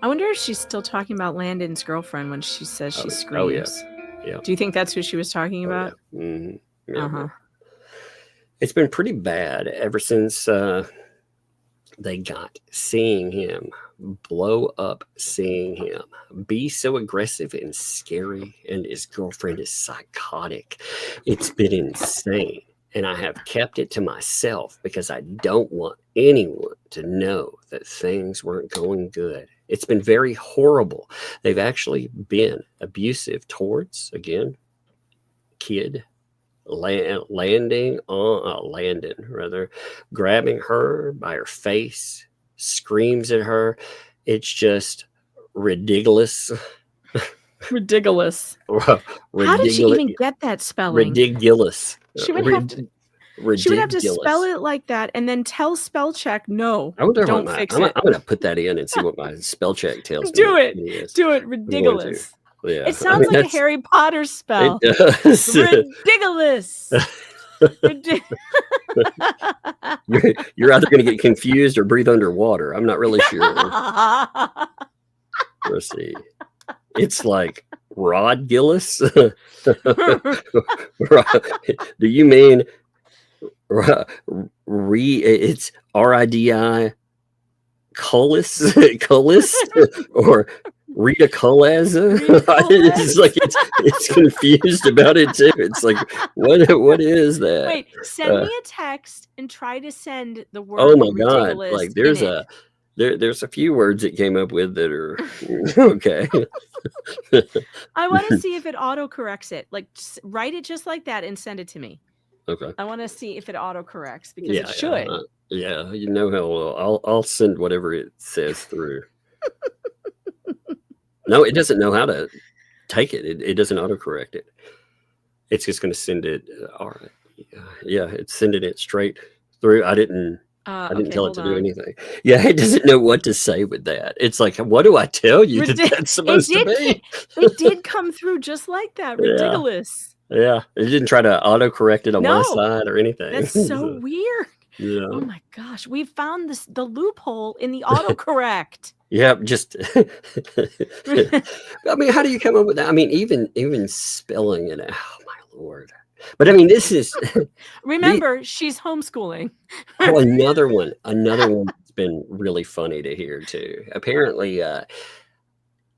Speaker 14: I wonder if she's still talking about Landon's girlfriend when she says she screams.
Speaker 1: Oh, yeah. Yeah.
Speaker 14: Do you think that's who she was talking about?
Speaker 1: Yeah. Mm-hmm. Yeah. It's been pretty bad ever since they got seeing him blow up, seeing him be so aggressive and scary, and his girlfriend is psychotic. It's been insane. And I have kept it to myself because I don't want anyone to know that things weren't going good. It's been very horrible. They've actually been abusive towards, again, kid, Landon, grabbing her by her face, screams at her. It's just ridiculous.
Speaker 14: Ridiculous. How did she even get that spelling?
Speaker 1: Ridiculous.
Speaker 14: She would have to. She would have to spell
Speaker 1: Ridiculous.
Speaker 14: it like that and then tell spell check, no,
Speaker 1: I wonder
Speaker 14: don't
Speaker 1: what
Speaker 14: fix
Speaker 1: I'm
Speaker 14: it.
Speaker 1: going to put that in and see what my spell check tells me.
Speaker 14: Do it.
Speaker 1: Is.
Speaker 14: Do it.
Speaker 1: I'm going to.
Speaker 14: Ridiculous.
Speaker 1: Yeah.
Speaker 14: It sounds like a Harry Potter spell.
Speaker 1: It does.
Speaker 14: Ridiculous.
Speaker 1: You're either going to get confused or breathe underwater. I'm not really sure. Let's see. It's like Rod Gillis. Do you mean it's RIDI Cullis or Rita Colaza? It's like it's confused about it too. It's like what is that?
Speaker 14: Wait, send me a text and try to send the word.
Speaker 1: Oh my God!
Speaker 14: ridiculous
Speaker 1: Like there's
Speaker 14: in
Speaker 1: there's a few words it came up with that are okay.
Speaker 14: I want to see if it autocorrects it. Like write it just like that and send it to me.
Speaker 1: Okay.
Speaker 14: I want to see if it autocorrects because it should.
Speaker 1: Yeah, you know how I'll send whatever it says through. No, it doesn't know how to take it. It doesn't autocorrect it. It's just going to send it. All right. Yeah, it's sending it straight through. I didn't tell it to do anything. Yeah, it doesn't know what to say with that. It's like, what do I tell you that's supposed to be?
Speaker 14: It did come through just like that. Ridiculous.
Speaker 1: Yeah, it didn't try to autocorrect it on my side or anything.
Speaker 14: That's so weird.
Speaker 1: Yeah.
Speaker 14: Oh my gosh, we found the loophole in the autocorrect.
Speaker 1: Yeah, just I mean, how do you come up with that? I mean, even spelling it. Oh my Lord. But I mean, this is
Speaker 14: remember, she's homeschooling.
Speaker 1: Oh, another one that's been really funny to hear too. Apparently,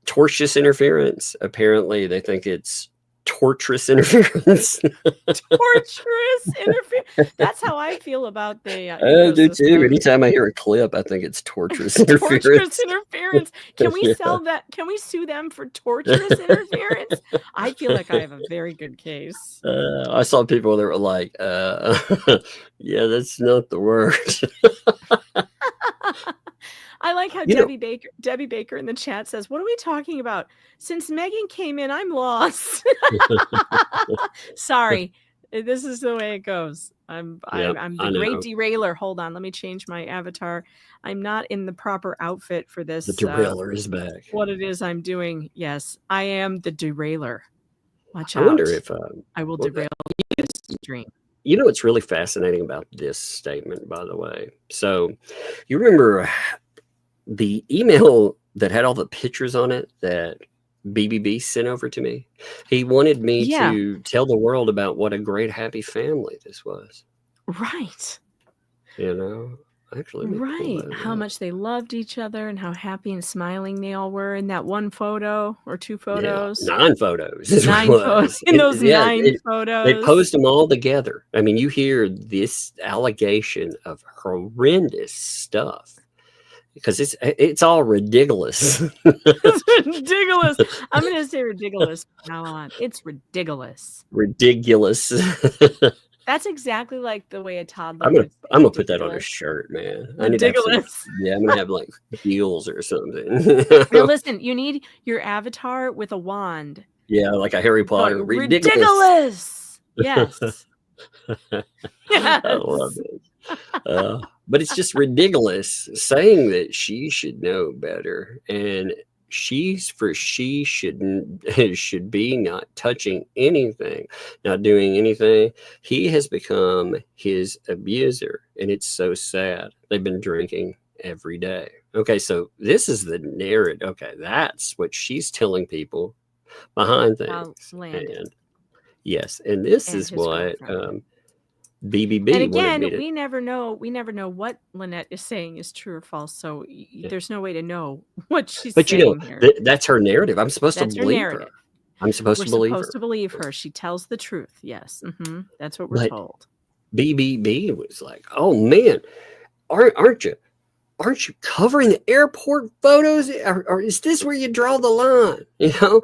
Speaker 1: tortious interference. Apparently, they think it's torturous interference.
Speaker 14: Torturous interference. That's how I feel about the.
Speaker 1: I do too. Anytime I hear a clip, I think it's torturous interference.
Speaker 14: Torturous interference. Can we sell that? Can we sue them for torturous interference? I feel like I have a very good case.
Speaker 1: I saw people that were like, "Yeah, that's not the word."
Speaker 14: I like how Debbie Baker in the chat says, "What are we talking about? Since Megan came in, I'm lost." Sorry, this is the way it goes. I'm the great derailer. Hold on, let me change my avatar. I'm not in the proper outfit for this.
Speaker 1: The derailer is back.
Speaker 14: What it is I'm doing? Yes, I am the derailer. Watch out!
Speaker 1: I wonder if
Speaker 14: I will derail this stream.
Speaker 1: You know what's really fascinating about this statement, by the way? So, you remember the email that had all the pictures on it that BBB sent over to me? He wanted me to tell the world about what a great, happy family this was.
Speaker 14: Right.
Speaker 1: You know? Actually,
Speaker 14: right. How much they loved each other and how happy and smiling they all were in that one photo or two photos.
Speaker 1: Yeah, 9 photos.
Speaker 14: 9 photos. In those 9 photos.
Speaker 1: They posed them all together. I mean, you hear this allegation of horrendous stuff. Because it's all ridiculous.
Speaker 14: It's ridiculous. I'm going to say ridiculous from now on. It's ridiculous.
Speaker 1: Ridiculous.
Speaker 14: That's exactly like the way a toddler.
Speaker 1: I'm gonna put that on a shirt, man.
Speaker 14: Ridiculous.
Speaker 1: I'm gonna have like heels or something.
Speaker 14: Now listen, you need your avatar with a wand.
Speaker 1: Yeah, like a Harry Potter.
Speaker 14: Ridiculous. Yes. Yes.
Speaker 1: I love it. But it's just ridiculous saying that she should know better, and she should be not touching anything, not doing anything. He has become his abuser, and it's so sad. They've been drinking every day. Okay, so this is the narrative. Okay, that's what she's telling people behind things. And yes, and this is what BBB.
Speaker 14: And again, we never know what Lynette is saying is true or false. So there's no way to know what she's saying. But you know,
Speaker 1: that's her narrative. I'm supposed to believe her. I'm supposed to believe her.
Speaker 14: We're supposed to believe her. She tells the truth. Yes. Mm-hmm. That's what we're told.
Speaker 1: BBB was like, "Oh man, aren't you covering the airport photos? Or is this where you draw the line? You know,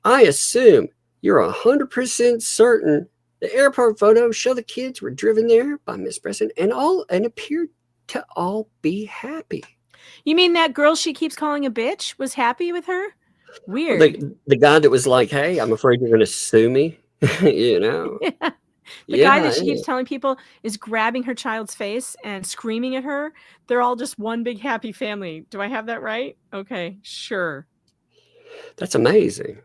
Speaker 1: I assume you're 100% certain the airport photos show the kids were driven there by Miss President and appeared to all be happy."
Speaker 14: You mean that girl she keeps calling a bitch was happy with her? Weird.
Speaker 1: The guy that was like, "Hey, I'm afraid you're going to sue me." You know.
Speaker 14: The guy that she keeps telling people is grabbing her child's face and screaming at her. They're all just one big happy family. Do I have that right? Okay, sure.
Speaker 1: That's amazing.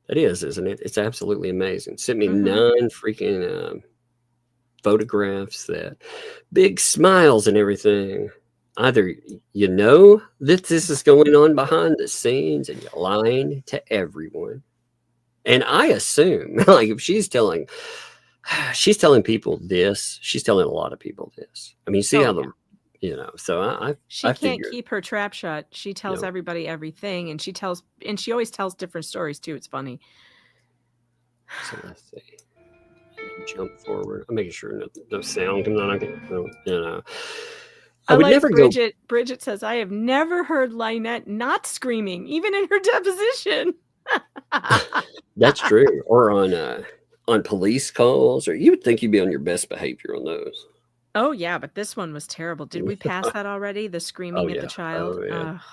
Speaker 1: It is, isn't it? It's absolutely amazing. Sent me 9 freaking photographs, that big smiles and everything. Either you know that this is going on behind the scenes and you're lying to everyone. And I assume, like, if she's telling people this, she's telling a lot of people this. I mean, see how so
Speaker 14: She
Speaker 1: I
Speaker 14: can't
Speaker 1: figure,
Speaker 14: keep her trap shut. She tells everybody everything, and she always tells different stories too. It's funny.
Speaker 1: So let's see. Jump forward. I'm making sure no sound comes on. I would
Speaker 14: like
Speaker 1: never
Speaker 14: Bridget. Bridget says, I have never heard Lynette not screaming, even in her deposition.
Speaker 1: That's true. Or on police calls, or you would think you'd be on your best behavior on those.
Speaker 14: Oh yeah, but this one was terrible. Did we pass that already? The screaming at the child?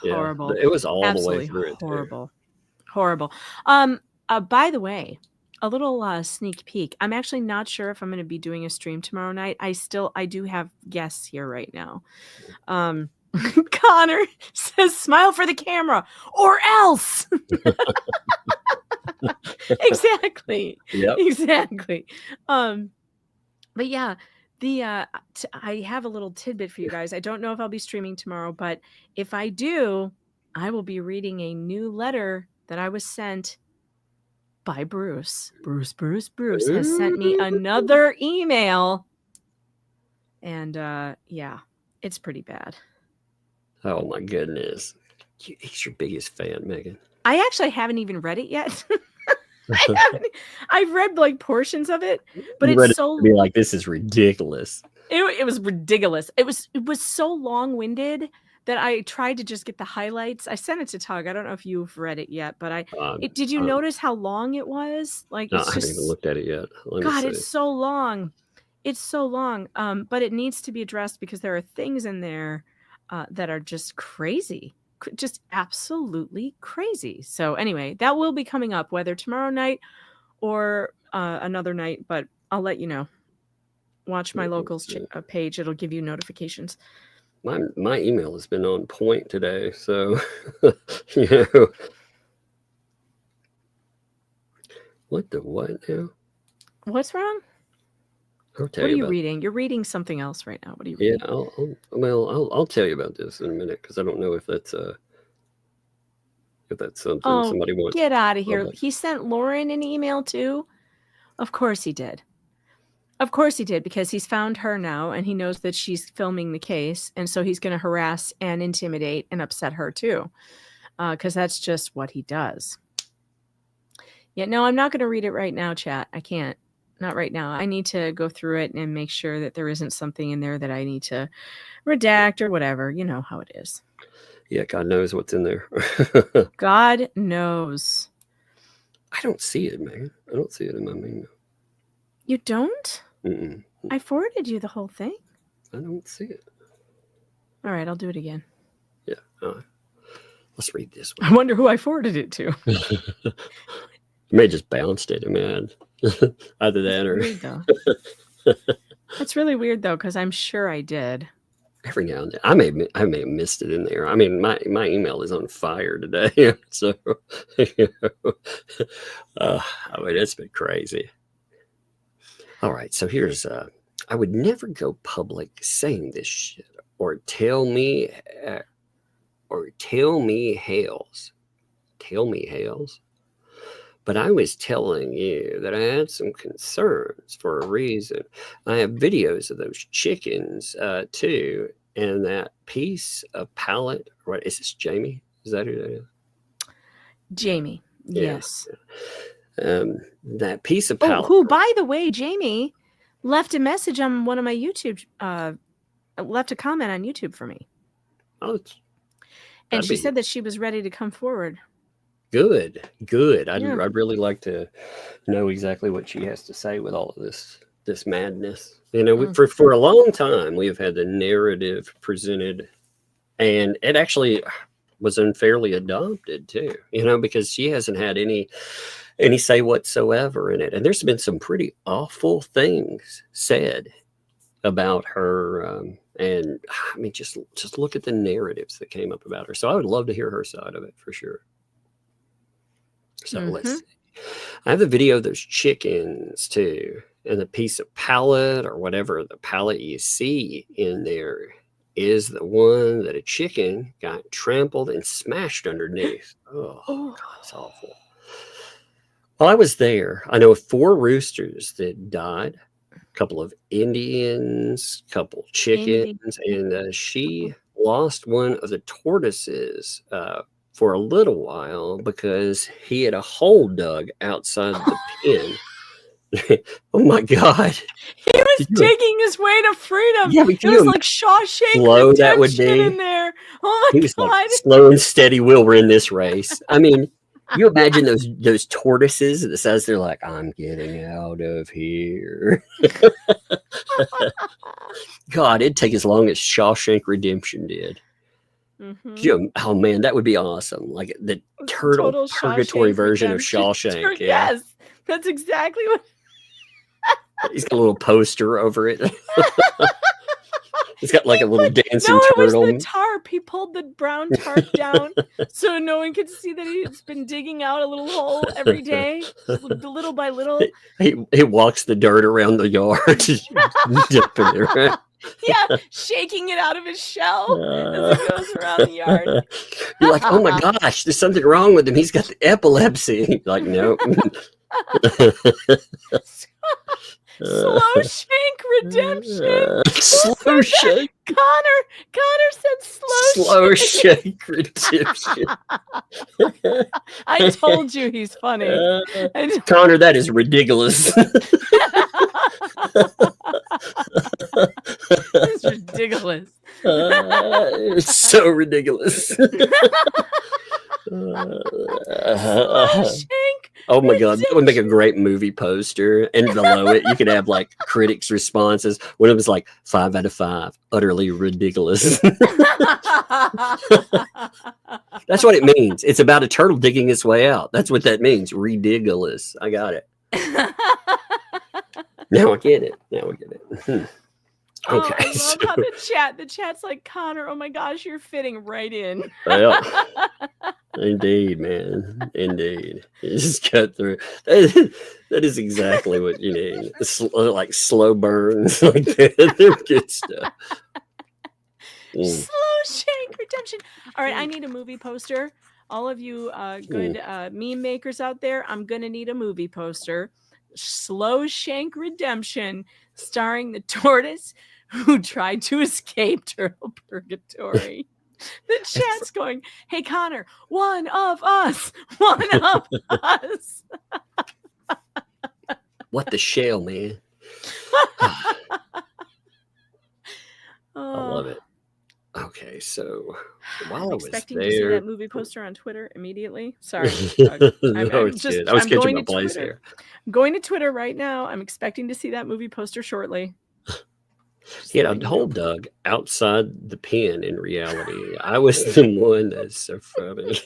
Speaker 14: Horrible.
Speaker 1: It was all
Speaker 14: Absolutely
Speaker 1: the way through
Speaker 14: horrible. Horrible. By the way, a little sneak peek. I'm actually not sure if I'm going to be doing a stream tomorrow night. I do have guests here right now. Connor says, smile for the camera or else. Exactly.
Speaker 1: Yep.
Speaker 14: Exactly. But yeah, I have a little tidbit for you guys. I don't know if I'll be streaming tomorrow, but if I do, I will be reading a new letter that I was sent by Bruce. Bruce has sent me another email. And yeah, it's pretty bad.
Speaker 1: Oh my goodness. He's your biggest fan, Megan.
Speaker 14: I actually haven't even read it yet. I've read like portions of it, but it's so
Speaker 1: be like, this is ridiculous.
Speaker 14: It was ridiculous. It was so long-winded that I tried to just get the highlights. I sent it to Tug. I don't know if you've read it yet, but did you notice how long it was? Like,
Speaker 1: no, I haven't even looked at it yet.
Speaker 14: God, it's so long. It's so long. But it needs to be addressed because there are things in there that are just crazy. Just absolutely crazy. So anyway, that will be coming up whether tomorrow night or another night, but I'll let you know. Watch my locals page. It'll give you notifications.
Speaker 1: My email has been on point today. So, what the what now?
Speaker 14: What's wrong? What are you reading? You're reading something else right now. What are you reading?
Speaker 1: Yeah, I'll tell you about this in a minute because I don't know if that's something somebody wants.
Speaker 14: Get out of here. He sent Lauren an email too. Of course he did. Of course he did, because he's found her now and he knows that she's filming the case. And so he's going to harass and intimidate and upset her too. Because that's just what he does. Yeah, no, I'm not going to read it right now, chat. I can't. Not right now. I need to go through it and make sure that there isn't something in there that I need to redact or whatever. You know how it is.
Speaker 1: Yeah, God knows what's in there.
Speaker 14: God knows.
Speaker 1: I don't see it, man. I don't see it in my email.
Speaker 14: You don't?
Speaker 1: Mm-mm.
Speaker 14: I forwarded you the whole thing.
Speaker 1: I don't see it.
Speaker 14: All right, I'll do it again.
Speaker 1: Yeah. Let's read this one.
Speaker 14: I wonder who I forwarded it to.
Speaker 1: You may have just bounced it, man. Either that or...
Speaker 14: Weird, though. That's really weird, though, because I'm sure I did.
Speaker 1: Every now and then. I may have missed it in there. I mean, my email is on fire today. So, I mean, it's been crazy. All right, so here's I would never go public saying this shit or tell me Hales. Tell me Hales. But I was telling you that I had some concerns for a reason. I have videos of those chickens too, and that piece of pallet. What is this, Jamie? Is that who that is?
Speaker 14: Jamie, yes.
Speaker 1: That piece of pallet.
Speaker 14: Who, by the way, Jamie left a message on one of my YouTube, left a comment on YouTube for me.
Speaker 1: Oh,
Speaker 14: and she said that she was ready to come forward.
Speaker 1: Good. I'd really like to know exactly what she has to say with all of this madness. You know, for a long time, we have had the narrative presented, and it actually was unfairly adopted too, you know, because she hasn't had any any say whatsoever in it. And there's been some pretty awful things said about her. And I mean, just look at the narratives that came up about her. So I would love to hear her side of it for sure. So let's see. I have the video of those chickens too. And the piece of pallet or whatever the pallet you see in there is the one that a chicken got trampled and smashed underneath. Oh, God, it's awful. Well, I was there. I know of 4 roosters that died, a couple of Indians, a couple chickens, and she lost one of the tortoises for a little while because he had a hole dug outside the pen. Oh my God.
Speaker 14: He was digging his way to freedom.
Speaker 1: Yeah, but
Speaker 14: it was like Shawshank
Speaker 1: slow that would
Speaker 14: Redemption
Speaker 1: be
Speaker 14: in there. Oh my
Speaker 1: He was
Speaker 14: God.
Speaker 1: like, slow and steady will win this race. I mean, you imagine those tortoises that says they're like, I'm getting out of here. God, it'd take as long as Shawshank Redemption did. Oh man, that would be awesome. Like the turtle
Speaker 14: Total
Speaker 1: purgatory
Speaker 14: Shawshank
Speaker 1: version of
Speaker 14: Redemption.
Speaker 1: Shawshank. Yeah.
Speaker 14: Yes, that's exactly what.
Speaker 1: He's got a little poster over it. He's got like a little dancing
Speaker 14: No, it was
Speaker 1: turtle.
Speaker 14: the tarp. He pulled the brown tarp down so no one could see that he's been digging out a little hole every day, little by little.
Speaker 1: He walks the dirt around the yard, dipping it around.
Speaker 14: Yeah, shaking it out of his shell as he goes around the yard.
Speaker 1: You're like, oh my gosh, there's something wrong with him. He's got the epilepsy. Like, no.
Speaker 14: Slow shank redemption.
Speaker 1: Slow shank.
Speaker 14: Connor said
Speaker 1: Slow shank redemption.
Speaker 14: I told you he's funny.
Speaker 1: Connor, that is ridiculous.
Speaker 14: It's ridiculous.
Speaker 1: It's so ridiculous. Oh my God, that would make a great movie poster. And below it, you could have like critics' responses. One of them was like 5 out of 5, utterly ridiculous. That's what it means. It's about a turtle digging its way out. That's what that means. Ridiculous. I got it. Now I get it. Okay.
Speaker 14: Oh, I love how the chat's like, Connor, oh my gosh, you're fitting right in.
Speaker 1: Well, indeed, man. Indeed. You just cut through. That is exactly what you need. Like slow burns. Like that. They're good stuff.
Speaker 14: Slow shank redemption. All right, I need a movie poster. All of you good meme makers out there, I'm going to need a movie poster. Slow shank redemption, starring the tortoise who tried to escape turtle purgatory. The chat's going, hey, Connor, one of us.
Speaker 1: What the shell, man. I love it. Okay, so while I was
Speaker 14: expecting
Speaker 1: there,
Speaker 14: to see that movie poster on Twitter immediately. Sorry,
Speaker 1: I was catching my place
Speaker 14: Twitter.
Speaker 1: here.
Speaker 14: I'm going to Twitter right now. I'm expecting to see that movie poster shortly.
Speaker 1: He had a hole dug outside the pen. In reality, I was the one that's so funny.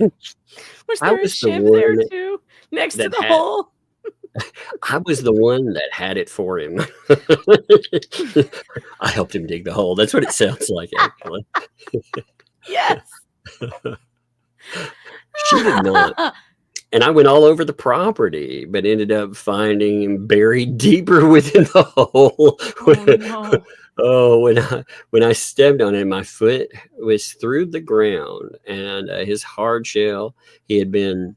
Speaker 14: Was there a shiv there too, next to the hole?
Speaker 1: I was the one that had it for him. I helped him dig the hole. That's what it sounds like, actually.
Speaker 14: Yes.
Speaker 1: She did not. And I went all over the property, but ended up finding him buried deeper within the hole.
Speaker 14: Oh,
Speaker 1: no. When I stepped on it, my foot was through the ground, and his hard shell, he had been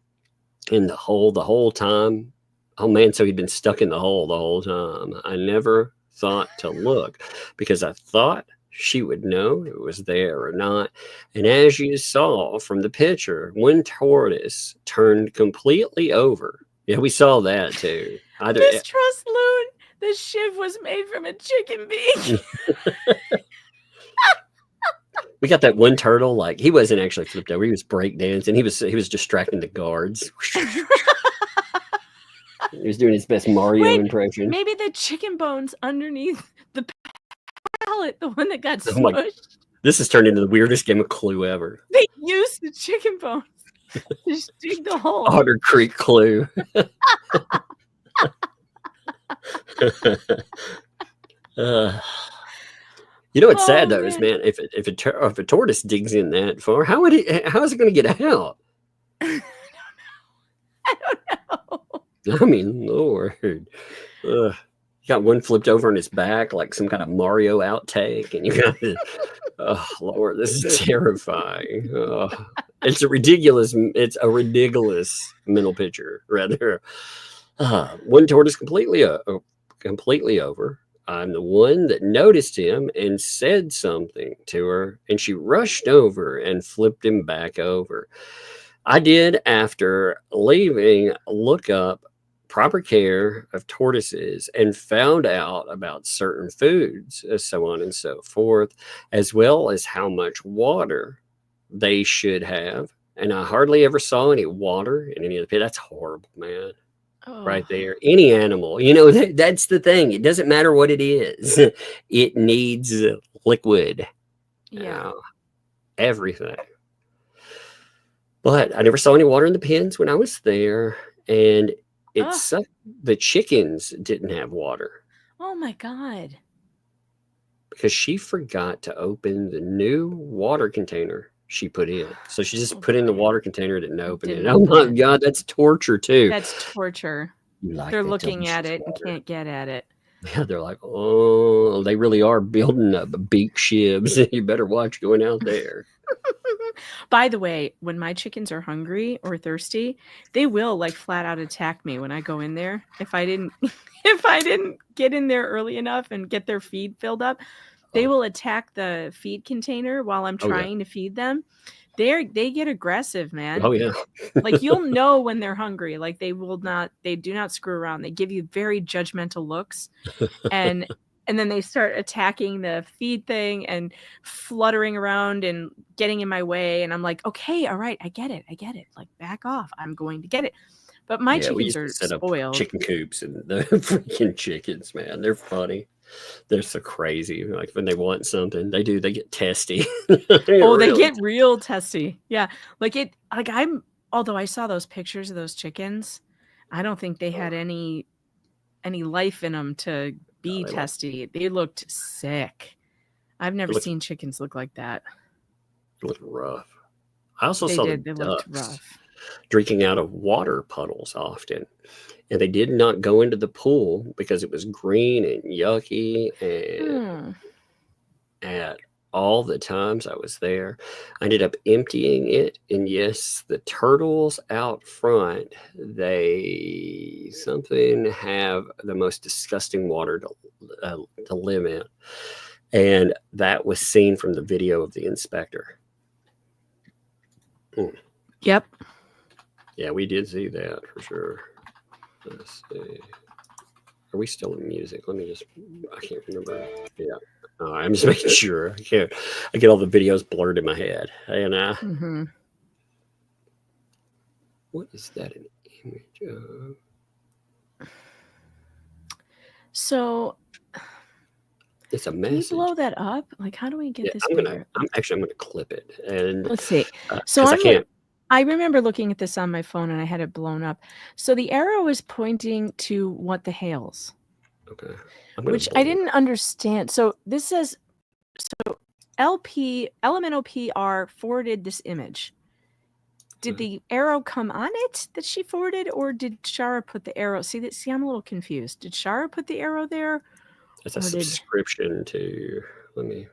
Speaker 1: in the hole the whole time. Oh man, so he'd been stuck in the hole the whole time. I never thought to look because I thought she would know it was there or not. And as you saw from the picture, one tortoise turned completely over. Yeah, we saw that too.
Speaker 14: Mistrust Loon, the shiv was made from a chicken beak.
Speaker 1: We got that one turtle, like he wasn't actually flipped over. He was breakdancing. He was distracting the guards. He was doing his best Mario impression.
Speaker 14: Maybe the chicken bones underneath the pallet, the one that got smushed.
Speaker 1: This has turned into the weirdest game of Clue ever.
Speaker 14: They used the chicken bones. Just dig the hole.
Speaker 1: Otter Creek clue. You know what's sad though is, man, if a tortoise digs in that far, how is it going to get out?
Speaker 14: I don't know.
Speaker 1: I mean, Lord. You got one flipped over on his back like some kind of Mario outtake, and you got oh Lord, this is terrifying. It's a ridiculous mental picture, rather. One tortoise completely over. I'm the one that noticed him and said something to her, and she rushed over and flipped him back over. I did, after leaving, look up proper care of tortoises and found out about certain foods, so on and so forth, as well as how much water they should have. And I hardly ever saw any water in any of the pit. That's horrible, man.
Speaker 14: Oh.
Speaker 1: Right there. Any animal, that's the thing. It doesn't matter what it is. It needs liquid.
Speaker 14: Yeah.
Speaker 1: Everything. But I never saw any water in the pens when I was there. And the chickens didn't have water.
Speaker 14: Oh my God.
Speaker 1: Because she forgot to open the new water container she put in. So she just put in the water container, didn't open it. Oh my God, that's torture too.
Speaker 14: That's torture.
Speaker 1: Like
Speaker 14: They're looking at it and can't get at it.
Speaker 1: Yeah, they're like, oh, they really are building up beak shibs. You better watch going out there.
Speaker 14: By the way, when my chickens are hungry or thirsty, they will like flat out attack me when I go in there. If I didn't get in there early enough and get their feed filled up, they will attack the feed container while I'm trying to feed them. They get aggressive, man.
Speaker 1: Oh yeah.
Speaker 14: Like you'll know when they're hungry. Like they do not screw around. They give you very judgmental looks. And then they start attacking the feed thing and fluttering around and getting in my way. And I'm like, okay, all right, I get it. Like back off. I'm going to get it. But my chickens are spoiled.
Speaker 1: Chicken coops and the freaking chickens, man. They're funny. They're so crazy. Like when they want something, they get testy.
Speaker 14: They get real testy. Yeah. Although I saw those pictures of those chickens, I don't think they had any life in them to be testy. They looked sick. I've never seen chickens look like that.
Speaker 1: They looked rough. I also saw the
Speaker 14: They
Speaker 1: ducks
Speaker 14: looked rough.
Speaker 1: drinking out of water puddles often. And they did not go into the pool because it was green and yucky. And at all the times I was there, I ended up emptying it. And yes, the turtles out front, they have the most disgusting water to live in. And that was seen from the video of the inspector.
Speaker 14: Yep.
Speaker 1: Yeah, we did see that for sure. Let's see. Are we still in music? I can't remember. Yeah. I'm just making sure. I get all the videos blurred in my head. And what is that an image of?
Speaker 14: So
Speaker 1: it's a
Speaker 14: message.
Speaker 1: message.
Speaker 14: Can you blow that up? Like, how do we get this?
Speaker 1: I'm gonna clip it. And
Speaker 14: let's see.
Speaker 1: So I can't.
Speaker 14: I remember looking at this on my phone and I had it blown up. So the arrow is pointing to What the Hales.
Speaker 1: Okay.
Speaker 14: Which I didn't understand. So this says, Elemental PR forwarded this image. Did the arrow come on it that she forwarded, or did Shara put the arrow? See, I'm a little confused. Did Shara put the arrow there?
Speaker 1: It's a subscription to. Give me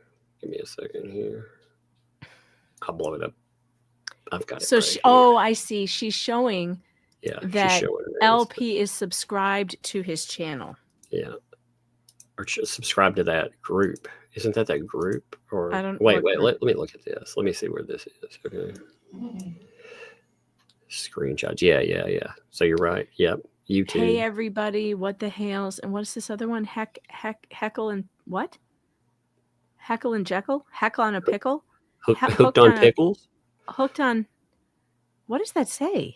Speaker 1: a second here. I'll blow it up. I've got it.
Speaker 14: So I see. She's showing that LP is subscribed to his channel.
Speaker 1: Yeah. Or subscribe to that group. Isn't that group? Or
Speaker 14: I don't
Speaker 1: wait, let me look at this. Let me see where this is. Okay. Screenshots. Yeah. So you're right. Yep. YouTube.
Speaker 14: Hey everybody, What the Hales, and what's this other one? Heckle and what? Heckle and Jekyll? Heckle on a pickle?
Speaker 1: Hooked on pickles?
Speaker 14: Hooked on, what does that say?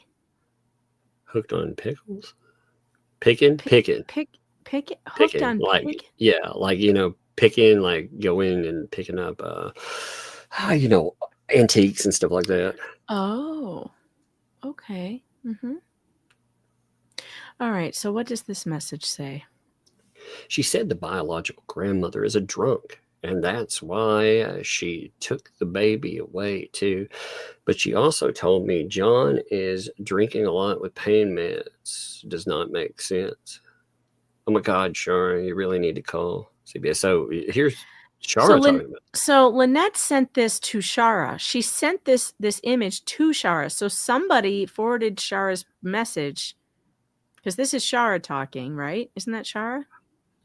Speaker 1: Hooked on pickles? Picking?
Speaker 14: Hooked on
Speaker 1: like
Speaker 14: pick?
Speaker 1: Yeah, like picking, like going and picking up antiques and stuff like that.
Speaker 14: Oh. okay. All right. So what does this message say?
Speaker 1: She said the biological grandmother is a drunk, and that's why she took the baby away too. But she also told me John is drinking a lot with pain meds. Does not make sense. Oh my God, Shara, you really need to call CBS. So here's Shara talking about.
Speaker 14: So Lynette sent this to Shara. She sent this image to Shara. So somebody forwarded Shara's message, because this is Shara talking, right? Isn't that Shara?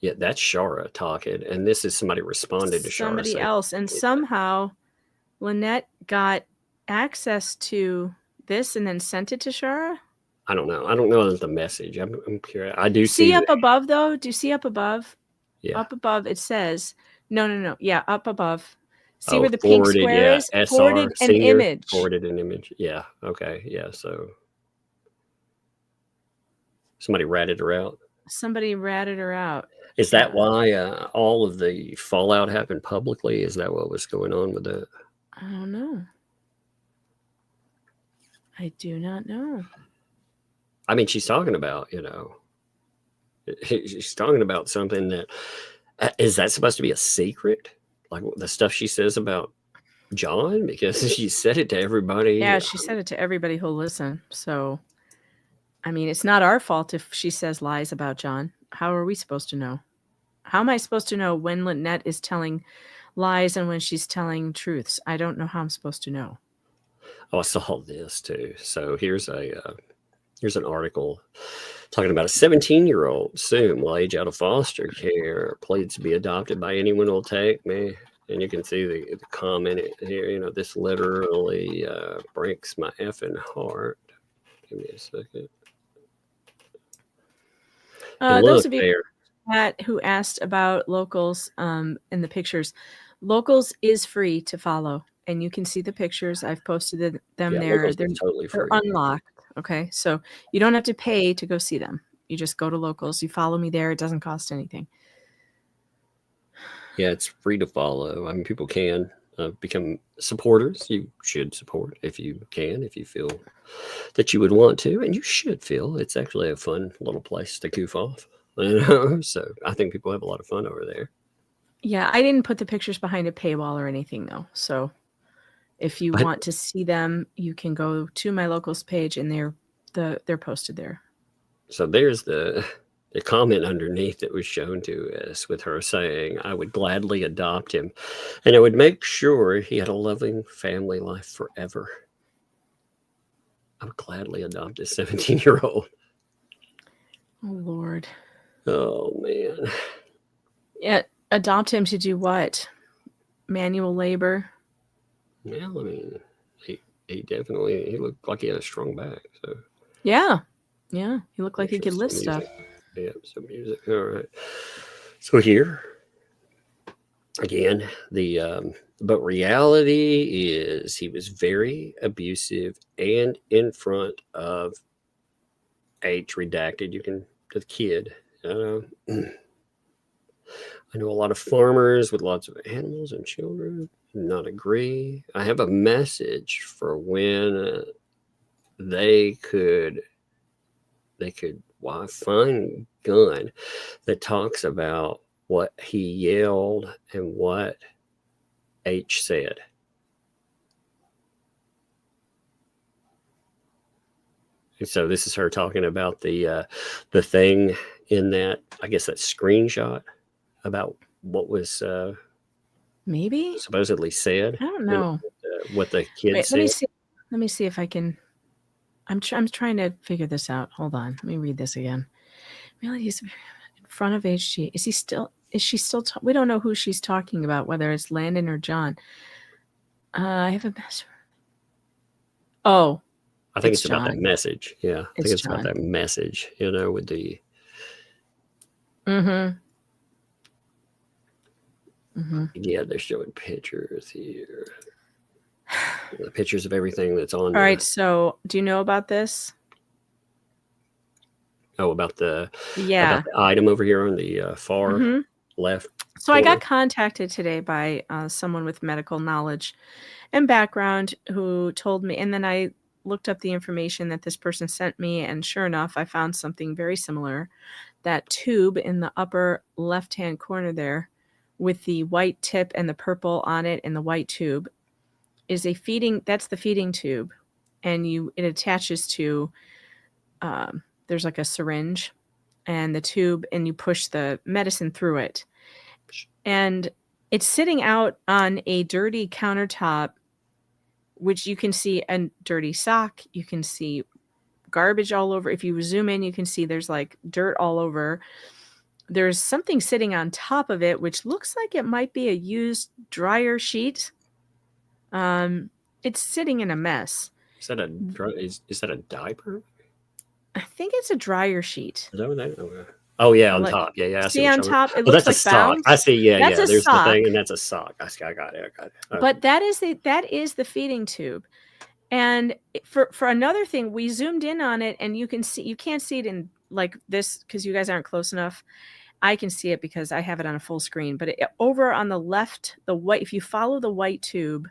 Speaker 1: Yeah, that's Shara talking, and this is somebody responded to Shara.
Speaker 14: Somebody else, and somehow Lynette got access to this and then sent it to Shara.
Speaker 1: I don't know. I don't know the message. I'm curious. I do
Speaker 14: see
Speaker 1: see
Speaker 14: up above though. Do you see up above?
Speaker 1: Yeah.
Speaker 14: Up above it says no. Yeah, up above. See
Speaker 1: Oh,
Speaker 14: where the pink
Speaker 1: forwarded,
Speaker 14: square is?
Speaker 1: SR,
Speaker 14: Forwarded an
Speaker 1: senior,
Speaker 14: image.
Speaker 1: Forwarded an image. Yeah. Okay. Yeah. So somebody ratted her out.
Speaker 14: Somebody ratted her out.
Speaker 1: Is that why all of the fallout happened publicly? Is that what was going on with that?
Speaker 14: I don't know. I do not know.
Speaker 1: I mean, she's talking about, she's talking about something that, is that supposed to be a secret? Like the stuff she says about John? Because she said it to everybody.
Speaker 14: Yeah, she said it to everybody who'll listen. So, I mean, it's not our fault if she says lies about John. How are we supposed to know? How am I supposed to know when Lynette is telling lies and when she's telling truths? I don't know how I'm supposed to know.
Speaker 1: Oh, I saw this too. So here's an article talking about a 17-year-old soon will age out of foster care, pleads to be adopted by anyone who'll take me. And you can see the comment here, this literally breaks my effing heart. Give me a second.
Speaker 14: Those of you who asked about Locals in the pictures, Locals is free to follow, and you can see the pictures. I've posted them there. They're
Speaker 1: totally free.
Speaker 14: They're unlocked. Okay, so you don't have to pay to go see them. You just go to Locals. You follow me there. It doesn't cost anything.
Speaker 1: Yeah, it's free to follow. I mean, people can become supporters. You should support if you can, if you feel that you would want to, and you should feel. It's actually a fun little place to goof off. So I think people have a lot of fun over there.
Speaker 14: Yeah, I didn't put the pictures behind a paywall or anything though. So if you want to see them, you can go to my Locals page, and they're posted there.
Speaker 1: So there's the comment underneath that was shown to us with her saying, I would gladly adopt him, and I would make sure he had a loving family life forever. I would gladly adopt this 17-year-old.
Speaker 14: Oh, Lord.
Speaker 1: Oh, man.
Speaker 14: Yeah, adopt him to do what? Manual labor?
Speaker 1: Well, I mean, he definitely, he looked like he had a strong back. So
Speaker 14: yeah, he looked like he could lift stuff.
Speaker 1: Yeah, some music. All right. So here, again, but reality is he was very abusive and in front of H redacted. You can, to the kid. I know a lot of farmers with lots of animals and children not agree. I have a message for when they could find gun that talks about what he yelled and what H said. And so this is her talking about the thing in that, I guess, that screenshot about what was
Speaker 14: maybe
Speaker 1: supposedly said.
Speaker 14: I don't know
Speaker 1: what the kid said.
Speaker 14: Let me see if I can. I'm trying to figure this out. Hold on. Let me read this again. Really, he's in front of HG. Is she still? We don't know who she's talking about, whether it's Landon or John. I have a message. Oh.
Speaker 1: I think it's about that message. Yeah. I think it's
Speaker 14: John.
Speaker 1: about that message, with the.
Speaker 14: Mm-hmm. Mm-hmm.
Speaker 1: Yeah, they're showing pictures here. The pictures of everything that's on.
Speaker 14: All right. So, do you know about this?
Speaker 1: Oh, about the
Speaker 14: about
Speaker 1: the item over here on the far left.
Speaker 14: So I got contacted today by someone with medical knowledge and background who told me, and then I looked up the information that this person sent me, and sure enough, I found something very similar. That tube in the upper left-hand corner there with the white tip and the purple on it and the white tube is that's the feeding tube. And it attaches to, there's like a syringe and the tube, and you push the medicine through it. And it's sitting out on a dirty countertop, which you can see a dirty sock. You can see garbage all over. If you zoom in, you can see there's like dirt all over. There's something sitting on top of it, which looks like it might be a used dryer sheet. It's sitting in a mess.
Speaker 1: Is that a diaper?
Speaker 14: I think it's a dryer sheet.
Speaker 1: Is that what that? Okay. Oh yeah, on top. Yeah. I
Speaker 14: see on top, it
Speaker 1: that's
Speaker 14: looks like
Speaker 1: a sock.
Speaker 14: bounds.
Speaker 1: I see. Yeah.
Speaker 14: That's a
Speaker 1: There's
Speaker 14: sock.
Speaker 1: the thing, and that's a sock. I got it. Okay.
Speaker 14: But that is the feeding tube. And for another thing, we zoomed in on it, and you can't see it in like this because you guys aren't close enough. I can see it because I have it on a full screen. But over on the left, if you follow the white tube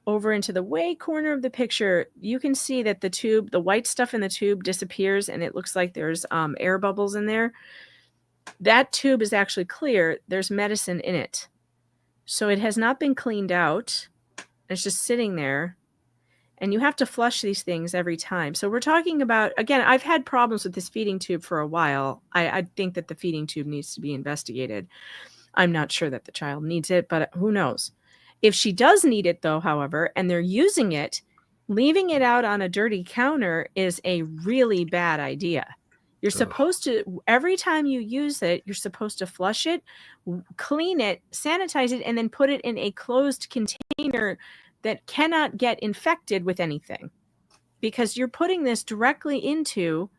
Speaker 14: over into the way corner of the picture, you can see that the white stuff in the tube disappears, and it looks like there's air bubbles in there. That tube is actually clear. There's medicine in it. So it has not been cleaned out. It's just sitting there. And you have to flush these things every time. So we're talking about, again, I've had problems with this feeding tube for a while. I think that the feeding tube needs to be investigated. I'm not sure that the child needs it, but who knows? If she does need it, though, however, and they're using it, leaving it out on a dirty counter is a really bad idea. You're supposed to, every time you use it, you're supposed to flush it, clean it, sanitize it, and then put it in a closed container that cannot get infected with anything. Because you're putting this directly into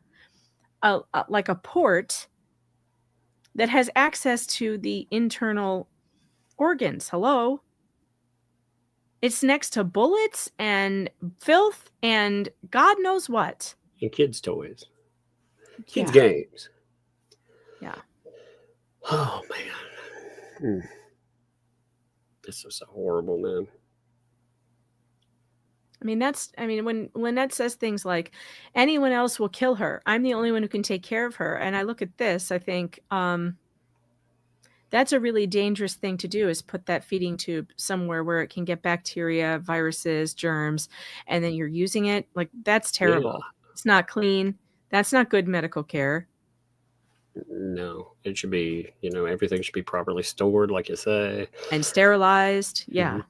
Speaker 14: like a port that has access to the internal organs. Hello? It's next to bullets and filth and God knows what.
Speaker 1: And kids' toys. Kids'
Speaker 14: Yeah.
Speaker 1: games.
Speaker 14: Yeah.
Speaker 1: Oh, man. This is so horrible, man.
Speaker 14: When Lynette says things like, anyone else will kill her, I'm the only one who can take care of her. And I look at this, I think, that's a really dangerous thing to do, is put that feeding tube somewhere where it can get bacteria, viruses, germs, and then you're using it. Like, that's terrible. Yeah. It's not clean. That's not good medical care.
Speaker 1: No, it should be, everything should be properly stored, like you say.
Speaker 14: And sterilized. Yeah. Mm-hmm.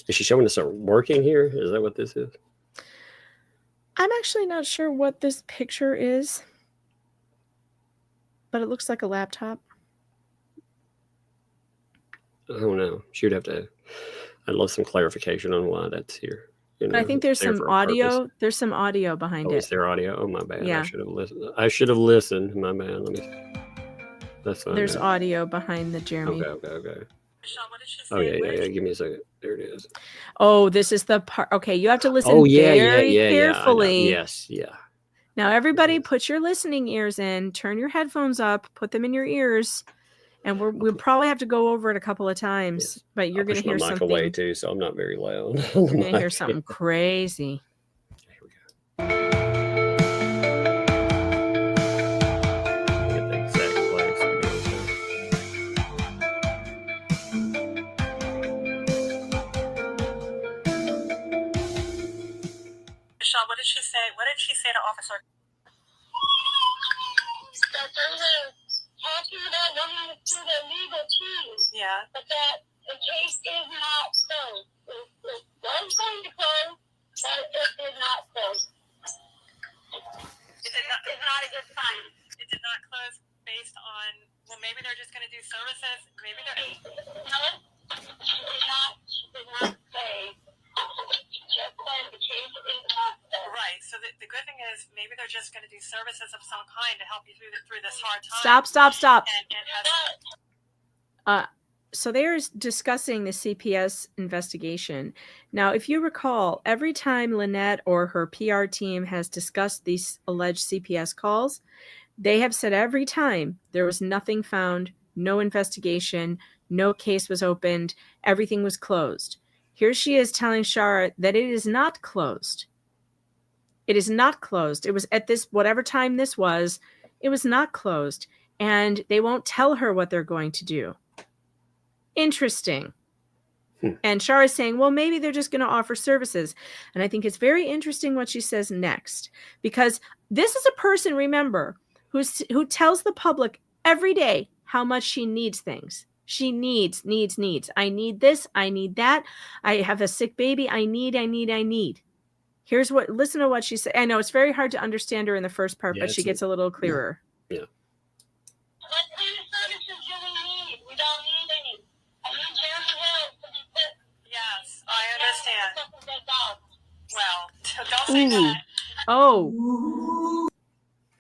Speaker 1: Is she showing us her working here? Is that what this is?
Speaker 14: I'm actually not sure what this picture is, but it looks like a laptop.
Speaker 1: I don't know. She would have to. I'd love some clarification on why that's here.
Speaker 14: I think there's some audio. There's some audio behind it.
Speaker 1: Is there audio? Oh, my bad.
Speaker 14: Yeah.
Speaker 1: I should have listened. My bad. Let me. That's fine.
Speaker 14: There's audio behind the Jeremy.
Speaker 1: Okay. Oh yeah. Give me a second. There it is.
Speaker 14: Oh, this is the part. Okay, you have to listen very carefully.
Speaker 1: Yes.
Speaker 14: Now, everybody, put your listening ears in. Turn your headphones up. Put them in your ears. And we'll probably have to go over it a couple of times, but you're going to hear something.
Speaker 1: Away too, so I'm not very loud.
Speaker 14: You're going to hear something crazy.
Speaker 1: Here we go. Get the exact place.
Speaker 11: Michelle, what did she say? What did she say to Officer?
Speaker 5: To the legal team.
Speaker 11: Yeah.
Speaker 5: But that the case is not closed. It was going to close, but it did not close.
Speaker 11: It's not a good sign. It did not close based on, well, maybe they're just going to do services. Maybe they're.
Speaker 5: No, she did not say. Just said the case is not closed.
Speaker 11: Right. So the good thing is maybe they're just going to do services of some kind to help you through this hard time.
Speaker 14: Stop.
Speaker 11: And
Speaker 14: so they're discussing the CPS investigation. Now, if you recall, every time Lynette or her PR team has discussed these alleged CPS calls, they have said every time there was nothing found, no investigation, no case was opened, everything was closed. Here she is telling Shara that it is not closed. It is not closed. It was at this, whatever time this was, it was not closed. And they won't tell her what they're going to do. Interesting. And Shara is saying, well, maybe they're just going to offer services. And I think it's very interesting what she says next, because this is a person, remember, who tells the public every day how much she needs things. She needs. I need this. I need that. I have a sick baby. I need. Listen to what she said. I know it's very hard to understand her in the first part, but she gets a little clearer.
Speaker 1: Yeah.
Speaker 11: What kind of services do we need? We don't need any. I need Jeremy Hale to be put. Yes, I understand. Well, don't say that.
Speaker 14: Oh.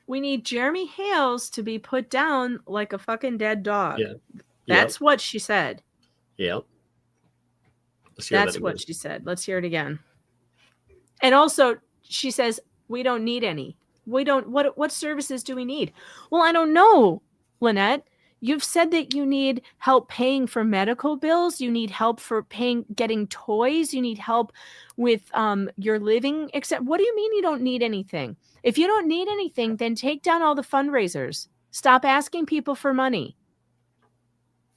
Speaker 14: We need Jeremy Hales to be put down like a fucking dead dog.
Speaker 1: Yeah.
Speaker 14: That's what she said.
Speaker 1: Yep.
Speaker 14: That's what she said. Let's hear it again. And also, she says, we don't need any. We don't, what services do we need? Well, I don't know, Lynette. You've said that you need help paying for medical bills. You need help for getting toys. You need help with your living. Except, what do you mean you don't need anything? If you don't need anything, then take down all the fundraisers. Stop asking people for money.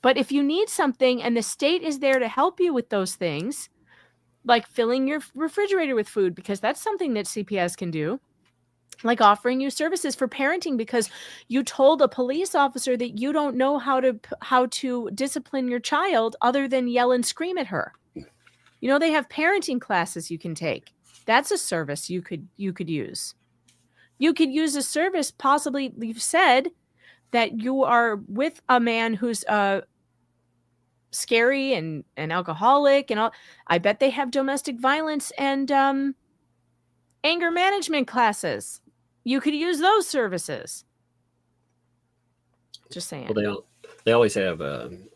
Speaker 14: But if you need something and the state is there to help you with those things, like filling your refrigerator with food, because that's something that CPS can do, like offering you services for parenting because you told a police officer that you don't know how to discipline your child other than yell and scream at her. You know, they have parenting classes you can take. That's a service you could use. You could use a service, possibly, you've said that you are with a man who's scary and alcoholic and all. I bet they have domestic violence and anger management classes. You could use those services. Just saying.
Speaker 1: Well, they always have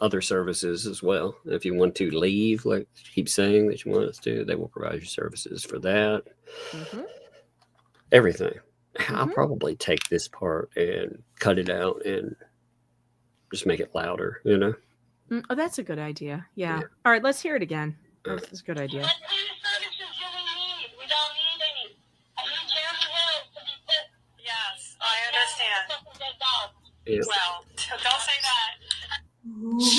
Speaker 1: other services as well. If you want to leave, like you keep saying that you want us to, they will provide you services for that.
Speaker 14: Mm-hmm.
Speaker 1: Everything. I'll probably take this part and cut it out and just make it louder, you know?
Speaker 14: Oh, that's a good idea. Yeah. All right, let's hear it again. That's a good idea.
Speaker 11: What kind of services do we need? We don't need any. I need Jeremy Hale to be put. Yes, I understand.
Speaker 1: Yeah.
Speaker 11: Well, don't say that.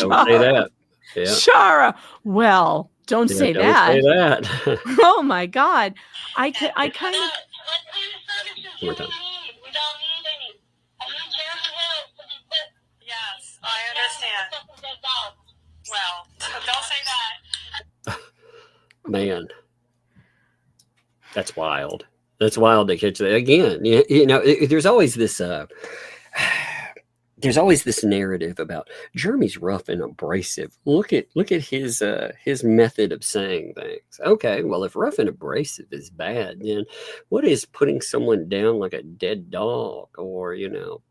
Speaker 1: Don't say that. Yeah.
Speaker 14: Shara. Well, don't say
Speaker 1: don't
Speaker 14: that.
Speaker 1: say that.
Speaker 14: Oh my God. I kind of.
Speaker 11: What kind of services do we need? We don't need any. I need Jeremy Hale to be put. Yes, I understand. Well, don't say that.
Speaker 1: Man, that's wild. That's wild to catch that again. You know, there's always this. There's always this narrative about Jeremy's rough and abrasive. Look at his method of saying things. Okay, well, if rough and abrasive is bad, then what is putting someone down like a dead dog, or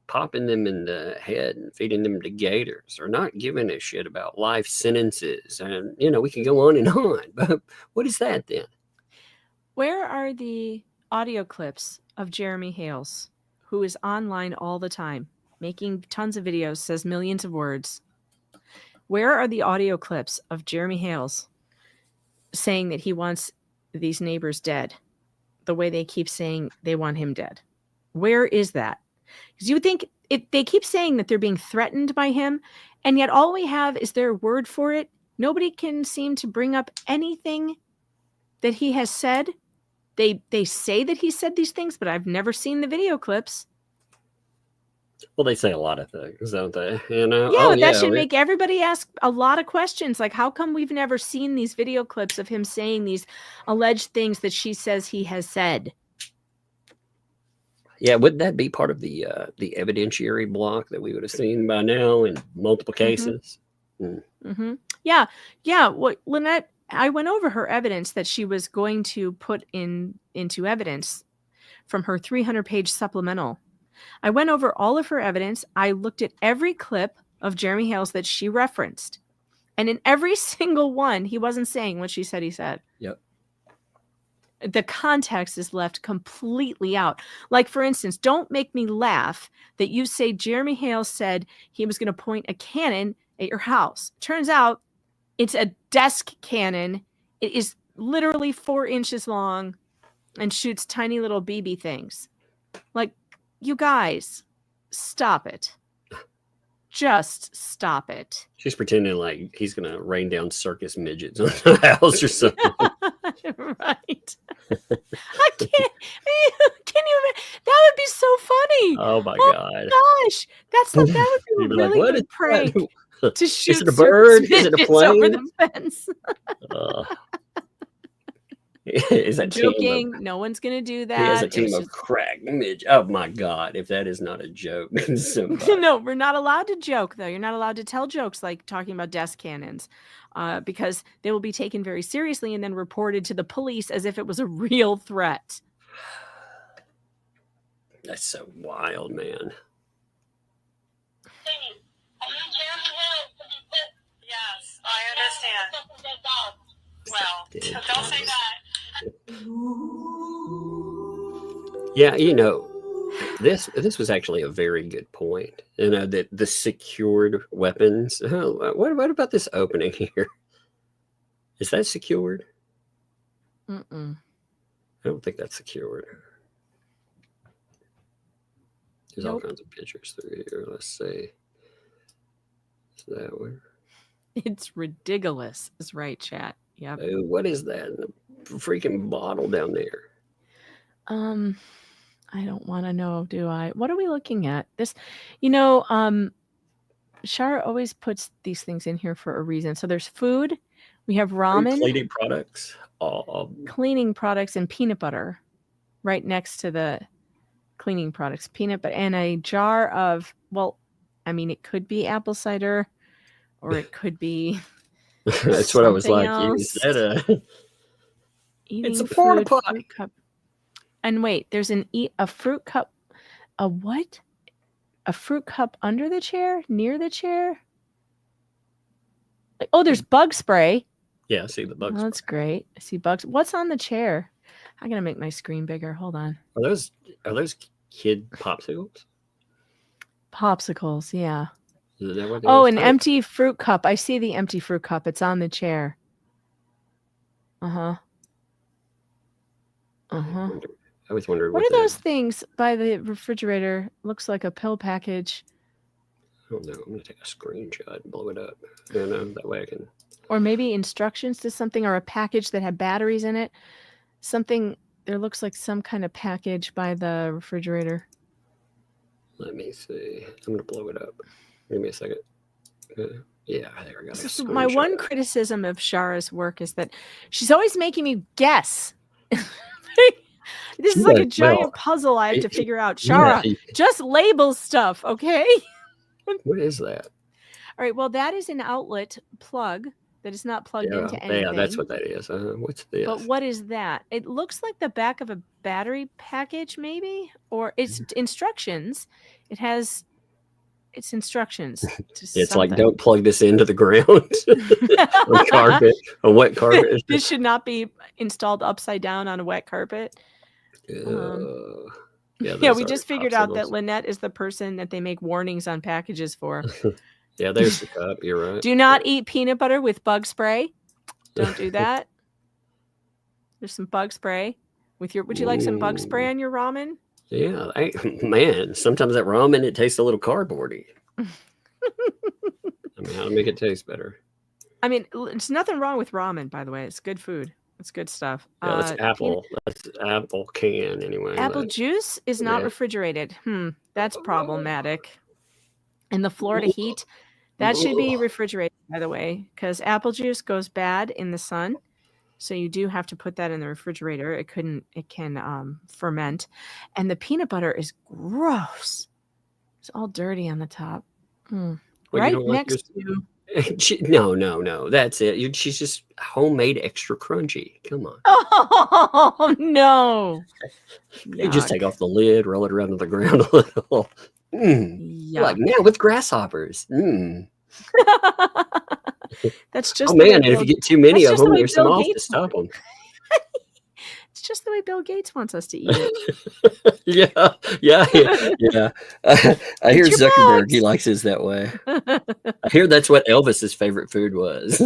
Speaker 1: popping them in the head and feeding them to gators, or not giving a shit about life sentences? And we can go on and on. But what is that then?
Speaker 14: Where are the audio clips of Jeremy Hales, who is online all the time, making tons of videos, says millions of words? Where are the audio clips of Jeremy Hales saying that he wants these neighbors dead, the way they keep saying they want him dead? Where is that? Because you would think they keep saying that they're being threatened by him, and yet all we have is their word for it. Nobody can seem to bring up anything that he has said. They say that he said these things, but I've never seen the video clips.
Speaker 1: Well, they say a lot of things, don't they? Yeah,
Speaker 14: but that should make everybody ask a lot of questions. Like, how come we've never seen these video clips of him saying these alleged things that she says he has said?
Speaker 1: Yeah, would that be part of the evidentiary block that we would have seen by now in multiple cases?
Speaker 14: Mm-hmm. Yeah. Well, Lynette, I went over her evidence that she was going to put into evidence from her 300-page supplemental. I went over all of her evidence. I looked at every clip of Jeremy Hales that she referenced. And in every single one, he wasn't saying what she said he said.
Speaker 1: Yep.
Speaker 14: The context is left completely out. Like, for instance, don't make me laugh that you say Jeremy Hales said he was going to point a cannon at your house. Turns out it's a desk cannon. It is literally 4 inches long and shoots tiny little BB things. Like, you guys, stop it. Just stop it.
Speaker 1: She's pretending like he's gonna rain down circus midgets on the house or something.
Speaker 14: Right. I can't. Can you? That would be so funny.
Speaker 1: Oh my god!
Speaker 14: Gosh, that would be a
Speaker 1: You'd be like,
Speaker 14: really
Speaker 1: "What
Speaker 14: good
Speaker 1: is
Speaker 14: prank
Speaker 1: that?
Speaker 14: to shoot
Speaker 1: Is it a bird?
Speaker 14: circus
Speaker 1: Is it a
Speaker 14: midgets over
Speaker 1: plane?"
Speaker 14: the fence.
Speaker 1: Is that team of,
Speaker 14: Joking. No one's gonna do that.
Speaker 1: he has a
Speaker 14: It
Speaker 1: team
Speaker 14: was
Speaker 1: of crack midget. Oh my god! If that is not a joke, somebody.
Speaker 14: No, we're not allowed to joke, though. You're not allowed to tell jokes like talking about desk cannons, because they will be taken very seriously and then reported to the police as if it was a real threat.
Speaker 1: That's so wild, man.
Speaker 11: Yes, I understand. Well, don't say that.
Speaker 1: Yeah, you know, this was actually a very good point. You know, that the secured weapons. What about this opening here? Is that secured?
Speaker 14: Mm-mm.
Speaker 1: I don't think that's secured. There's all
Speaker 14: Nope.
Speaker 1: kinds of pictures through here. Let's see. Is that one?
Speaker 14: It's ridiculous. Is right, chat. Yep.
Speaker 1: Oh, what is that? A freaking bottle down there.
Speaker 14: I don't want to know, do I? What are we looking at? This, you know, Shara always puts these things in here for a reason. So there's food. We have ramen,
Speaker 1: Cleaning products.
Speaker 14: cleaning products, and peanut butter right next to the cleaning products. Peanut butter and a jar of, well, I mean, it could be apple cider or it could be
Speaker 1: That's what I was
Speaker 14: something
Speaker 1: like.
Speaker 14: else.
Speaker 1: Is that a?
Speaker 14: Eating
Speaker 1: It's a porta
Speaker 14: food,
Speaker 1: potty.
Speaker 14: fruit cup. And wait, there's a fruit cup. A what? A fruit cup under the chair? Near the chair? Oh, there's bug spray.
Speaker 1: Yeah, I see the bugs.
Speaker 14: Oh, that's great. I see bugs. What's on the chair? I'm gonna make my screen bigger. Hold on.
Speaker 1: Are those kid popsicles?
Speaker 14: Popsicles, yeah.
Speaker 1: Is that what they
Speaker 14: Oh,
Speaker 1: are?
Speaker 14: an empty fruit cup. I see the empty fruit cup. It's on the chair. Uh-huh. Uh-huh.
Speaker 1: I always wondered
Speaker 14: What
Speaker 1: what
Speaker 14: are those things by the refrigerator? Looks like a pill package.
Speaker 1: I don't know. I'm gonna take a screenshot and blow it up. And that way I can.
Speaker 14: Or maybe instructions to something, or a package that had batteries in it. Something, there looks like some kind of package by the refrigerator.
Speaker 1: Let me see. I'm gonna blow it up. Give me a second. Yeah, there we go.
Speaker 14: So my one criticism of Shara's work is that she's always making me guess. This is like a giant puzzle I have to figure out. Shara, just label stuff, okay?
Speaker 1: What is that?
Speaker 14: All right, well, that is an outlet plug that is not plugged into anything.
Speaker 1: Yeah, that's what that is. What's this?
Speaker 14: But what is that? It looks like the back of a battery package, maybe? Or it's instructions. It's instructions.
Speaker 1: It's like, don't plug this into the ground on carpet, a wet carpet.
Speaker 14: This should not be installed upside down on a wet carpet. Yeah, we just figured out that Lynette is the person that they make warnings on packages for.
Speaker 1: Yeah, there's the cup. You're right.
Speaker 14: Do not eat peanut butter with bug spray. Don't do that. There's some bug spray. Would you like some bug spray on your ramen?
Speaker 1: Yeah, man. Sometimes that ramen, it tastes a little cardboardy. I mean, how to make it taste better?
Speaker 14: I mean, there's nothing wrong with ramen, by the way. It's good food. It's good stuff.
Speaker 1: Yeah, that's apple. That's apple can anyway.
Speaker 14: Apple juice is not refrigerated. That's problematic. And the Florida heat, that should be refrigerated, by the way, because apple juice goes bad in the sun. So you do have to put that in the refrigerator. It can ferment. And the peanut butter is gross. It's all dirty on the top. Right next to...
Speaker 1: No. That's it. She's just homemade extra crunchy. Come on.
Speaker 14: Oh, no.
Speaker 1: You just take off the lid, roll it around to the ground a little. Like now with grasshoppers.
Speaker 14: That's just.
Speaker 1: Oh man! And if you get too many of them, there's some off to stop them.
Speaker 14: It's just the way Bill Gates wants us to eat it.
Speaker 1: Yeah. I hear Zuckerberg. He likes his that way. I hear that's what Elvis's favorite food was.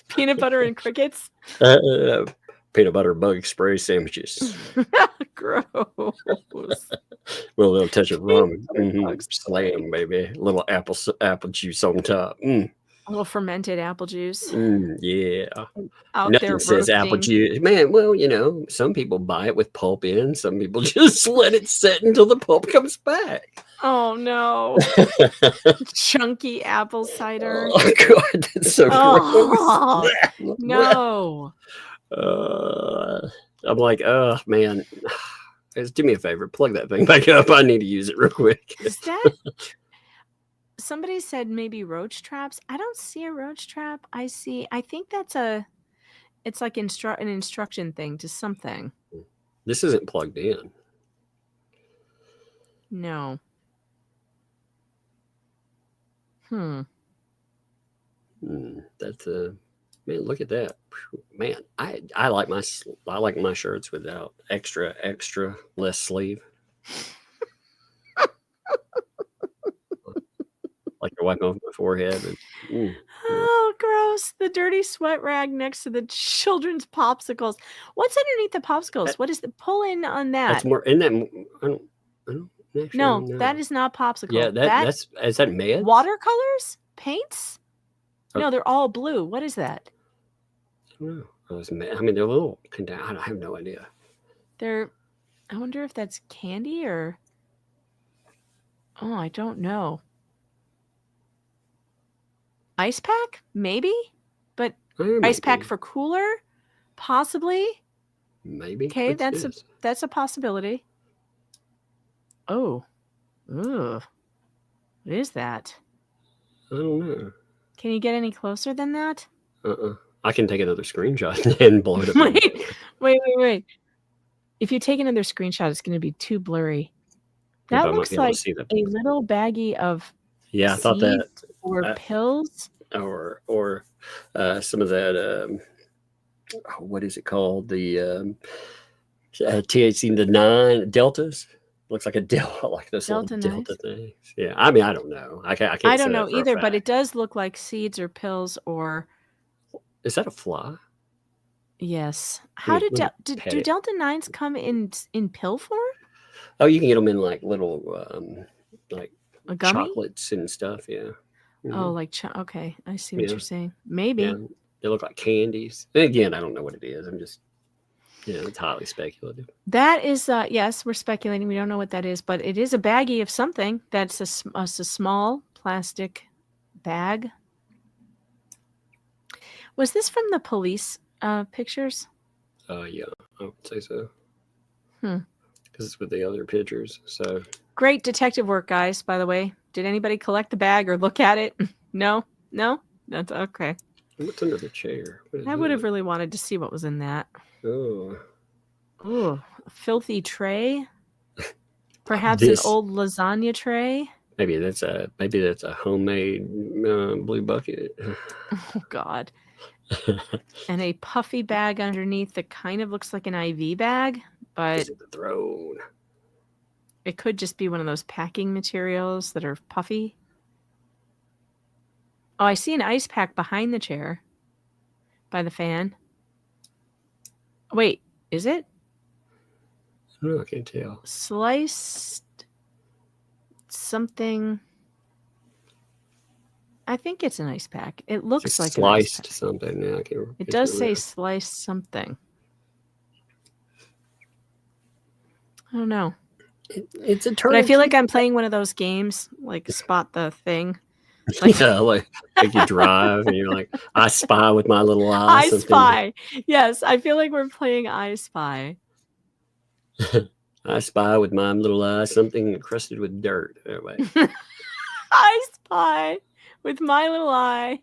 Speaker 14: Peanut butter and crickets.
Speaker 1: peanut butter bug spray sandwiches.
Speaker 14: Gross.
Speaker 1: With a little touch of rum. Slam, baby. A little apple juice on top.
Speaker 14: A little fermented apple juice.
Speaker 1: Yeah.
Speaker 14: Out
Speaker 1: Nothing
Speaker 14: there
Speaker 1: says apple
Speaker 14: roasting.
Speaker 1: juice. Man, well, some people buy it with pulp in. Some people just let it sit until the pulp comes back.
Speaker 14: Oh no. Chunky apple cider.
Speaker 1: Oh God, that's so
Speaker 14: Oh,
Speaker 1: gross.
Speaker 14: no.
Speaker 1: I'm like, oh man. Do me a favor, plug that thing back up. I need to use it real quick.
Speaker 14: Is that somebody said maybe roach traps? I don't see a roach trap. I think it's like an instruction thing to something.
Speaker 1: This isn't plugged in.
Speaker 14: No.
Speaker 1: That's man, look at that. Man, I like my shirts without extra less sleeve. Like you're wiping off my forehead.
Speaker 14: Oh, gross. The dirty sweat rag next to the children's popsicles. What's underneath the popsicles? What is the pull in on that?
Speaker 1: That's more, isn't that, I don't actually
Speaker 14: No,
Speaker 1: know.
Speaker 14: that is not popsicle.
Speaker 1: Yeah, is that meds?
Speaker 14: Watercolors? Paints?
Speaker 1: Oh.
Speaker 14: No, they're all blue. What is that?
Speaker 1: I don't know. I mean, they're a little, I have no idea.
Speaker 14: I wonder if that's candy or, oh, I don't know. Ice pack? Maybe? But ice pack for cooler? Possibly?
Speaker 1: Maybe.
Speaker 14: Okay, that's a possibility. Oh. Ugh. What is that?
Speaker 1: I don't know.
Speaker 14: Can you get any closer than that?
Speaker 1: I can take another screenshot and blow it up.
Speaker 14: Wait. If you take another screenshot, it's going to be too blurry. That looks like a little baggie of
Speaker 1: I thought that.
Speaker 14: Or pills.
Speaker 1: Or some of that, what is it called? The THC, the 9 deltas. Looks like a delta, like those
Speaker 14: Delta
Speaker 1: little delta things. Yeah, I mean, I don't know. I can't.
Speaker 14: I don't know either, but it does look like seeds or pills or.
Speaker 1: Is that a fly?
Speaker 14: Yes. How do Delta 9s come in pill form?
Speaker 1: Oh, you can get them in like little like
Speaker 14: a gummy?
Speaker 1: Chocolates and stuff. Yeah. Mm-hmm.
Speaker 14: Oh, like okay, I see what you're saying. Maybe
Speaker 1: they look like candies. And again, I don't know what it is. I'm just. It's highly speculative.
Speaker 14: That is, yes, we're speculating. We don't know what that is, but it is a baggie of something. That's a small plastic bag. Was this from the police pictures?
Speaker 1: Yeah, I would say so.
Speaker 14: Because
Speaker 1: it's with the other pictures. So
Speaker 14: great detective work, guys. By the way, did anybody collect the bag or look at it? No, that's okay.
Speaker 1: What's under the chair?
Speaker 14: I would have really wanted to see what was in that.
Speaker 1: Oh,
Speaker 14: a filthy tray. Perhaps an old lasagna tray.
Speaker 1: Maybe that's a homemade blue bucket.
Speaker 14: Oh God. And a puffy bag underneath that kind of looks like an IV bag, but
Speaker 1: the throne.
Speaker 14: It could just be one of those packing materials that are puffy. Oh, I see an ice pack behind the chair by the fan. Wait, is it?
Speaker 1: No, I can't tell.
Speaker 14: Sliced something. I think it's an ice pack. It looks like
Speaker 1: sliced something. Now I can't.
Speaker 14: It does say sliced something. I don't know.
Speaker 1: It's a
Speaker 14: turn. But I feel like I'm playing one of those games, like spot the thing.
Speaker 1: Like, like you drive and you're like, I spy with my little eye.
Speaker 14: I spy. Yes, I feel like we're playing I Spy.
Speaker 1: I spy with my little eye something encrusted with dirt. Anyway.
Speaker 14: I spy with my little eye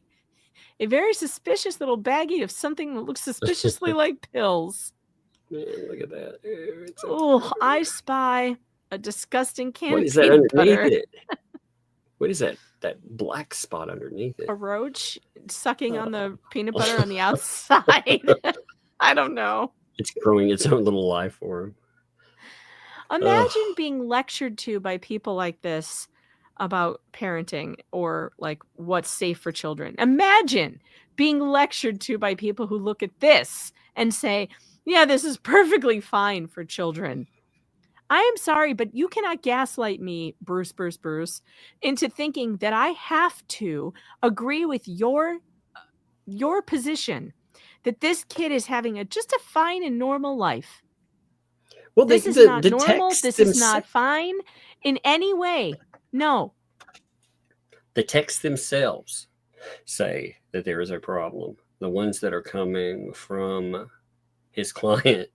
Speaker 14: a very suspicious little baggie of something that looks suspiciously like pills.
Speaker 1: Man, look at that.
Speaker 14: Oh, I spy a disgusting can
Speaker 1: of peanut butter. What is that? That black spot underneath it.
Speaker 14: A roach sucking on the peanut butter on the outside. I don't know.
Speaker 1: It's growing its own little life form.
Speaker 14: Imagine being lectured to by people like this about parenting or like what's safe for children. Imagine being lectured to by people who look at this and say, Yeah, this is perfectly fine for children. I am sorry, but you cannot gaslight me, Bruce, into thinking that I have to agree with your position that this kid is having just a fine and normal life.
Speaker 1: Well,
Speaker 14: this is not
Speaker 1: the
Speaker 14: normal.
Speaker 1: texts
Speaker 14: This is not fine in any way. No.
Speaker 1: The texts themselves say that there is a problem. The ones that are coming from his client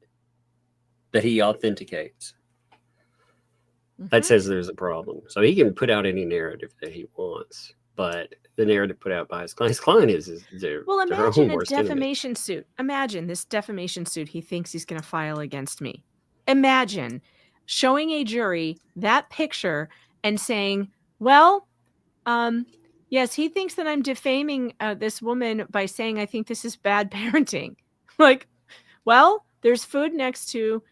Speaker 1: that he authenticates. That says there's a problem. So he can put out any narrative that he wants, but the narrative put out by his client is their,
Speaker 14: Well,
Speaker 1: their
Speaker 14: imagine
Speaker 1: own
Speaker 14: a
Speaker 1: worst enemy.
Speaker 14: defamation suit. Imagine this defamation suit he thinks he's going to file against me. Imagine showing a jury that picture and saying, well, yes, he thinks that I'm defaming this woman by saying I think this is bad parenting. Like, well, there's food next to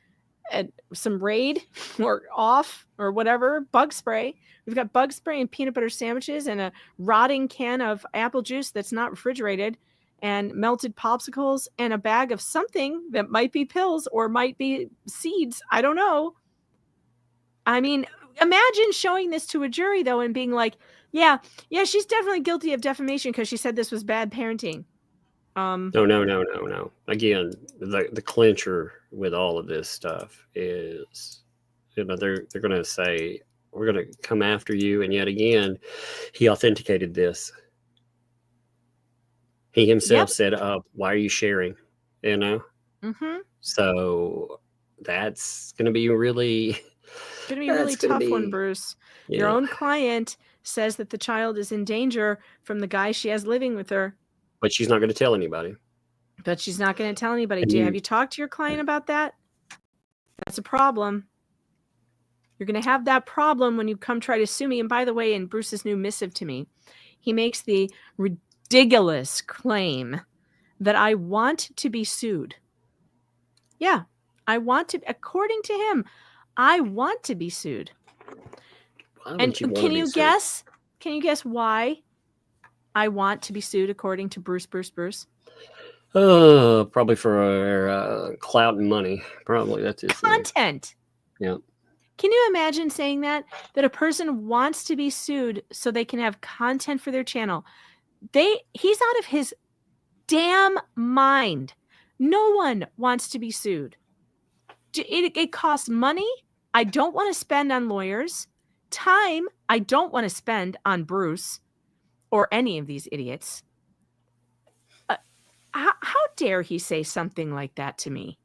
Speaker 14: some Raid or Off or whatever, bug spray. We've got bug spray and peanut butter sandwiches and a rotting can of apple juice that's not refrigerated and melted popsicles and a bag of something that might be pills or might be seeds. I don't know. I mean, imagine showing this to a jury, though, and being like, yeah, she's definitely guilty of defamation because she said this was bad parenting.
Speaker 1: No. Again, the clincher with all of this stuff is, they're going to say, we're going to come after you. And yet again, he authenticated this. He himself said, why are you sharing? So that's going to be really...
Speaker 14: Going to be a really tough one, Bruce. Yeah. Your own client says that the child is in danger from the guy she has living with her.
Speaker 1: But she's not going to tell anybody.
Speaker 14: Have you talked to your client about that? That's a problem. You're going to have that problem when you come try to sue me. And by the way, in Bruce's new missive to me, he makes the ridiculous claim that I want to be sued. Yeah, I want to, according to him, I want to be sued. And can you guess why I want to be sued according to Bruce?
Speaker 1: Probably for clout and money. Probably that's his
Speaker 14: content.
Speaker 1: Yeah.
Speaker 14: Can you imagine saying that a person wants to be sued so they can have content for their channel? He's out of his damn mind. No one wants to be sued. It costs money. I don't want to spend on lawyers. Time I don't want to spend on Bruce or any of these idiots. How dare he say something like that to me?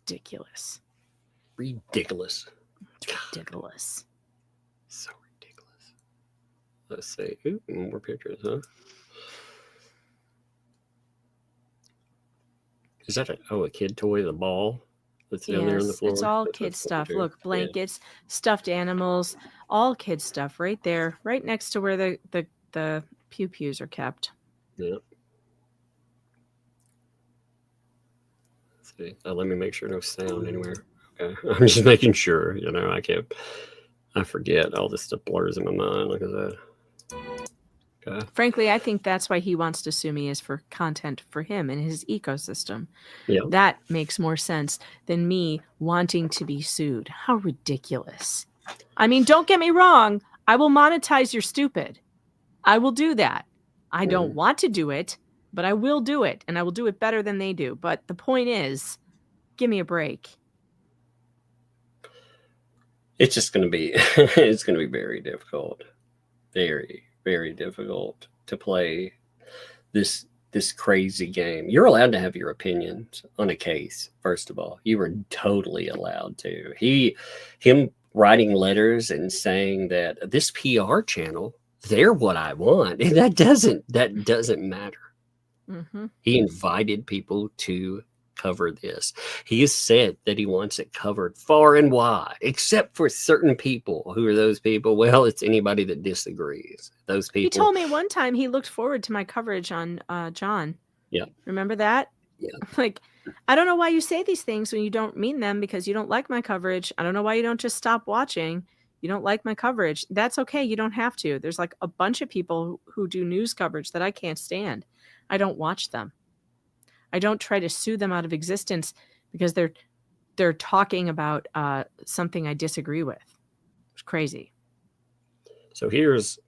Speaker 14: Ridiculous.
Speaker 1: So ridiculous. Let's see. Ooh, more pictures, huh? Is that a kid toy, the ball that's down there on the floor?
Speaker 14: It's all kid stuff. Look, blankets, stuffed animals, all kid stuff right there, right next to where the pew-pews are kept.
Speaker 1: Yeah. Let's see. Let me make sure no sound anywhere. Okay. I'm just making sure, I forget. All this stuff blurs in my mind. Look at that. Okay.
Speaker 14: Frankly, I think that's why he wants to sue me, is for content for him and his ecosystem.
Speaker 1: Yeah.
Speaker 14: That makes more sense than me wanting to be sued. How ridiculous. I mean, don't get me wrong. I will monetize your stupid. I will do that. I don't want to do it, but I will do it, and I will do it better than they do. But the point is, give me a break.
Speaker 1: It's just going to be, it's going to be very difficult. Very, very difficult to play this crazy game. You're allowed to have your opinions on a case, first of all. You were totally allowed to. Him writing letters and saying that this PR channel, they're what I want. And that doesn't matter.
Speaker 14: Mm-hmm.
Speaker 1: He invited people to cover this. He has said that he wants it covered far and wide, except for certain people. Who are those people? Well, it's anybody that disagrees. Those people.
Speaker 14: He told me one time he looked forward to my coverage on John.
Speaker 1: Yeah.
Speaker 14: Remember that?
Speaker 1: Yeah.
Speaker 14: Like, I don't know why you say these things when you don't mean them, because you don't like my coverage. I don't know why you don't just stop watching. You don't like my coverage. That's okay. You don't have to. There's like a bunch of people who do news coverage that I can't stand. I don't watch them. I don't try to sue them out of existence because they're talking about something I disagree with. It's crazy.
Speaker 1: So here's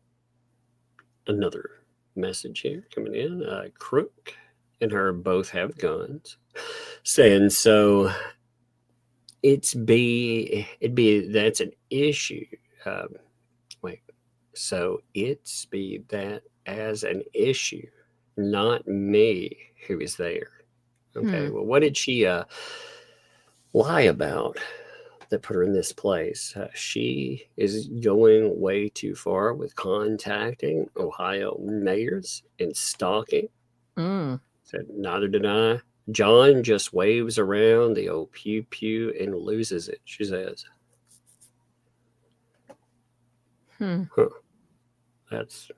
Speaker 1: another message here coming in. Crook and her both have guns, saying so. It'd be that's an issue. Wait, so it's be that as an issue, not me who is there. Okay, well, what did she lie about that put her in this place? She is going way too far with contacting Ohio mayors and stalking. Said, neither did I. John just waves around the old pew pew and loses it, she says. Huh. That's.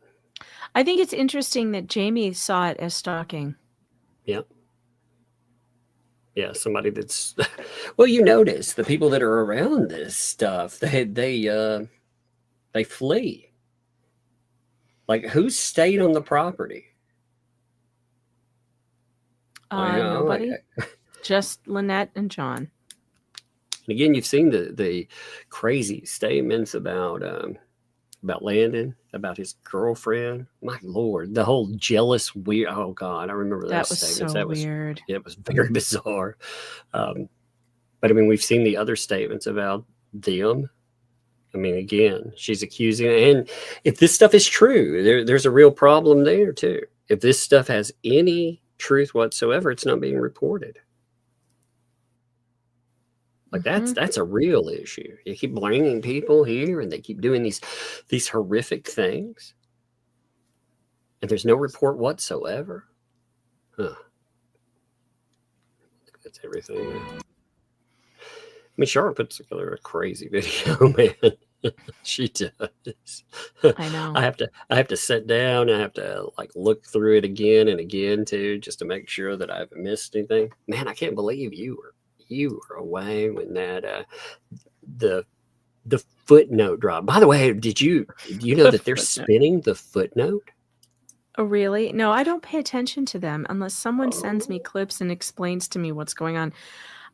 Speaker 14: I think it's interesting that Jamie saw it as stalking.
Speaker 1: Yeah. Yeah, somebody that's well, you notice the people that are around this stuff, they flee. Like, who stayed on the property?
Speaker 14: Nobody. Just Lynette and John.
Speaker 1: And again, you've seen the crazy statements about Landon, about his girlfriend. My Lord, the whole jealous weird. Oh God, I remember
Speaker 14: That
Speaker 1: those
Speaker 14: was
Speaker 1: statements.
Speaker 14: so
Speaker 1: That was
Speaker 14: weird.
Speaker 1: It was very bizarre. But I mean, we've seen the other statements about them. I mean, again, she's accusing, and if this stuff is true, there's a real problem there too. If this stuff has any truth whatsoever, it's not being reported. Like that's a real issue. You keep blaming people here, and they keep doing these horrific things, and there's no report whatsoever. Huh. That's everything. I mean, Shara puts together a crazy video, man. She does.
Speaker 14: I know.
Speaker 1: I have to sit down. I have to like look through it again and again too, just to make sure that I haven't missed anything. Man, I can't believe you were away when that the footnote dropped. By the way, did you know that they're spinning the footnote?
Speaker 14: Oh, really? No, I don't pay attention to them unless someone sends me clips and explains to me what's going on.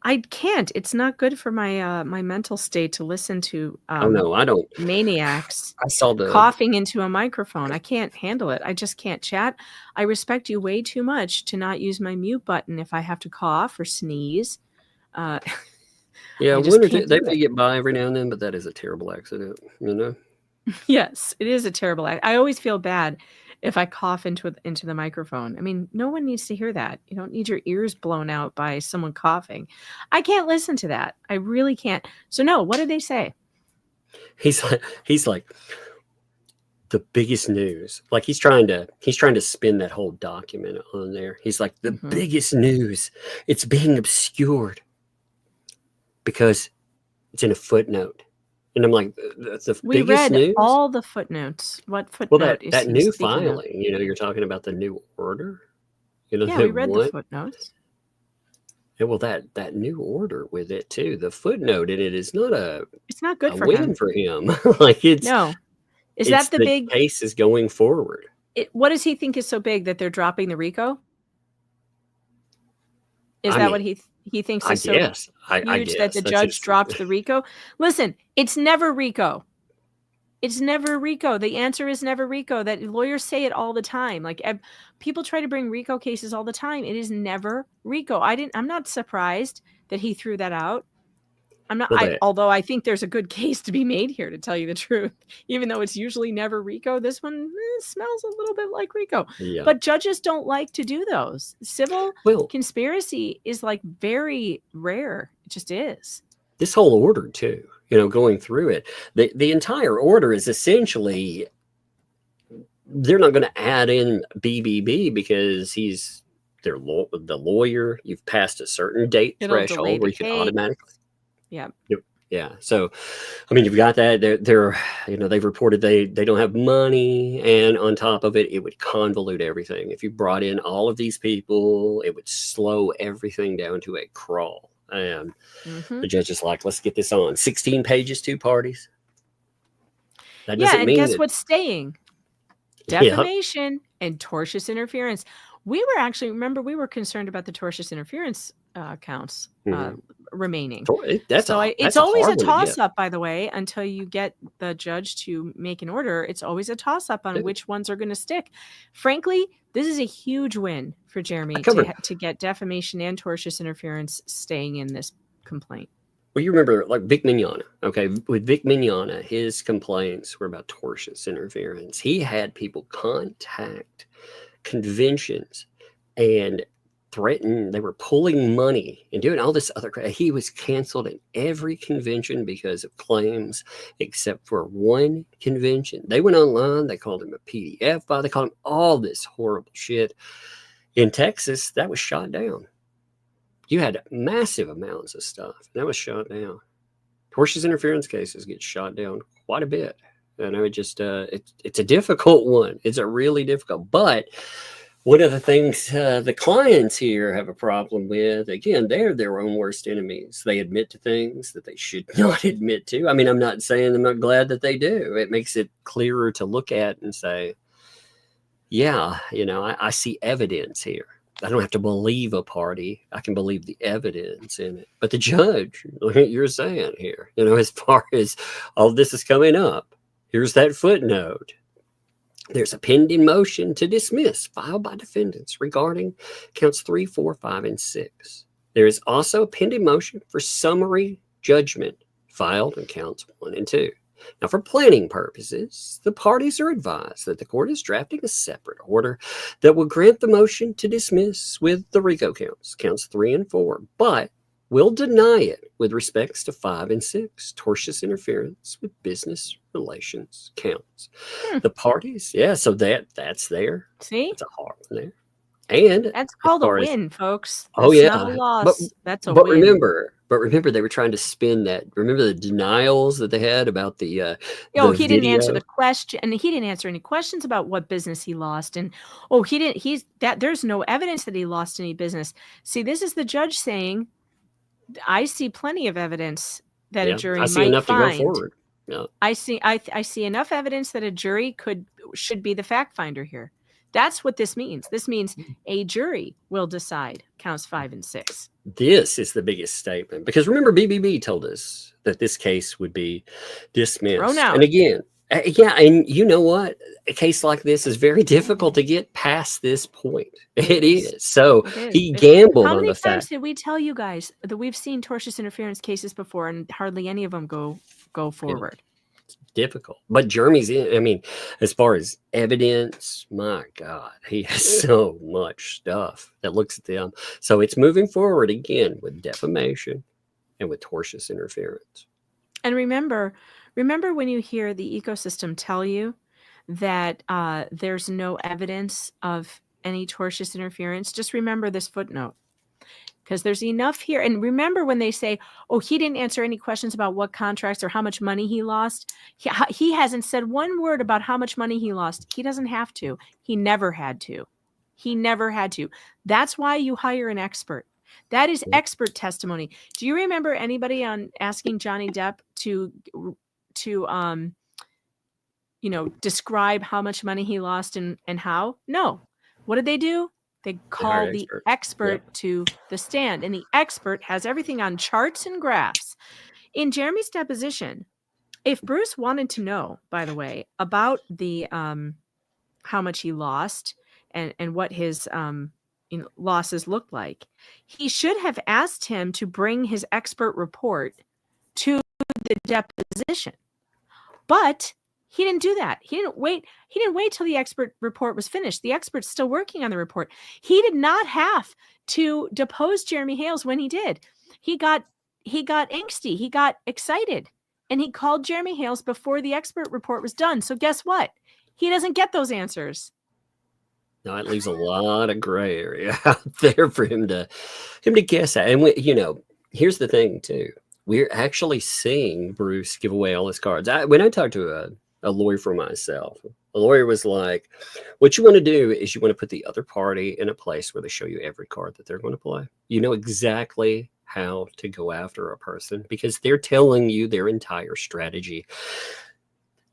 Speaker 14: I can't. It's not good for my my mental state to listen to
Speaker 1: Oh no, I don't.
Speaker 14: maniacs
Speaker 1: I saw the
Speaker 14: coughing into a microphone. I can't handle it. I just can't chat. I respect you way too much to not use my mute button if I have to cough or sneeze.
Speaker 1: Yeah,
Speaker 14: I just
Speaker 1: they
Speaker 14: can't do
Speaker 1: may
Speaker 14: it.
Speaker 1: get by every now and then, but that is a terrible accident, you know?
Speaker 14: Yes, it is a terrible act. I always feel bad if I cough into the microphone. I mean, no one needs to hear that. You don't need your ears blown out by someone coughing. I can't listen to that. I really can't. So no, what did they say?
Speaker 1: He's like the biggest news. Like he's trying to spin that whole document on there. He's like the biggest news. It's being obscured because it's in a footnote. And I'm like, the
Speaker 14: We
Speaker 1: biggest
Speaker 14: read
Speaker 1: news?
Speaker 14: all the footnotes. What
Speaker 1: Well,
Speaker 14: footnote is
Speaker 1: that
Speaker 14: he
Speaker 1: new
Speaker 14: speaking of?
Speaker 1: filing, you know, you're talking about the new order. You know,
Speaker 14: Yeah, we read the footnotes.
Speaker 1: Yeah, well, that new order with it too. The footnote in it is not
Speaker 14: It's not good
Speaker 1: a
Speaker 14: for
Speaker 1: win
Speaker 14: him.
Speaker 1: for him. Like it's
Speaker 14: No. Is
Speaker 1: it's
Speaker 14: that the big
Speaker 1: case is going forward.
Speaker 14: what does he think is so big that they're dropping the RICO? Is
Speaker 1: I
Speaker 14: that
Speaker 1: mean,
Speaker 14: what he thinks
Speaker 1: I
Speaker 14: is so
Speaker 1: guess. I
Speaker 14: huge that
Speaker 1: guess
Speaker 14: the
Speaker 1: that's
Speaker 14: judge
Speaker 1: just
Speaker 14: dropped the RICO? Listen, it's never RICO. It's never RICO. The answer is never RICO. That lawyers say it all the time. Like people try to bring RICO cases all the time. It is never RICO. I'm not surprised that he threw that out. I'm not.
Speaker 1: Well,
Speaker 14: Although I think there's a good case to be made here, to tell you the truth. Even though it's usually never RICO, this one smells a little bit like RICO.
Speaker 1: yeah.
Speaker 14: But judges don't like to do those. Civil conspiracy is like very rare. It just is.
Speaker 1: This whole order too, you know, going through it, the entire order is essentially they're not going to add in BBB because he's the lawyer. You've passed a certain date
Speaker 14: It'll delay
Speaker 1: threshold
Speaker 14: the
Speaker 1: where you can
Speaker 14: case.
Speaker 1: automatically.
Speaker 14: Yeah.
Speaker 1: Yeah. So, I mean, you've got that. They're you know, they've reported they don't have money, and on top of it, it would convolute everything. If you brought in all of these people, it would slow everything down to a crawl. And the judge is like, let's get this on. 16 pages, 2 parties. That doesn't
Speaker 14: and
Speaker 1: mean
Speaker 14: guess
Speaker 1: that,
Speaker 14: what's staying? Defamation and tortious interference. We were actually, remember, we were concerned about the tortious interference counts remaining.
Speaker 1: That's
Speaker 14: it's always a
Speaker 1: hard one to get.
Speaker 14: toss-up, by the way, until you get the judge to make an order. It's always a toss-up on which ones are going to stick. Frankly, this is a huge win for Jeremy to get defamation and tortious interference staying in this complaint.
Speaker 1: Well, you remember like Vic Mignogna, okay? With Vic Mignogna, his complaints were about tortious interference. He had people contact conventions and threaten. They were pulling money and doing all this other crap. He was canceled at every convention because of claims, except for one convention. They went online. They called him a PDF file. They called him all this horrible shit. In Texas, that was shot down. You had massive amounts of stuff. That was shot down. Tortious interference cases get shot down quite a bit. I know it's a difficult one. It's a really difficult. But one of the things the clients here have a problem with, again, they're their own worst enemies. They admit to things that they should not admit to. I mean, I'm not saying I'm not glad that they do. It makes it clearer to look at and say, yeah, I see evidence here. I don't have to believe a party. I can believe the evidence in it. But the judge, look what you're saying here, as far as all this is coming up, here's that footnote. There's a pending motion to dismiss filed by defendants regarding counts 3, 4, 5, and 6. There is also a pending motion for summary judgment filed on counts 1 and 2. Now, for planning purposes, the parties are advised that the court is drafting a separate order that will grant the motion to dismiss with the RICO counts 3 and 4, but will deny it with respects to 5 and 6, tortious interference with business relations counts. The parties, so that's there.
Speaker 14: See?
Speaker 1: It's a hard one there. And
Speaker 14: that's called a win, folks.
Speaker 1: That's
Speaker 14: not a loss. That's a win.
Speaker 1: Remember, they were trying to spin that. Remember the denials that they had about the
Speaker 14: he didn't answer the question, and he didn't answer any questions about what business he lost, and there's no evidence that he lost any business. See, this is the judge saying, I see plenty of evidence that a jury might
Speaker 1: enough
Speaker 14: find.
Speaker 1: To go forward. Yeah.
Speaker 14: I see enough evidence that a jury should be the fact finder here. That's what this means. This means a jury will decide counts 5 and 6.
Speaker 1: This is the biggest statement, because remember, BBB told us that this case would be dismissed.
Speaker 14: Thrown out.
Speaker 1: And again, and you know what? A case like this is very difficult to get past this point. It is. So he gambled on the fact.
Speaker 14: How many times did we tell you guys that we've seen tortious interference cases before, and hardly any of them go forward?
Speaker 1: Yeah. Difficult, but Jeremy's as far as evidence, my God, he has so much stuff that looks at them. So it's moving forward again with defamation and with tortious interference.
Speaker 14: And remember when you hear the ecosystem tell you that there's no evidence of any tortious interference, just remember this footnote. Because there's enough here. And remember when they say, he didn't answer any questions about what contracts or how much money he lost. He hasn't said one word about how much money he lost. He doesn't have to. He never had to. That's why you hire an expert. That is expert testimony. Do you remember anybody on asking Johnny Depp to describe how much money he lost and how? No. What did they do? They called the expert to the stand, and the expert has everything on charts and graphs. In Jeremy's deposition, if Bruce wanted to know, by the way, about the how much he lost and what his losses looked like, he should have asked him to bring his expert report to the deposition. But he didn't do that. He didn't wait till the expert report was finished. The expert's still working on the report. He did not have to depose Jeremy Hales when he did. He got angsty. He got excited. And he called Jeremy Hales before the expert report was done. So guess what? He doesn't get those answers.
Speaker 1: No, it leaves a lot of gray area out there for him to guess at. And here's the thing too. We're actually seeing Bruce give away all his cards. When I talked to a lawyer for myself, a lawyer was like, what you want to do is you want to put the other party in a place where they show you every card that they're going to play. You know exactly how to go after a person because they're telling you their entire strategy.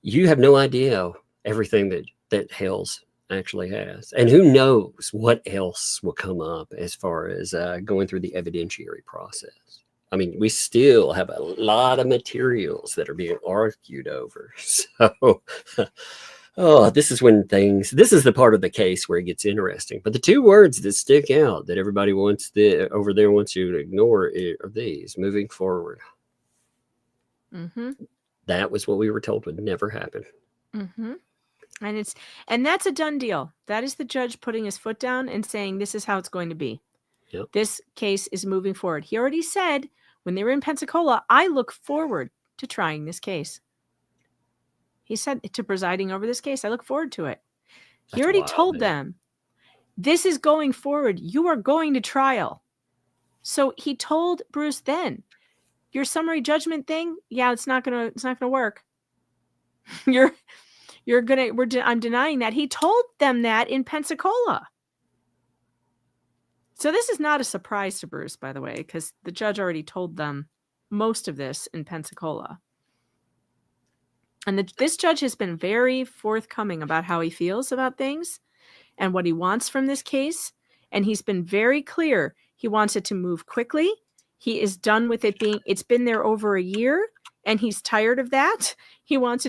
Speaker 1: You have no idea everything that Hales actually has. And who knows what else will come up as far as going through the evidentiary process. I mean, we still have a lot of materials that are being argued over. So, this is the part of the case where it gets interesting. But the two words that stick out that everybody wants over there wants you to ignore are these: moving forward.
Speaker 14: Mm-hmm.
Speaker 1: That was what we were told would never happen.
Speaker 14: Mm-hmm. And that's a done deal. That is the judge putting his foot down and saying, this is how it's going to be.
Speaker 1: Yep.
Speaker 14: This case is moving forward. He already said when they were in Pensacola, I look forward to trying this case. He said to presiding over this case, I look forward to it. He already told them, this is going forward. You are going to trial. So he told Bruce then, your summary judgment thing, yeah, it's not gonna work. I'm denying that. He told them that in Pensacola. So this is not a surprise to Bruce, by the way, because the judge already told them most of this in Pensacola. And this judge has been very forthcoming about how he feels about things and what he wants from this case. And he's been very clear. He wants it to move quickly. He is done with it's been there over a year. And he's tired of that. He wants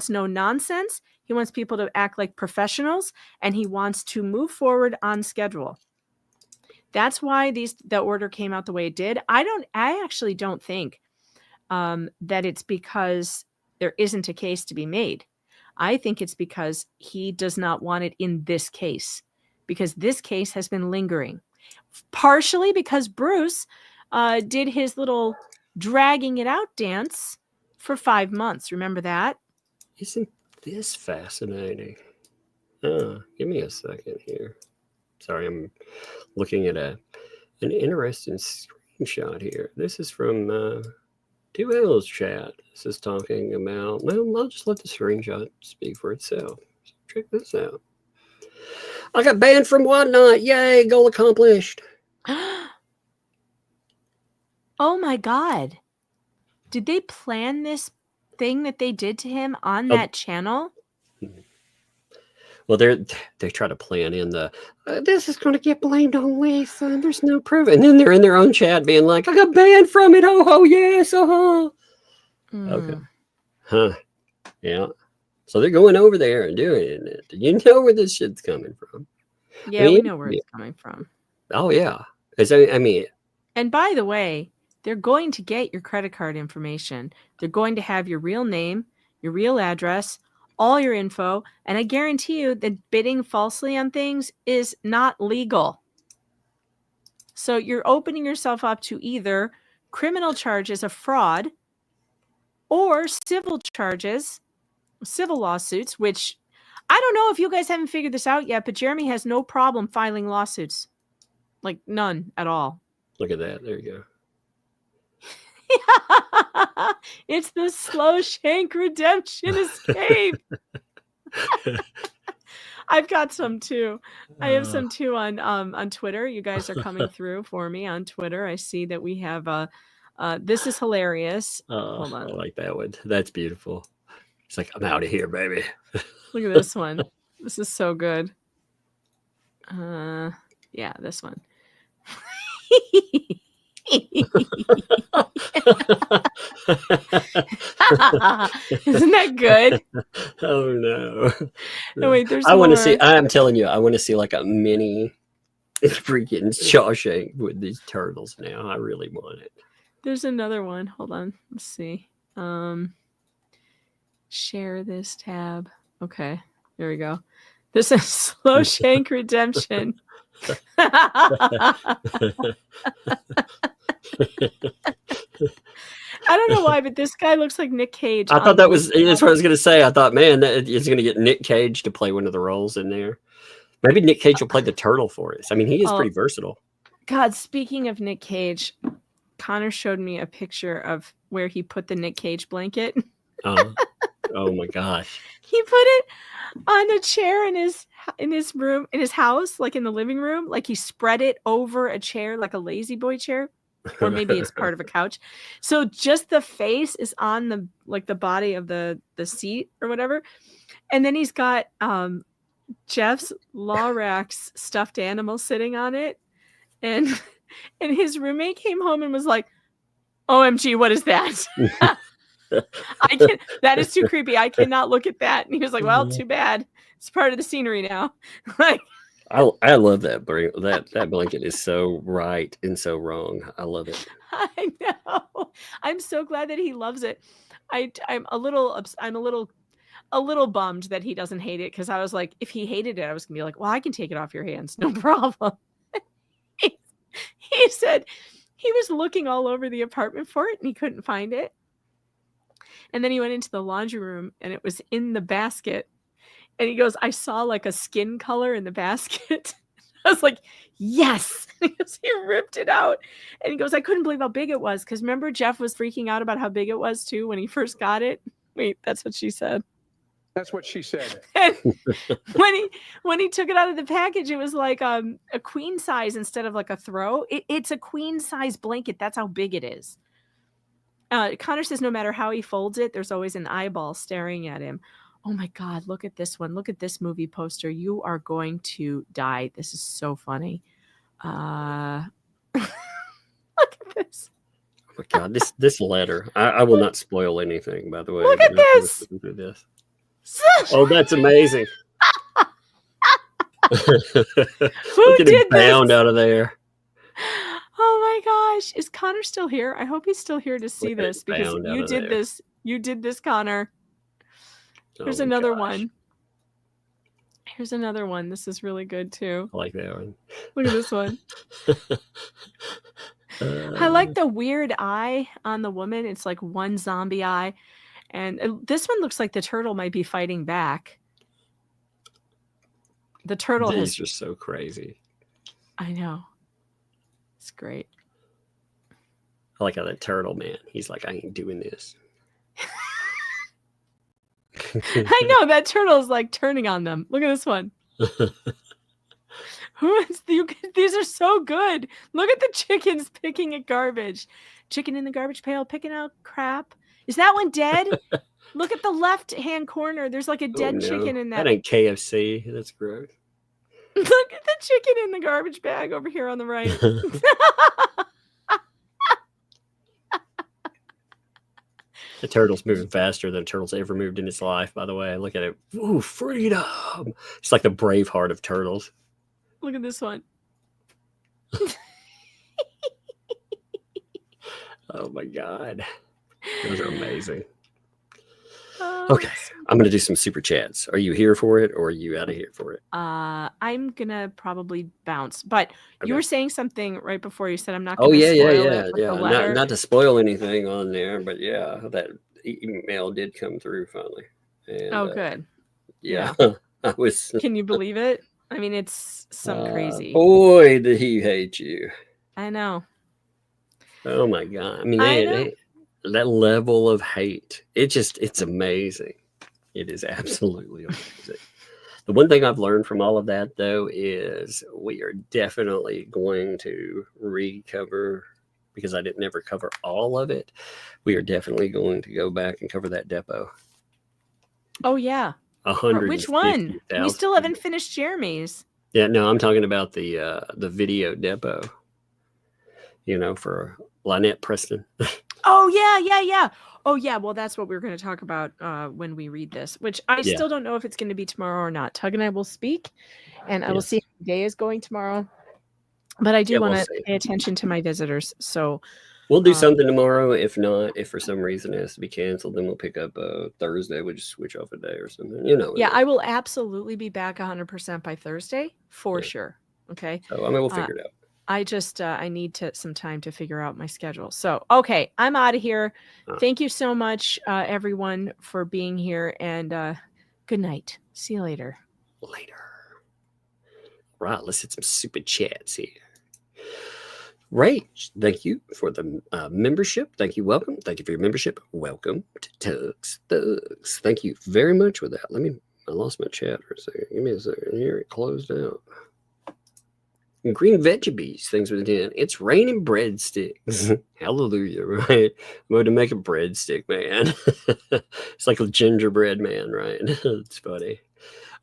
Speaker 14: no nonsense. He wants people to act like professionals, and he wants to move forward on schedule. That's why the order came out the way it did. I actually don't think that it's because there isn't a case to be made. I think it's because he does not want it in this case, because this case has been lingering. Partially because Bruce did his little dragging it out dance for 5 months. Remember that?
Speaker 1: Isn't this fascinating? Give me a second here. Sorry, I'm looking at an interesting screenshot here. This is from ThatUmbrellaGuy's chat. This is talking about, well, I'll just let the screenshot speak for itself. So check this out. I got banned from Whatnot. Yay, goal accomplished.
Speaker 14: Oh my God. Did they plan this thing that they did to him on that channel?
Speaker 1: Well, they try to plan in this is going to get blamed on Leaf, and there's no proof. And then they're in their own chat being like, I got banned from it. Oh, yes. Okay. Huh. Yeah. So they're going over there and doing it. You know where this shit's coming from.
Speaker 14: Yeah, we know where it's coming from.
Speaker 1: Oh, yeah. I mean.
Speaker 14: And by the way, they're going to get your credit card information. They're going to have your real name, your real address, all your info. And I guarantee you that bidding falsely on things is not legal. So you're opening yourself up to either criminal charges of fraud or civil charges, civil lawsuits, which I don't know if you guys haven't figured this out yet, but Jeremy has no problem filing lawsuits. Like none at all.
Speaker 1: Look at that. There you go.
Speaker 14: It's the slow shank redemption escape. I've got some too. I have some too on Twitter. You guys are coming through for me on Twitter. I see that we have this is hilarious. Hold on.
Speaker 1: I like that one. That's beautiful. It's like, I'm out of here, baby.
Speaker 14: Look at this one. This is so good. Yeah, this one. Isn't that good?
Speaker 1: Oh no.
Speaker 14: No, wait, there's
Speaker 1: I want to
Speaker 14: more.
Speaker 1: see, I'm telling you, I want to see like a mini freaking Shawshank with these turtles now. I really want it.
Speaker 14: There's another one. Hold on. Let's see. Share this tab. Okay. There we go. This is Slow Shank Redemption. I don't know why, but this guy looks like Nick Cage.
Speaker 1: I thought that's what I was going to say. I thought, man, that is going to get Nick Cage to play one of the roles in there. Maybe Nick Cage will play the turtle for us. I mean, he is pretty versatile.
Speaker 14: God, speaking of Nick Cage, Connor showed me a picture of where he put the Nick Cage blanket.
Speaker 1: Oh my gosh.
Speaker 14: He put it on a chair in his room, in his house, like in the living room. Like he spread it over a chair, like a lazy boy chair. Or maybe it's part of a couch. So just the face is on the body of the seat or whatever. And then he's got Jeff's Lorax stuffed animal sitting on it, and his roommate came home and was like, "OMG, what is that?" That is too creepy. I cannot look at that. And he was like, "Well, too bad. It's part of the scenery now." Like,
Speaker 1: I love that. That blanket is so right and so wrong. I love it.
Speaker 14: I know. I'm so glad that he loves it. I'm a little bummed that he doesn't hate it, because I was like, if he hated it, I was gonna be like, well, I can take it off your hands, no problem. He said he was looking all over the apartment for it and he couldn't find it. And then he went into the laundry room and it was in the basket. And he goes, I saw like a skin color in the basket. I was like, yes. He ripped it out. And he goes, I couldn't believe how big it was. Because remember, Jeff was freaking out about how big it was too when he first got it. Wait, that's what she said.
Speaker 16: That's what she said.
Speaker 14: And when he took it out of the package, it was like a queen size instead of like a throw. It's a queen size blanket. That's how big it is. Connor says no matter how he folds it, there's always an eyeball staring at him. Oh my God, look at this one. Look at this movie poster. You are going to die. This is so funny. Look at this.
Speaker 1: Oh my God, this letter. I will not spoil anything, by the way.
Speaker 14: Look at this.
Speaker 1: Oh, that's amazing.
Speaker 14: Who
Speaker 1: did
Speaker 14: did
Speaker 1: bound
Speaker 14: this?
Speaker 1: out of there?
Speaker 14: Oh my gosh. Is Connor still here? I hope he's still here to see this, because
Speaker 1: bound out
Speaker 14: you
Speaker 1: of
Speaker 14: did
Speaker 1: there.
Speaker 14: this. You did this, Connor. Here's
Speaker 1: Oh my
Speaker 14: another
Speaker 1: gosh.
Speaker 14: one. Here's another one. This is really good too.
Speaker 1: I like that one.
Speaker 14: Look at this one. I like the weird eye on the woman. It's like one zombie eye. And this one looks like the turtle might be fighting back. The turtle
Speaker 1: These are so crazy.
Speaker 14: I know. It's great.
Speaker 1: I like how that turtle, man. He's like, I ain't doing this.
Speaker 14: I know that turtle is like turning on them. Look at this one. These are so good. Look at the chickens picking at garbage. Chicken in the garbage pail picking out crap. Is that one dead? Look at the left-hand corner. There's like a dead chicken in that.
Speaker 1: That ain't KFC. That's gross.
Speaker 14: Look at the chicken in the garbage bag over here on the right.
Speaker 1: The turtle's moving faster than a turtle's ever moved in its life, by the way. Look at it. Ooh, freedom. It's like the brave heart of turtles.
Speaker 14: Look at this one.
Speaker 1: Oh my God. Those are amazing. Okay, I'm going to do some super chats. Are you here for it or are you out of here for it?
Speaker 14: I'm gonna probably bounce, but you were saying something right before. You said I'm not.
Speaker 1: Oh
Speaker 14: Gonna
Speaker 1: yeah.
Speaker 14: spoil it with the letter.
Speaker 1: Not to spoil anything on there, but yeah, that email did come through finally. And,
Speaker 14: Oh, good.
Speaker 1: Yeah, I was.
Speaker 14: Can you believe it? I mean, it's some crazy.
Speaker 1: Boy, did he hate you!
Speaker 14: I know.
Speaker 1: Oh my God! I mean,
Speaker 14: I know.
Speaker 1: that level of hate. It's amazing. It is absolutely amazing. The one thing I've learned from all of that, though, is we are definitely going to recover, because I didn't ever cover all of it. We are definitely going to go back and cover that depot.
Speaker 14: Oh yeah.
Speaker 1: 100.
Speaker 14: Which one? We still haven't finished Jeremy's.
Speaker 1: Yeah, no, I'm talking about the video depot. You know, for Lynette Preston.
Speaker 14: Oh yeah. Oh yeah. Well, that's what we're going to talk about when we read this, which I still don't know if it's going to be tomorrow or not. Tug and I will speak, and I will see how the day is going tomorrow. But I do want to pay attention to my visitors. So
Speaker 1: we'll do something tomorrow. If not, if for some reason it has to be canceled, then we'll pick up Thursday. We'll just switch off a day or something. You know.
Speaker 14: Yeah, I will absolutely be back 100% by Thursday for sure. Okay.
Speaker 1: So I mean, we'll figure it out.
Speaker 14: I just I need some time to figure out my schedule. So okay, I'm out of here. Thank you so much, everyone, for being here, and good night. See you later.
Speaker 1: Right, let's hit some super chats here. Rage, thank you for the membership. Thank you, welcome. Thank you for your membership. Welcome to Tugs Thugs. Thank you very much for that. I lost my chat for a second. Give me a second here. It closed out. Green veggies, things with a 10. It's raining breadsticks. Hallelujah, right? I'm going to make a breadstick, man. It's like a gingerbread man, right? It's funny.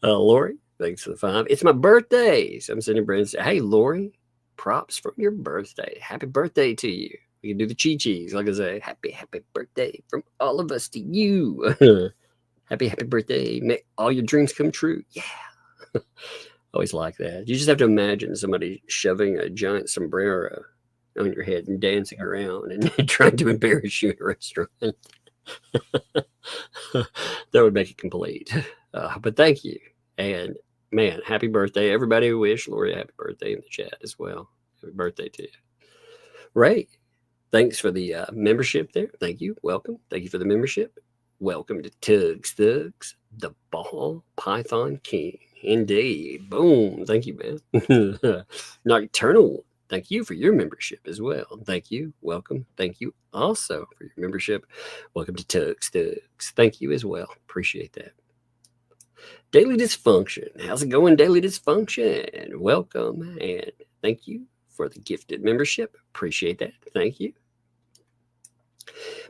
Speaker 1: Lori, Thanks for the 5. It's my birthday. So I'm sending Brandon. Hey, Lori, props from your birthday. Happy birthday to you. We can do the chi-chis. Like I say, happy birthday from all of us to you. happy birthday. Make all your dreams come true. Yeah. Always like that. You just have to imagine somebody shoving a giant sombrero on your head and dancing around and trying to embarrass you in a restaurant. That would make it complete. But thank you. And man, happy birthday. Everybody wish Lori a happy birthday in the chat as well. Happy birthday to you. Ray, thanks for the membership there. Thank you. Welcome. Thank you for the membership. Welcome to Tugs Thugs, the Ball Python King. Indeed. Boom. Thank you, man. Nocturnal. Thank you for your membership as well. Thank you. Welcome. Thank you also for your membership. Welcome to Tugs Thugs. Thank you as well. Appreciate that. Daily Dysfunction. How's it going, Daily Dysfunction? Welcome and thank you for the gifted membership. Appreciate that. Thank you.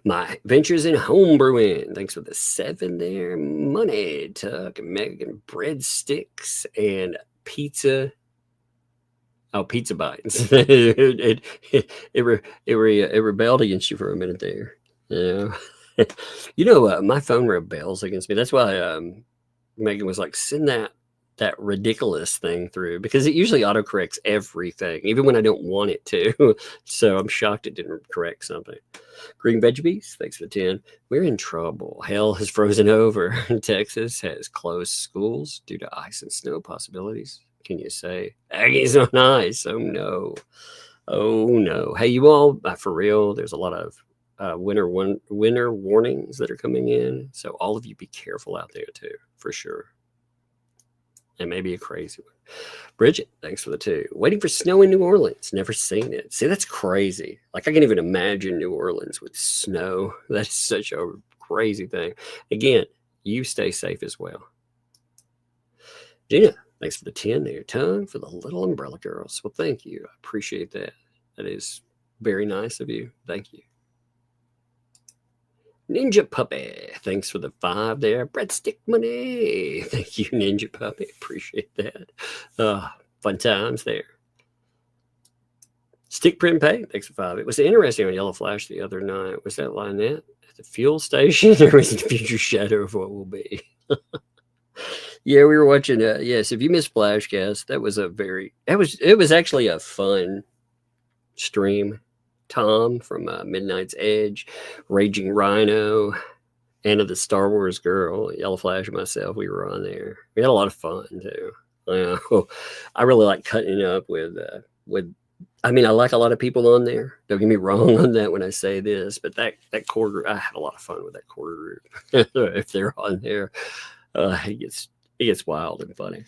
Speaker 1: My Ventures in Homebrewing. Thanks for the 7 there. Money, Tuck, Megan, breadsticks, and pizza. Oh, pizza bites. it rebelled against you for a minute there. Yeah. My phone rebels against me. That's why Megan was like, send that ridiculous thing through, because it usually autocorrects everything, even when I don't want it to. So I'm shocked it didn't correct something. Green Veggies, thanks for the 10. We're in trouble. Hell has frozen over. Texas has closed schools due to ice and snow possibilities. Can you say Aggies on ice? Oh no. Oh no. Hey, you all, for real, there's a lot of winter warnings that are coming in. So all of you be careful out there too, for sure. And maybe a crazy one. Bridget, thanks for the 2. Waiting for snow in New Orleans. Never seen it. See, that's crazy. Like, I can't even imagine New Orleans with snow. That's such a crazy thing. Again, you stay safe as well. Gina, thanks for the 10 there. Tongue for the little umbrella girls. Well, thank you. I appreciate that. That is very nice of you. Thank you. Ninja Puppy, thanks for the 5 there. Breadstick money. Thank you, Ninja Puppy. Appreciate that. Fun times there. Stick Print Pay, thanks for 5. It was interesting on Yellow Flash the other night. Was that Lynette at the fuel station? Or was it the future shadow of what will be? Yeah, we were watching. Yes, if you missed Flashcast, that was it was actually a fun stream. Tom from Midnight's Edge, Raging Rhino, Anna the Star Wars Girl, Yellow Flash, and myself, we were on there. We had a lot of fun too. I really like cutting up with. I mean, I like a lot of people on there. Don't get me wrong on that when I say this, but that core group, I have a lot of fun with that core group. If they're on there, it gets wild and funny.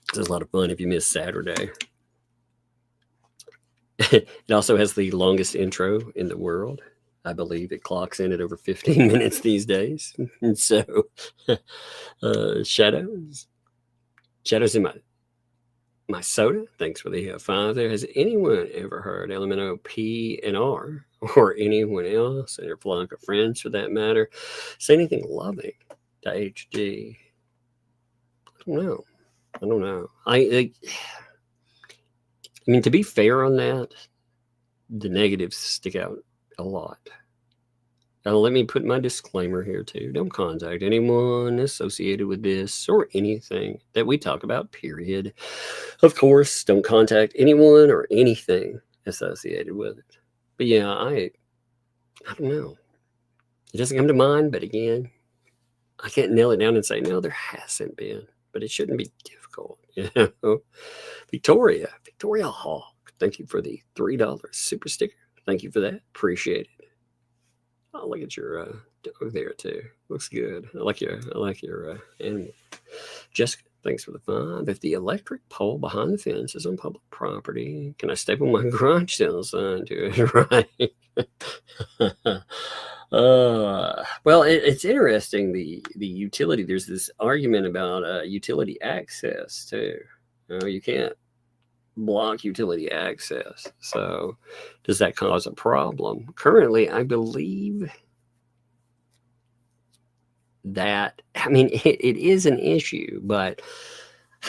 Speaker 1: It's a lot of fun if you miss Saturday. It also has the longest intro in the world. I believe it clocks in at over 15 minutes these days. And so, Shadows in my soda. Thanks for the 5 there. Has anyone ever heard Elemento P and R, or anyone else, and your flock of friends for that matter, say anything loving to HD? I don't know. I mean, to be fair on that, the negatives stick out a lot. Now, let me put my disclaimer here, too. Don't contact anyone associated with this or anything that we talk about, period. Of course, don't contact anyone or anything associated with it. But yeah, I don't know. It doesn't come to mind, but again, I can't nail it down and say, no, there hasn't been. But it shouldn't be difficult, you know? Victoria Hawk, thank you for the $3 super sticker. Thank you for that. Appreciate it. Oh, look at your dog there too. Looks good. I like your animal. Jessica, thanks for the 5. If the electric pole behind the fence is on public property, can I staple my garage sale sign to it? Right. Well, it's interesting. The utility. There's this argument about utility access too. You can't block utility access. So does that cause a problem? Currently, I believe that, I mean, it is an issue, but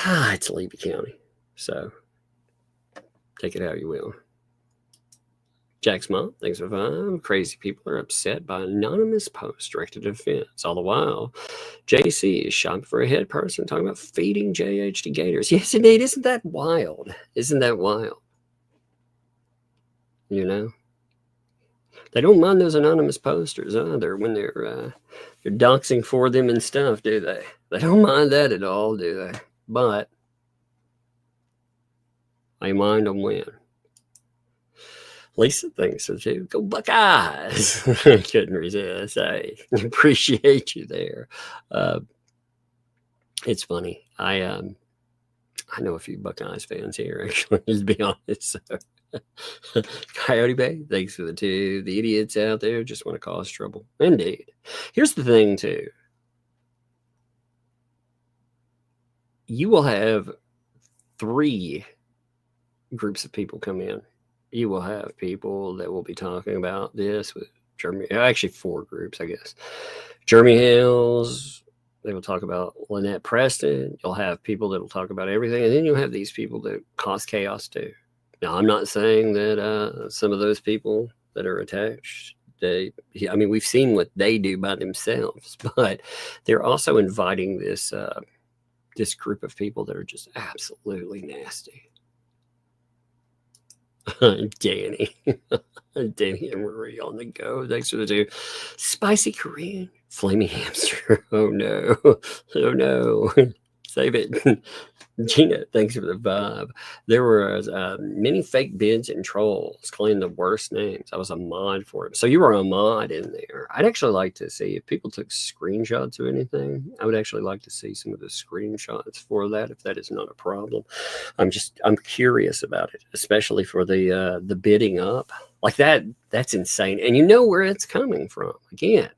Speaker 1: it's Levy County. So take it how you will. Jack's mom, thanks for fun. Crazy people are upset by anonymous post directed at offense. All the while, JC is shopping for a head person talking about feeding JH to gators. Yes, indeed. Isn't that wild? Isn't that wild? You know? They don't mind those anonymous posters either when they're doxing for them and stuff, do they? They don't mind that at all, do they? But they mind them when. Lisa thinks so too. Go Buckeyes! Couldn't resist. I appreciate you there. It's funny. I know a few Buckeyes fans here, actually, to be honest. So. Coyote Bay, thanks for the 2. The idiots out there just want to cause trouble. Indeed. Here's the thing, too. You will have 3 groups of people come in. You will have people that will be talking about this with Jeremy. Actually, 4 groups, I guess. Jeremy Hales. They will talk about Lynette Preston. You'll have people that will talk about everything. And then you'll have these people that cause chaos, too. Now, I'm not saying that some of those people that are attached, we've seen what they do by themselves, but they're also inviting this group of people that are just absolutely nasty. Danny and Marie on the go. Thanks for the 2. Spicy Korean, flaming hamster. Oh no, oh no, save it. Gina, thanks for the vibe. There were many fake bids and trolls claiming the worst names. I was a mod for it. So you were a mod in there. I'd actually like to see if people took screenshots of anything. I would actually like to see some of the screenshots for that, if that is not a problem. I'm curious about it, especially for the bidding up. Like that, that's insane. And you know where it's coming from. Again,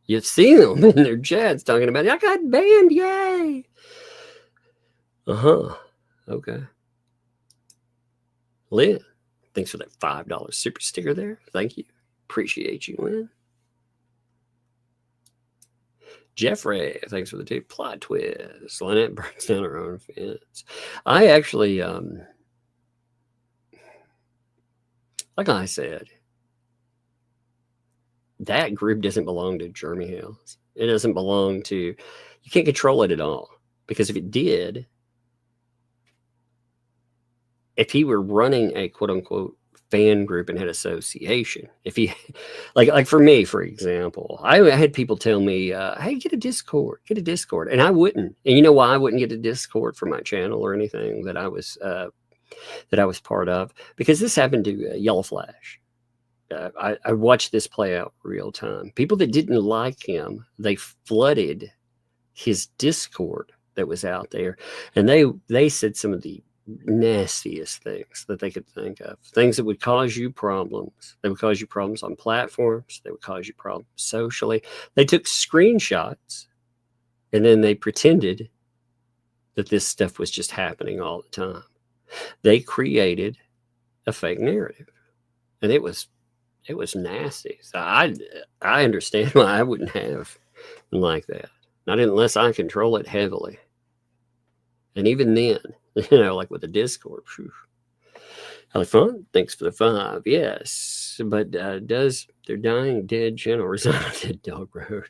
Speaker 1: you see them in their chats talking about, I got banned, yay. Okay. Lynn, thanks for that $5 super sticker there. Thank you. Appreciate you, Lynn. Jeffrey, thanks for the 2. Plot twist. Lynette burns down her own fence. I actually, like I said, that group doesn't belong to Jeremy Hales. It doesn't belong to, you can't control it at all. Because if it did, if he were running a quote unquote fan group and had association, if he, like for me, for example, I had people tell me, hey, get a Discord. And I wouldn't. And you know why I wouldn't get a Discord for my channel or anything that I was part of? Because this happened to Yellow Flash. I watched this play out real time. People that didn't like him, they flooded his Discord that was out there, and they said some of the nastiest things that they could think of. Things that would cause you problems. They would cause you problems on platforms. They would cause you problems socially. They took screenshots, and then they pretended that this stuff was just happening all the time. They created a fake narrative, and it was nasty. So I understand why I wouldn't have like that. Not unless I control it heavily. And even then, like with the Discord. How fun? Thanks for the 5. Yes. But does their dying dead channel reside on Dead Dog Road?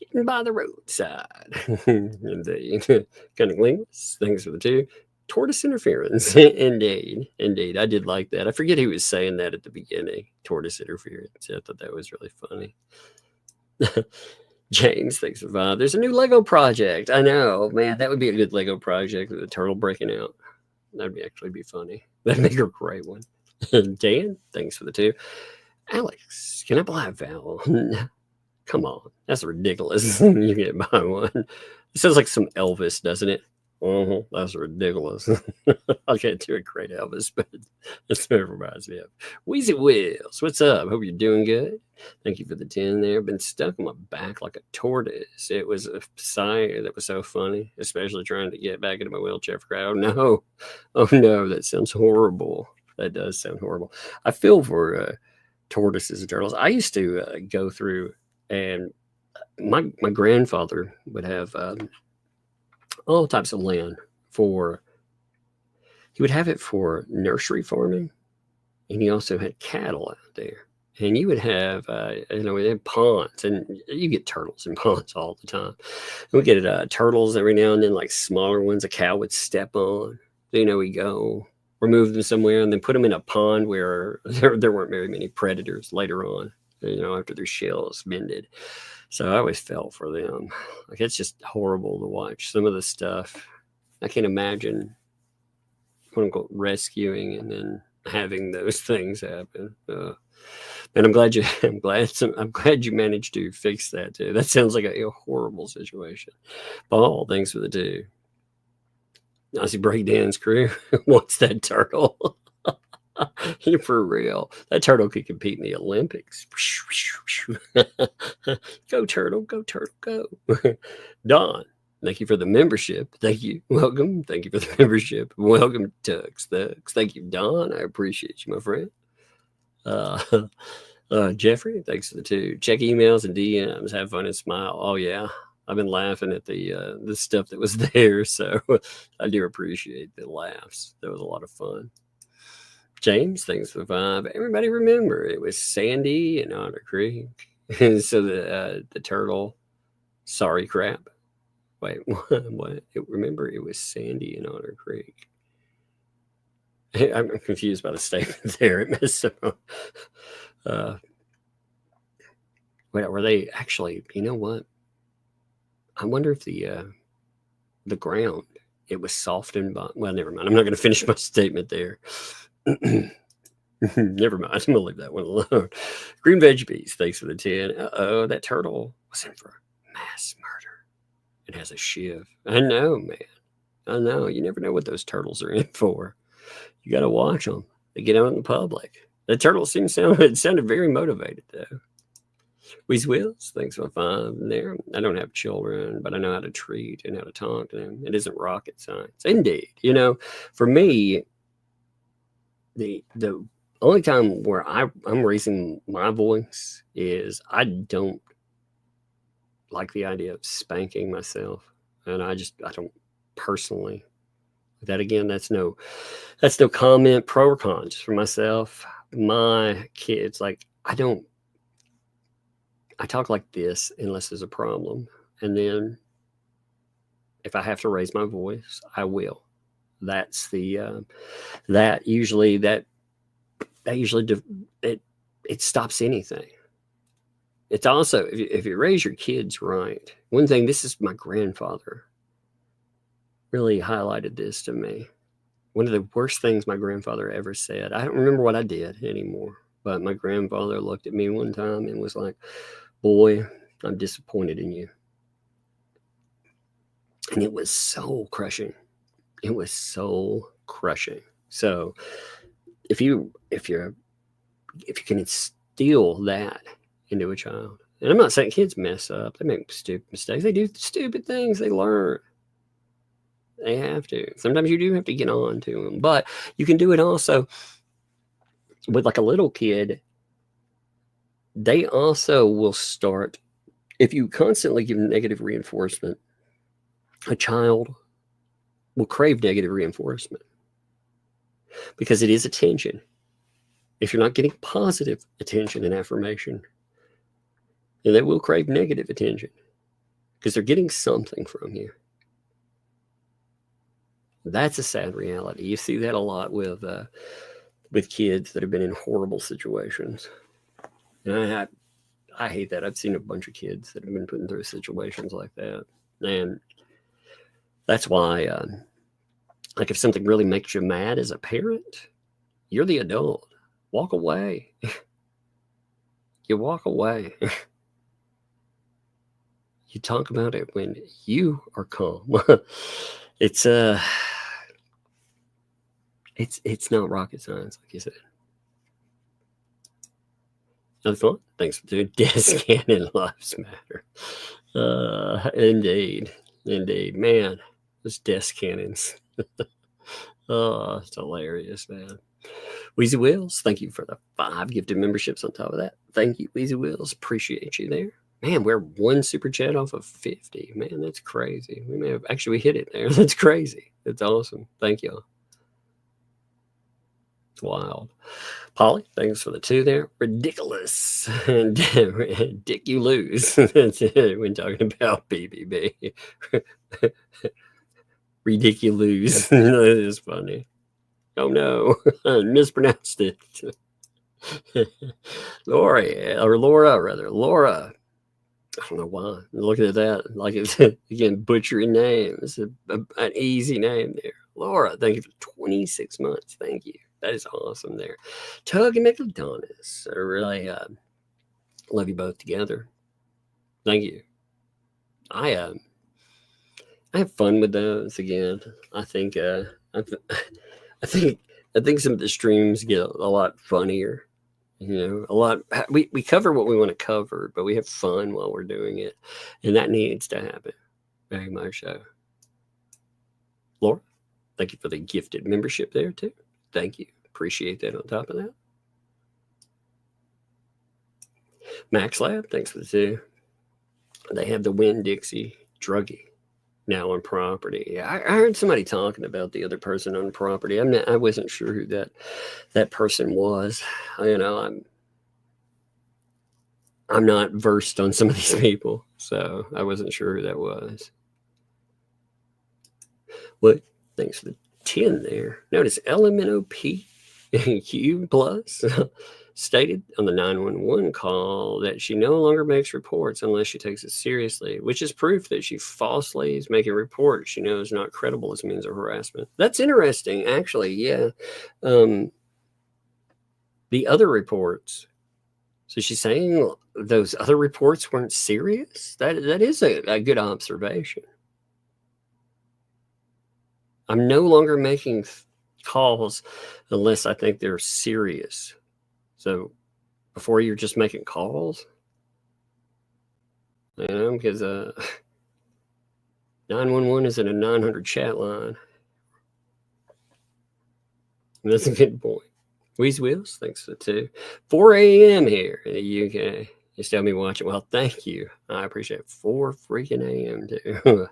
Speaker 1: Getting by the roadside. Indeed. Cunning Lingus. Thanks for the 2. Tortoise interference. Indeed. I did like that. I forget who was saying that at the beginning. Tortoise interference. I thought that was really funny. James, thanks for 5. There's a new Lego project. I know, man. That would be a good Lego project with a turtle breaking out. That'd actually be funny. That'd make a great one. Dan, thanks for the 2. Alex, can I buy a vowel? Come on. That's ridiculous. You can't buy one. It sounds like some Elvis, doesn't it? That's ridiculous. I can't do a great Elvis, but that's what it reminds me of. Wheezy Wills, what's up? Hope you're doing good. Thank you for the 10 there. Been stuck on my back like a tortoise. It was a sigh that was so funny, especially trying to get back into my wheelchair for crowd. Oh no, that sounds horrible. That does sound horrible. I feel for tortoises and turtles. I used to go through, and my grandfather would have all types of land for. He would have it for nursery farming, and he also had cattle out there. And you would have, we had ponds, and you get turtles in ponds all the time. And we get turtles every now and then, like smaller ones a cow would step on. So, we go remove them somewhere and then put them in a pond where there weren't very many predators later on, after their shells mended. So I always felt for them. Like, it's just horrible to watch some of the stuff. I can't imagine, quote unquote, rescuing and then having those things happen. And I'm glad you managed to fix that too. That sounds like a horrible situation. Paul, thanks for the 2. Nazi Breakdance crew wants that turtle. You're for real. That turtle could compete in the Olympics. Go turtle, go. Don, thank you for the membership. Thank you. Welcome. Thank you for the membership. Welcome, Tux. Thank you, Don. I appreciate you, my friend. Jeffrey, thanks for the 2. Check emails and DMs. Have fun and smile. Oh yeah, I've been laughing at the stuff that was there, so I do appreciate the laughs. That was a lot of fun. James, thanks for the 5. Everybody remember, it was Sandy in Otter Creek. So the turtle, sorry crap. Wait, what? Remember, it was Sandy in Otter Creek. I'm confused by the statement there. It messed up. Were they actually? You know what? I wonder if the ground, it was softened by. Well, never mind. I'm not going to finish my statement there. Never mind. I'm going to leave that one alone. Green Veg Bees, thanks for the 10. Uh-oh, that turtle was in for mass murder. It has a shiv. I know, man. I know. You never know what those turtles are in for. You got to watch them. They get out in public. The turtle sounded very motivated, though. Weez Wills, thanks for 5 there. I don't have children, but I know how to treat and how to talk to them. It isn't rocket science. Indeed. For me, the only time where I'm raising my voice is I don't like the idea of spanking myself. And I don't personally. That again, that's no comment, pro or con, just for myself. My kids, like, I talk like this unless there's a problem. And then if I have to raise my voice, I will. That's that usually it stops anything. It's also, if you raise your kids right, one thing, this is my grandfather really highlighted this to me. One of the worst things my grandfather ever said, I don't remember what I did anymore, but my grandfather looked at me one time and was like, "Boy, I'm disappointed in you." And it was soul crushing. It was soul crushing. So if you can instill that into a child, and I'm not saying kids mess up, they make stupid mistakes, they do stupid things, they learn. They have to. Sometimes you do have to get on to them, but you can do it also with like a little kid. They also will start, if you constantly give negative reinforcement, a child will crave negative reinforcement because it is attention. If you're not getting positive attention and affirmation, then they will crave negative attention because they're getting something from you. That's a sad reality. You see that a lot with kids that have been in horrible situations. And I hate that. I've seen a bunch of kids that have been put through situations like that. And that's why, like, if something really makes you mad as a parent, you're the adult. Walk away. You walk away. You talk about it when you are calm. It's not rocket science, like you said. Another fun. Thanks for doing Desk Cannon Lives Matter. Indeed. Man, those desk cannons. Oh, it's hilarious, man. Wheezy Wills, thank you for the 5 gifted memberships on top of that. Thank you, Wheezy Wills. Appreciate you there. Man, we're 1 super chat off of 50. Man, that's crazy. We may have actually hit it there. That's crazy. That's awesome. Thank y'all. It's wild. Polly, thanks for the 2 there. Ridiculous. Dick, you lose. That's it when talking about BBB. Ridiculous. That is funny. Oh no, I mispronounced it. Laura, Laura. I don't know why. Looking at that, like it's again butchering names. An easy name there. Laura, thank you for 26 months. Thank you. That is awesome there. Tug and McDonald's. I really love you both together. Thank you. I have fun with those again. I think I think some of the streams get a lot funnier. You know, a lot. We cover what we want to cover, but we have fun while we're doing it, and that needs to happen very much so. Laura, thank you for the gifted membership there too. Thank you, appreciate that. On top of that, Max Lab, thanks for the 2. They have the Winn-Dixie druggie now on property. I heard somebody talking about the other person on property. I wasn't sure who that person was. You know, I'm not versed on some of these people, so I wasn't sure who that was. What? Thanks for the 10 there. Notice LMNOP Q plus stated on the 911 call that she no longer makes reports unless she takes it seriously, which is proof that she falsely is making reports she knows not credible as means of harassment. That's interesting, actually. Yeah. The other reports. So she's saying those other reports weren't serious? That is a good observation. I'm no longer making calls unless I think they're serious. So before you're just making calls, you know, because 911 isn't a 900 chat line. And that's a good point. Wheeze Wheels, thanks for the 2. 4 a.m. here in the UK. You still me watching. Well, thank you. I appreciate it. 4 freaking a.m. too.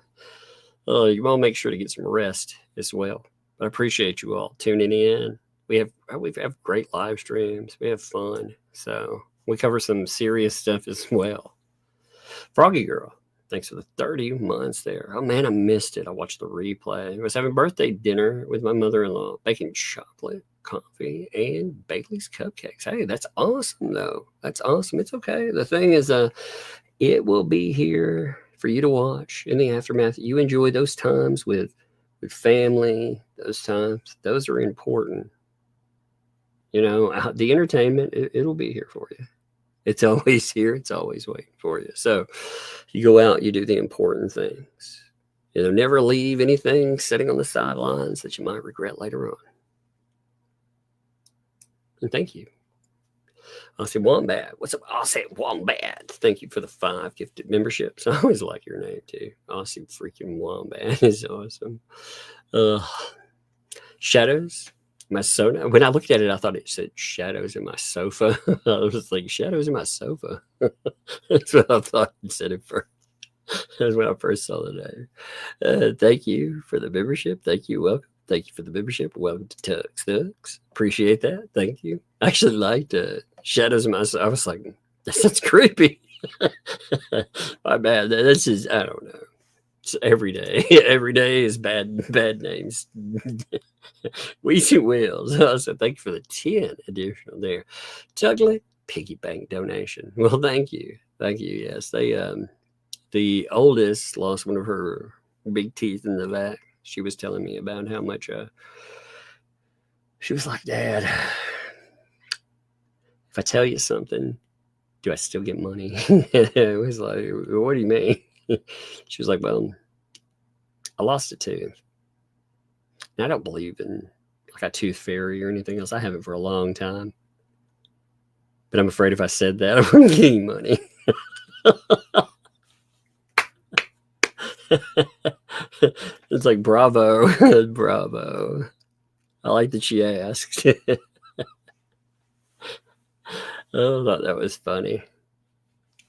Speaker 1: You all make sure to get some rest as well. But I appreciate you all tuning in. We have great live streams. We have fun. So we cover some serious stuff as well. Froggy Girl, thanks for the 30 months there. Oh man, I missed it. I watched the replay. I was having birthday dinner with my mother-in-law, baking chocolate, coffee, and Bailey's cupcakes. Hey, that's awesome though. That's awesome. It's okay. The thing is, it will be here for you to watch in the aftermath. You enjoy those times with family. Those times, those are important. You know, the entertainment, it'll be here for you. It's always here. It's always waiting for you. So you go out, you do the important things. You know, never leave anything sitting on the sidelines that you might regret later on. And thank you. I'll say Wombat. What's up? I'll say Wombat. Thank you for the 5 gifted memberships. I always like your name too. Aussie freaking Wombat is awesome. Shadows. My soda. When I looked at it, I thought it said shadows in my sofa. I was like, shadows in my sofa. That's what I thought it said at first. That's when I first saw the name. Thank you for the membership. Thank you. Welcome. Thank you for the membership. Welcome to Tux Thugs. Appreciate that. Thank you. I actually liked shadows in my sofa. I was like, that sounds creepy. My bad. This is, I don't know. It's every day. Every day is bad names. Weezy Wheels. Also, thank you for the 10 additional there. Tuglet piggy bank donation. Well, thank you. Thank you. Yes. They the oldest lost one of her big teeth in the back. She was telling me about how much she was like, Dad, if I tell you something, do I still get money? It was like, what do you mean? She was like, well, I lost a tooth. And I don't believe in like a tooth fairy or anything else. I haven't for a long time. But I'm afraid if I said that, I wouldn't get any money. It's like, bravo. Bravo. I like that she asked. Oh, I thought that was funny.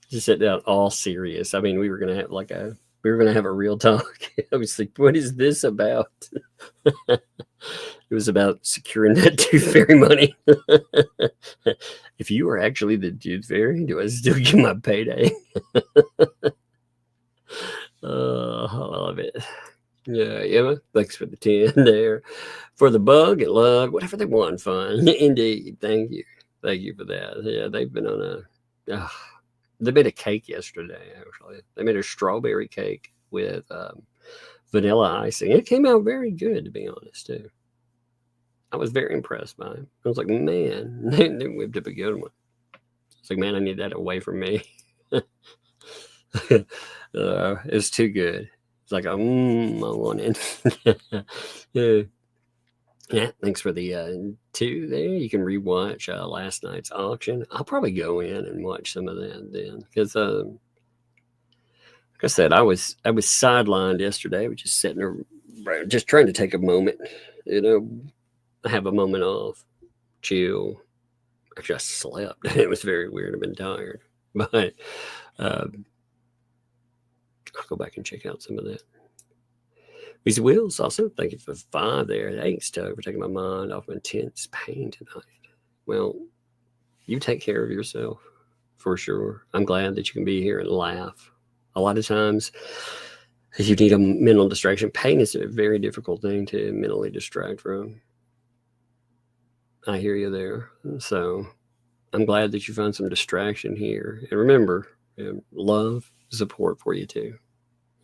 Speaker 1: Just sitting down all serious. I mean, we were gonna have a real talk. I was like, what is this about? It was about securing that tooth fairy money. If you were actually the tooth fairy, do I still get my payday? Oh, I love it. Yeah, Emma, thanks for the 10 there. For the bug and lug, whatever they want, fun. Indeed. Thank you. Thank you for that. Yeah, they've been on they made a cake yesterday, actually. They made a strawberry cake with vanilla icing. It came out very good, to be honest, too. I was very impressed by it. I was like, man, they whipped up a good one. It's like, man, I need that away from me. It's too good. It's like, I want it. Yeah, thanks for the 2 there. You can rewatch last night's auction. I'll probably go in and watch some of that then, because like I said, I was sidelined yesterday. I was just sitting around, just trying to take a moment, have a moment off, chill. Actually, I slept. It was very weird. I've been tired, but I'll go back and check out some of that. These Wills also, thank you for 5 there. Thanks, Doug, for taking my mind off intense pain tonight. Well, you take care of yourself, for sure. I'm glad that you can be here and laugh. A lot of times, if you need a mental distraction, pain is a very difficult thing to mentally distract from. I hear you there. So I'm glad that you found some distraction here. And remember, love, support for you too.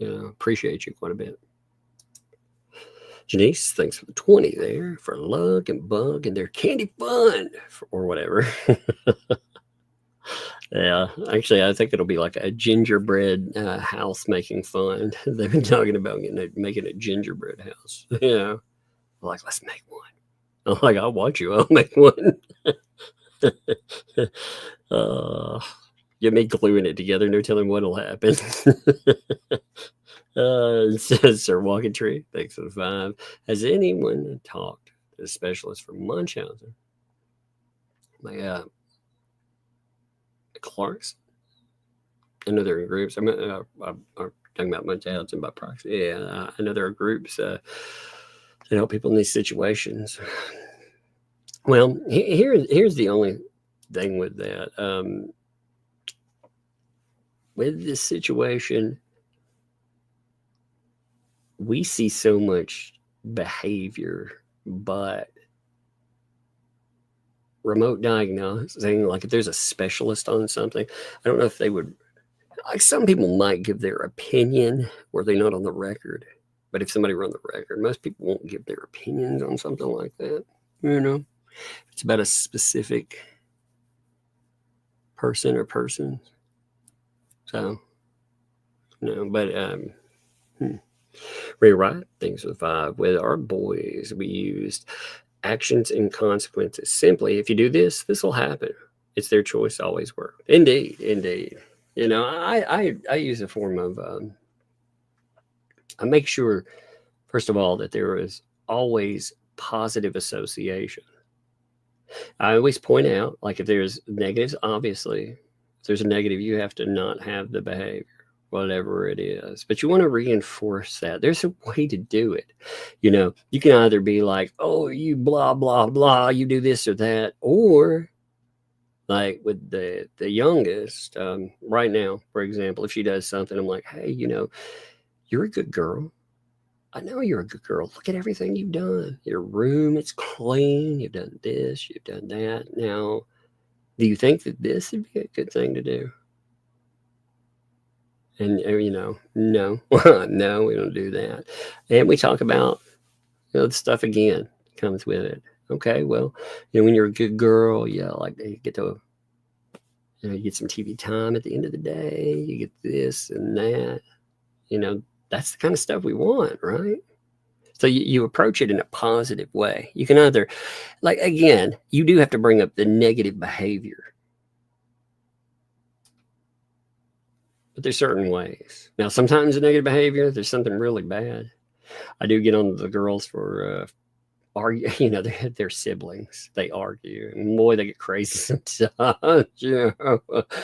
Speaker 1: Appreciate you quite a bit. Janice, thanks for the 20 there for Lug and Bug and their candy fun or whatever. Yeah, actually, I think it'll be like a gingerbread house making fun. They've been talking about making a gingerbread house. Yeah, like, let's make one. I'm like, I'll watch you. I'll make one. Get me gluing it together. No telling what'll happen. It says Sir Walking Tree, thanks for the 5. Has anyone talked to the specialist for Munchausen? My Clark's? I know there are groups. I'm talking about Munchausen by proxy. Yeah, I know there are groups that help people in these situations. Well, here's the only thing with that. With this situation, we see so much behavior, but remote diagnosing, like if there's a specialist on something, I don't know if they would, like some people might give their opinion where they're not on the record. But if somebody were on the record, most people won't give their opinions on something like that. It's about a specific person or persons. So, but Rewrite things with 5. With our boys, we used actions and consequences. Simply, if you do this, this will happen. It's their choice, always work. Indeed. I use a form of I make sure, first of all, that there is always positive association. I always point out, like if there's negatives, obviously, if there's a negative, you have to not have the behavior, whatever it is. But you want to reinforce that. There's a way to do it. You can either be like, oh, you blah, blah, blah, you do this or that. Or like with the youngest, right now, for example, if she does something, I'm like, hey, you're a good girl. I know you're a good girl. Look at everything you've done. Your room, it's clean. You've done this. You've done that. Now, do you think that this would be a good thing to do? And, no, no, we don't do that. And we talk about, the stuff again comes with it. Okay, well, when you're a good girl, like you get to, you get some TV time at the end of the day. You get this and that. That's the kind of stuff we want, right? So you approach it in a positive way. You can either, like, again, you do have to bring up the negative behavior. But there's certain ways. Now, sometimes the negative behavior, there's something really bad. I do get on the girls for argue, you know, they're siblings. They argue, and boy, they get crazy sometimes, you know,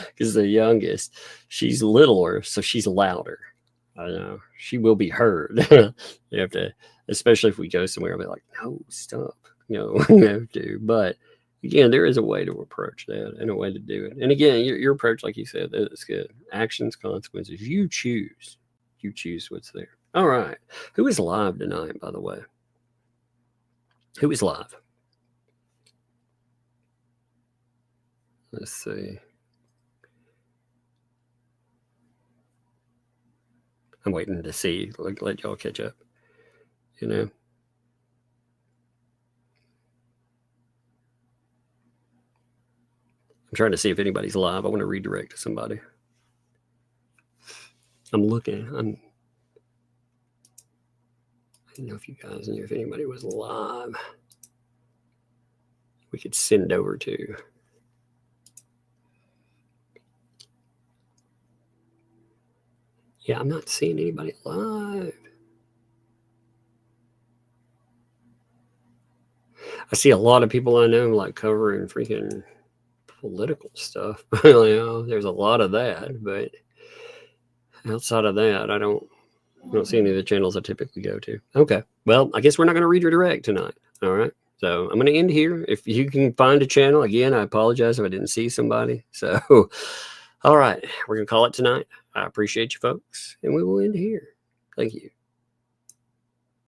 Speaker 1: because the youngest, she's littler, so she's louder. I know she will be heard. You have to, especially if we go somewhere, I'll be like, no, stop, you know, you have to. But again, there is a way to approach that and a way to do it. And again, your approach, like you said, that's good. Actions, consequences. You choose what's there. All right. Who is live tonight, by the way? Who is live? Let's see. I'm waiting to see, let y'all catch up, you know. I'm trying to see if anybody's live. I want to redirect to somebody. I'm looking. I didn't know if you guys knew if anybody was live. We could send over to. Yeah, I'm not seeing anybody live. I see a lot of people I know like covering freaking political stuff. You know, there's a lot of that, but outside of that, I don't see any of the channels I typically go to. Okay, well, I guess we're not going to redirect tonight. All right, so I'm going to end here. If you can find a channel, again, I apologize if I didn't see somebody. So, all right, we're going to call it tonight. I appreciate you folks, and we will end here. Thank you.